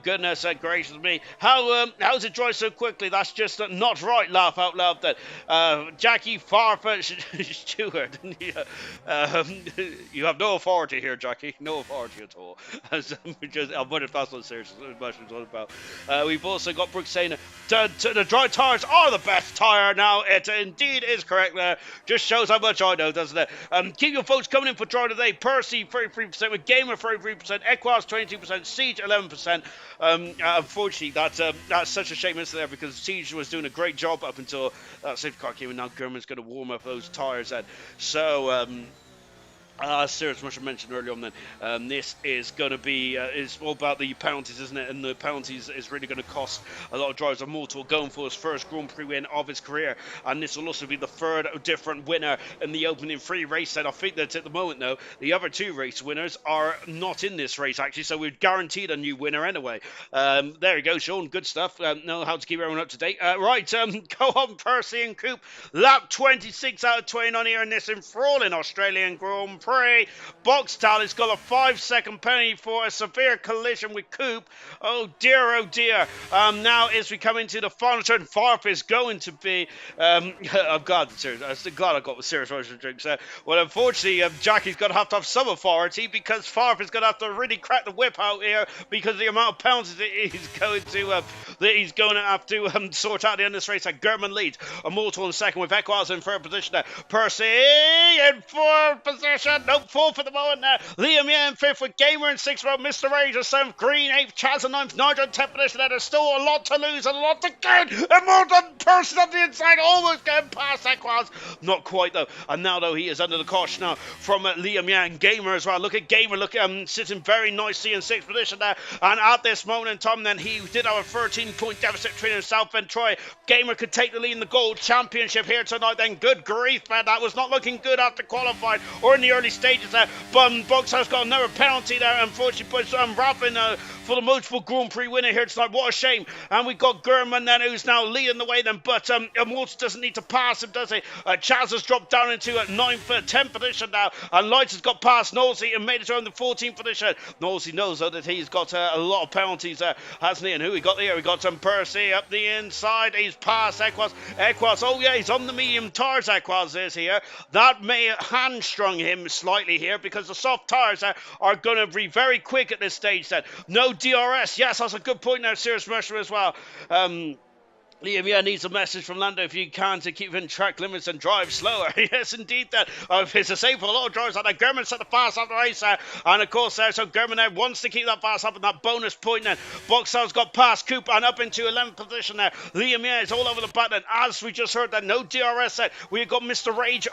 S1: Goodness gracious me. How's it dry so quickly? That's just not right. Laugh out loud then. Jackie Farfetch Stewart. You have no authority here, Jackie. No authority at all. I wonder if that's what serious questions all about. We've also got Brooks saying the dry tires are the best tire now. It indeed is correct there. Just shows how much I know, doesn't it? Keep your votes coming in for dry today. Percy 33%, with Gamer 33%, Equals 22%, Siege 11%. Unfortunately, that's such a shame there because Siege was doing a great job up until that safety car came in. Now Gurman's going to warm up those tyres then. So Serious, much I mentioned earlier on then, this is going to be, it's all about the penalties, isn't it? And the penalties is really going to cost a lot of drivers. Immortal going for his first Grand Prix win of his career, and this will also be the third different winner in the opening 3 race. And I think that at the moment, though, the other 2 race winners are not in this race, actually, so we're guaranteed a new winner anyway. There you go, Sean, good stuff. Know how to keep everyone up to date. Right, go on, Percy and Coop. Lap 26 out of 29 here in this enthralling Australian Grand Prix. Boxtal has got a 5-second penalty for a severe collision with Coop. Oh dear, oh dear. Now as we come into the final turn, Farf is going to be I'm glad I got the serious motion drinks there. Well, unfortunately, Jackie's going to have some authority because Farf is going to have to really crack the whip out here because of the amount of penalties that he's going to have to sort out at the end of this race. German leads, Immortal in 2nd with Equals in 3rd position there. Percy in 4th position. Nope, 4th at the moment there. Liam in 5th with Gamer in 6th row. Mr. Rage in 7th. Green 8th. Chaz in 9th. Nigel in 10th position there. There's still a lot to lose and a lot to gain. Immortal Percy on the inside. Almost getting past Equals. Not quite though. And now though he is under the caution now from Liam Yang. Gamer as well. Look at Gamer. Look sitting very nicely in 6th position there. And at this moment in time then he did have a 13-point deficit between himself and Troy. Gamer could take the lead in the Gold Championship here tonight then. Good grief, man. That was not looking good after qualifying or in the early stages there. Boxhouse got another penalty there, unfortunately, but Raffin for the multiple Grand Prix winner here tonight. What a shame. And we've got Gurman then, who's now leading the way then, but Immortal doesn't need to pass him, does he? Chaz has dropped down into 9th, 10th position now, and Lights has got past Nosey and made it around the 14th position. Nosey knows though that he's got a lot of penalties there, hasn't he? And who we got there? We got Percy up the inside. He's past Equals. Oh yeah, he's on the medium tires. Equals is here. That may hamstrung him slightly here because the soft tires are going to be very quick at this stage then. No DRS. Yes, that's a good point now, Serious Mercer as well. Liam needs a message from Lando if you can to keep in track limits and drive slower. Yes, indeed, that it's the same for a lot of drivers. And German set the fast up the race, and of course, so German now wants to keep that fast up and that bonus point. Then Boxall's got past Coop and up into 11th position there. Liam is all over the back. Then, as we just heard, that no DRS set. We've got Mr. Rage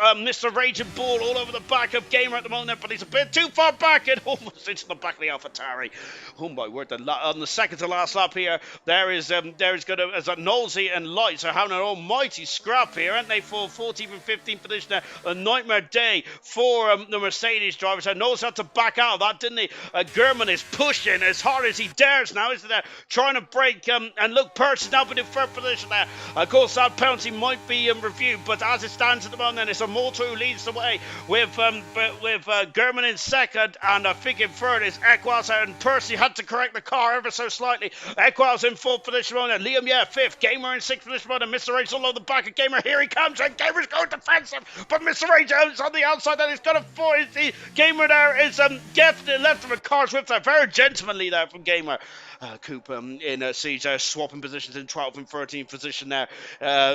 S1: and Ball all over the back of Gamer at the moment, but he's a bit too far back and almost into the back of the AlphaTauri. Oh my word! On the second to last lap here, there is going to as a Knowles and Lights are having an almighty scrap here, aren't they, for 14th and 15th position there. A nightmare day for the Mercedes drivers. And Knowles had to back out of that, didn't he? Gurman is pushing as hard as he dares now, isn't there? Trying to break, and look, Percy now in 3rd position there. Of course, that penalty might be reviewed, but as it stands at the moment, then it's Immortal who leads the way with Gurman in 2nd, and I think in 3rd is Equals, and Percy had to correct the car ever so slightly. Equals in 4th position, and Liam 5th, Gamer in 6th position, and Mr. Rage all over the back of Gamer. Here he comes, and Gamer's going defensive, but Mr. Rage is on the outside, and he's got a 4. Gamer there is definitely left of a car's whip there. Very gentlemanly there from Gamer. Coop in Siege swapping positions in 12th and 13th position there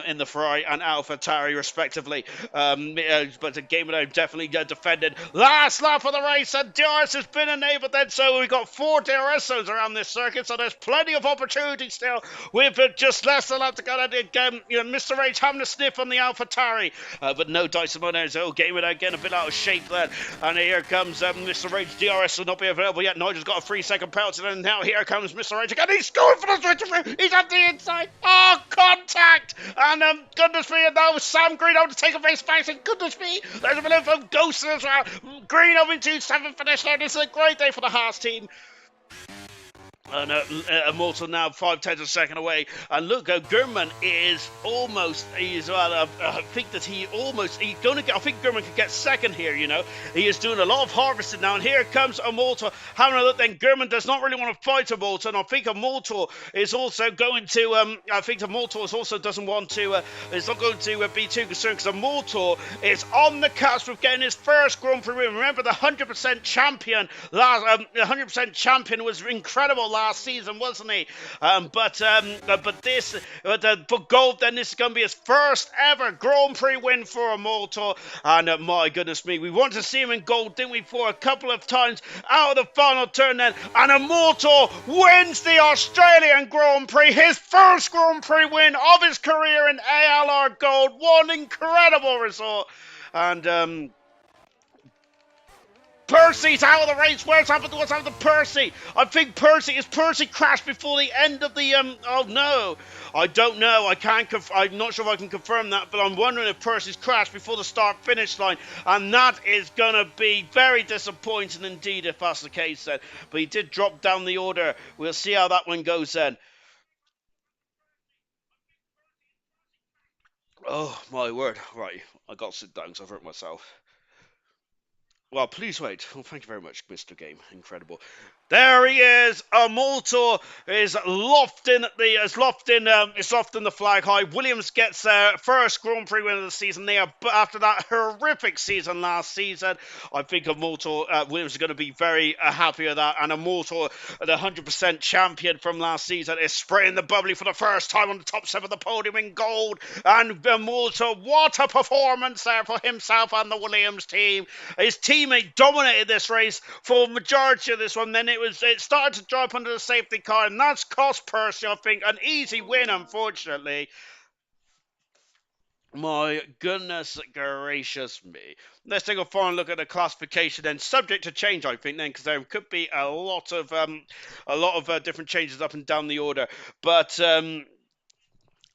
S1: in the Ferrari and AlphaTauri respectively. But the Gamer definitely defended. Last lap of the race, and DRS has been enabled then, so we've got 4 DRS zones around this circuit, so there's plenty of opportunity still. We've just less than a lap to go. Mr. Rage having a sniff on the AlphaTauri, but no Dyson Monez. Oh, Gamer again a bit out of shape there, and here comes Mr. Rage. DRS will not be available yet. Nigel's got a 3-second penalty, and now here comes Mr. Rage again. He's going for the switch. He's at the inside. Oh, contact. And goodness me, and now Sam Green to take a face back. And goodness me, there's a bit of Ghost as well. Green over into 7th finish there. This is a great day for the Haas team. And Immortal now 5/10 a second away. And look, Gurman is almost. I think that he's going to get. I think Gurman could get second here. You know, he is doing a lot of harvesting now. And here comes Immortal having a look. Then Gurman does not really want to fight Immortal. And I think Immortal is also going to. I think Immortal is also doesn't want to. Is not going to be too concerned because Immortal is on the cusp of getting his first Grand Prix win. Remember the 100% champion last. 100% champion was incredible last season, wasn't he? But for gold, then this is going to be his first ever Grand Prix win for Immortal. And my goodness me, we want to see him in gold, didn't we? For a couple of times out of the final turn, then, and Immortal wins the Australian Grand Prix, his first Grand Prix win of his career in ALR Gold. One incredible result. And Percy's out of the race. What's happened to Percy? I think Percy crashed before the end of the oh no, I don't know. I'm not sure if I can confirm that, but I'm wondering if Percy's crashed before the start finish line, and that is gonna be very disappointing indeed if that's the case then. But he did drop down the order. We'll see how that one goes then. Oh my word! Right, I got to sit down because I've hurt myself. Well, please wait. Well, thank you very much, Mr. Game. Incredible. There he is. Immortal is lofting the flag high. Williams gets first Grand Prix win of the season there. But after that horrific season last season, I think Immortal Williams is going to be very happy with that. And Immortal, the 100% champion from last season, is spraying the bubbly for the first time on the top 7 of the podium in gold. And Immortal, what a performance there for himself and the Williams team. His teammate dominated this race for the majority of this one. Then it started to drop under the safety car, and that's cost Percy, I think, an easy win, unfortunately. My goodness gracious me. Let's take a final look at the classification then, subject to change, I think, then, because there could be a lot of different changes up and down the order. But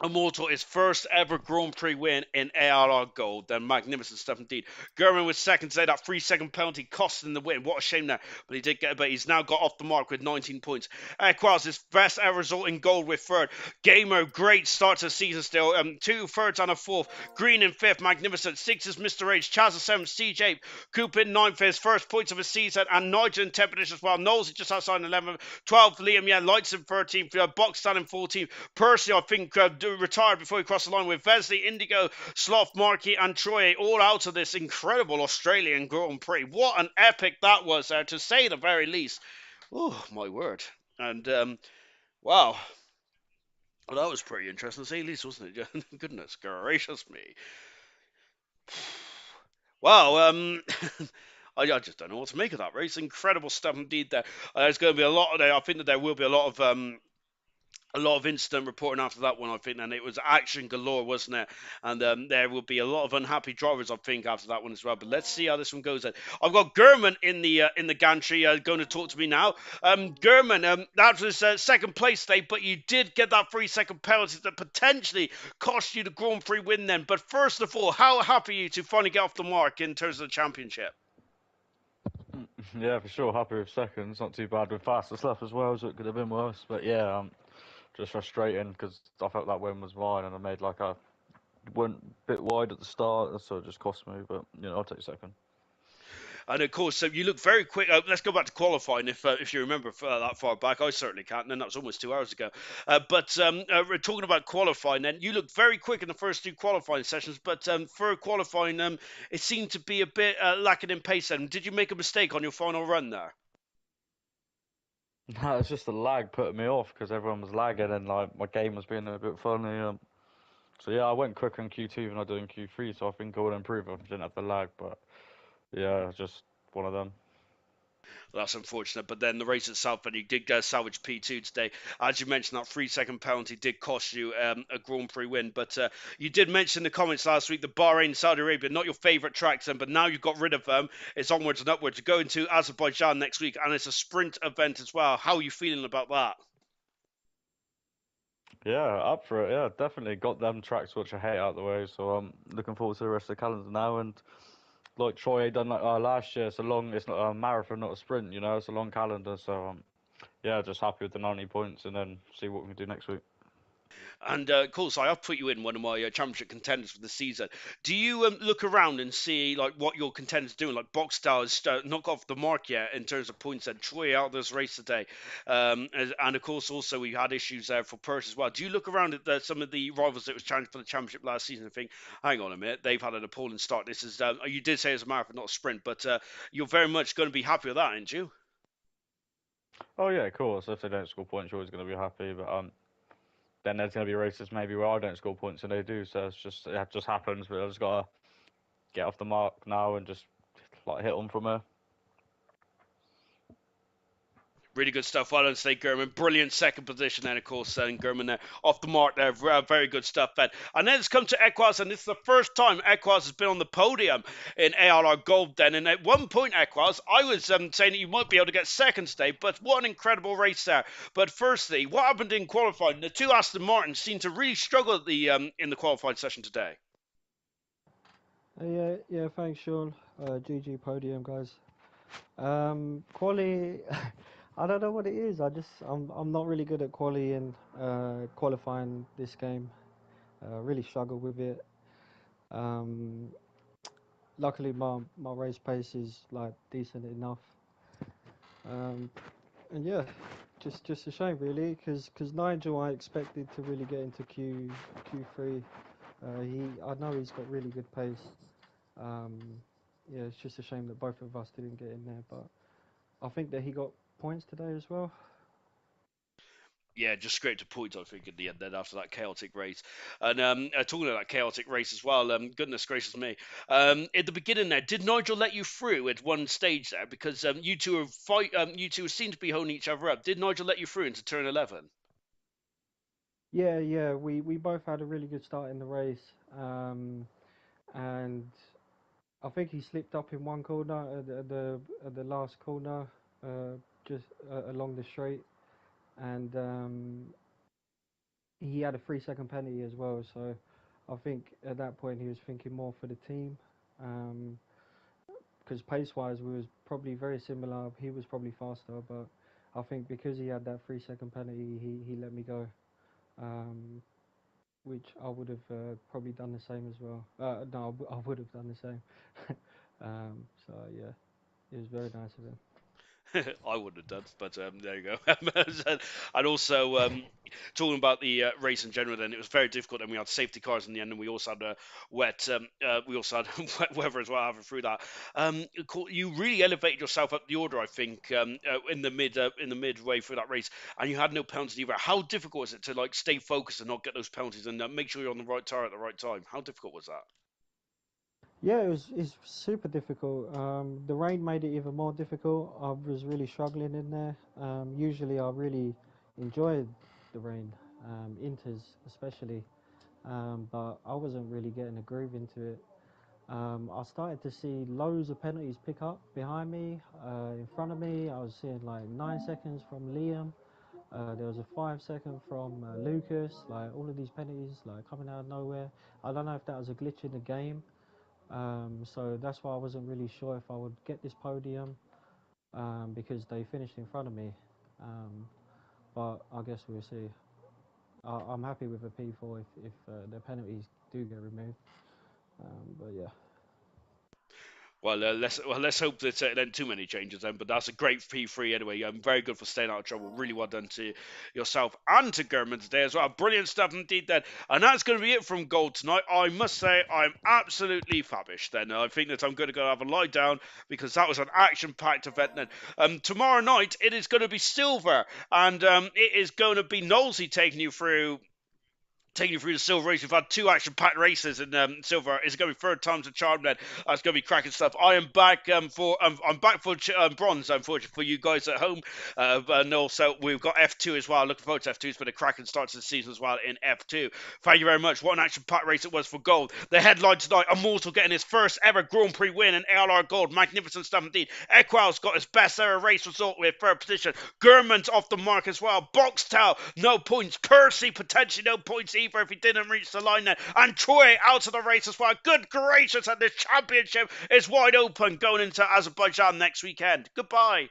S1: Immortal is first ever Grand Prix win in ALR Gold. Then magnificent stuff indeed. Gurman was second today. That 3-second penalty cost him the win. What a shame there. But he did get it. But he's now got off the mark with 19 points. Equaz, his best ever result in gold with third. Gamer, great start to the season still. 2 thirds and a fourth. Green in fifth. Magnificent. 6 is Mr. H. Chaz 7th. CJ Coop in 9th for his first points of his season. And Nigel in 10th position as well. Knowles is just outside in 11th. 12th. Liam, yeah. Lights in 13th. Box down in 14th. Percy, I think, retired before he crossed the line with Vesley, Indigo, Sloth, Markey and Troy all out of this incredible Australian Grand Prix. What an epic that was there, to say the very least. Oh, my word. And, wow. Well, that was pretty interesting to say the least, wasn't it? Goodness gracious me. Wow, I just don't know what to make of that race. Incredible stuff indeed there. There's going to be a lot of there. I think that there will be a lot of incident reporting after that one, I think, and it was action galore, wasn't it? And there will be a lot of unhappy drivers, I think, after that one as well. But let's see how this one goes. Then I've got Gurman in the gantry going to talk to me now. Gurman, that was second place today, but you did get that 3-second penalty that potentially cost you the Grand Prix win. Then, but first of all, how happy are you to finally get off the mark in terms of the championship?
S2: Yeah, for sure. Happy with seconds. Not too bad with faster stuff as well, so it could have been worse. But yeah, just frustrating because I felt that win was mine, and I made went a bit wide at the start, so it just cost me. But I'll take second.
S1: And of course, so you look very quick. Let's go back to qualifying, if you remember that far back. I certainly can't, and that was almost 2 hours ago. But we're talking about qualifying. Then you looked very quick in the first 2 qualifying sessions, but for qualifying, it seemed to be a bit lacking in pace. Then, did you make a mistake on your final run there?
S2: No, it's just the lag putting me off because everyone was lagging and like my game was being a bit funny. So yeah, I went quicker in Q2 than I did in Q3, so I think I would improve if I didn't have the lag. But yeah, just one of them.
S1: Well, that's unfortunate. But then the race itself, and you did salvage P2 today. As you mentioned, that 3-second penalty did cost you a Grand Prix win. But you did mention in the comments last week the Bahrain, Saudi Arabia, not your favourite tracks, but now you've got rid of them. It's onwards and upwards. You're going to Azerbaijan next week, and it's a sprint event as well. How are you feeling about that?
S2: Yeah, up for it. Yeah, definitely got them tracks which I hate out the way. So I'm looking forward to the rest of the calendar now. And like Troy done like last year, it's a long, it's not a marathon, not a sprint. You know, it's a long calendar. So yeah, just happy with the 90 points, and then see what we can do next week.
S1: And cool, so I've put you in one of my championship contenders for the season. Do you look around and see like what your contenders doing? Like Boxstar has not got off the mark yet in terms of points. And Troy out of this race today, and of course also we had issues there for Perth as well. Do you look around at some of the rivals that was challenged for the championship last season and think, hang on a minute, they've had an appalling start. This is you did say it's a marathon, not a sprint, but you're very much going to be happy with that, aren't you?
S2: Oh yeah, of course. If they don't score points, you're always going to be happy. But then there's going to be races maybe where I don't score points and they do. So it's just it just happens. But I just gotta get off the mark now and just like hit on from there.
S1: Really good stuff. Well done, Slade Gurman. Brilliant second position then, of course, Gurman there. Off the mark there. Very good stuff, Ben. And then it's come to Equaz, and this is the first time Equaz has been on the podium in ALR Gold then. And at one point, Equaz, I was saying that you might be able to get second today, but what an incredible race there. But firstly, what happened in qualifying? The two Aston Martins seemed to really struggle at in the qualifying session today.
S3: Yeah, thanks, Sean. GG podium, guys. Quali, I don't know what it is. I'm not really good at quali and qualifying this game. Really struggle with it. Um, Luckily, my race pace is like decent enough. Um, and yeah, just a shame really, because Nigel I expected to really get into Q3. I know he's got really good pace. Um, yeah, it's just a shame that both of us didn't get in there, but I think that he got points today as well.
S1: Yeah, just scraped a point, I think, at the end then after that chaotic race. And talking about that chaotic race as well, goodness gracious me. At the beginning there, did Nigel let you through at one stage there? Because you two seem to be holding each other up. Did Nigel let you through into turn 11?
S3: Yeah, we both had a really good start in the race, and I think he slipped up in one corner at the last corner, just along the straight, and he had a 3 second penalty as well. So I think at that point he was thinking more for the team. Because pace wise we was probably very similar. He was probably faster, but I think because he had that 3 second penalty, he let me go, um, which I would have probably done the same as well. No, I would have done the same. So yeah, it was very nice of him.
S1: I wouldn't have done, but there you go. And also, talking about the race in general, then it was very difficult. And we had safety cars in the end, and we also had we also had wet weather as well. Having through that, you really elevated yourself up the order. I think in the midway through that race, and you had no penalties either. How difficult is it to like stay focused and not get those penalties and make sure you're on the right tire at the right time? How difficult was that?
S3: Yeah, it's super difficult. The rain made it even more difficult. I was really struggling in there. Usually, I really enjoyed the rain, inters especially, but I wasn't really getting a groove into it. I started to see loads of penalties pick up behind me, in front of me. I was seeing like 9 seconds from Liam. There was a 5 second from Lucas. Like all of these penalties, like coming out of nowhere. I don't know if that was a glitch in the game. So that's why I wasn't really sure if I would get this podium, because they finished in front of me. Um, but I guess we'll see. I'm happy with a P4 if the penalties do get removed. But yeah.
S1: Let's hope that it ain't too many changes then. But that's a great P3 anyway. Very good for staying out of trouble. Really well done to yourself and to Gurman today as well. Brilliant stuff indeed then. And that's going to be it from Gold tonight. I must say I'm absolutely fabbish then. I think that I'm going to go have a lie down because that was an action-packed event then. Tomorrow night it is going to be Silver, and it is going to be Nosey taking you through taking you through the silver race. We've had 2 action-packed races in silver. It's going to be third time's a charm. Then it's going to be cracking stuff. I am back for I'm back for bronze. Unfortunately for you guys at home, and also we've got F2 as well. Looking forward to F2. It's been a cracking start to the season as well in F2. Thank you very much. What an action-packed race it was for gold. The headline tonight: Immortal getting his first ever Grand Prix win in ALR Gold. Magnificent stuff indeed. Equal's got his best ever race result with third position. Gurman's off the mark as well. Boxtel, no points. Kersey, potentially no points either if he didn't reach the line then. And Troy out of the race as well. Good gracious, and the championship is wide open going into Azerbaijan next weekend. Goodbye.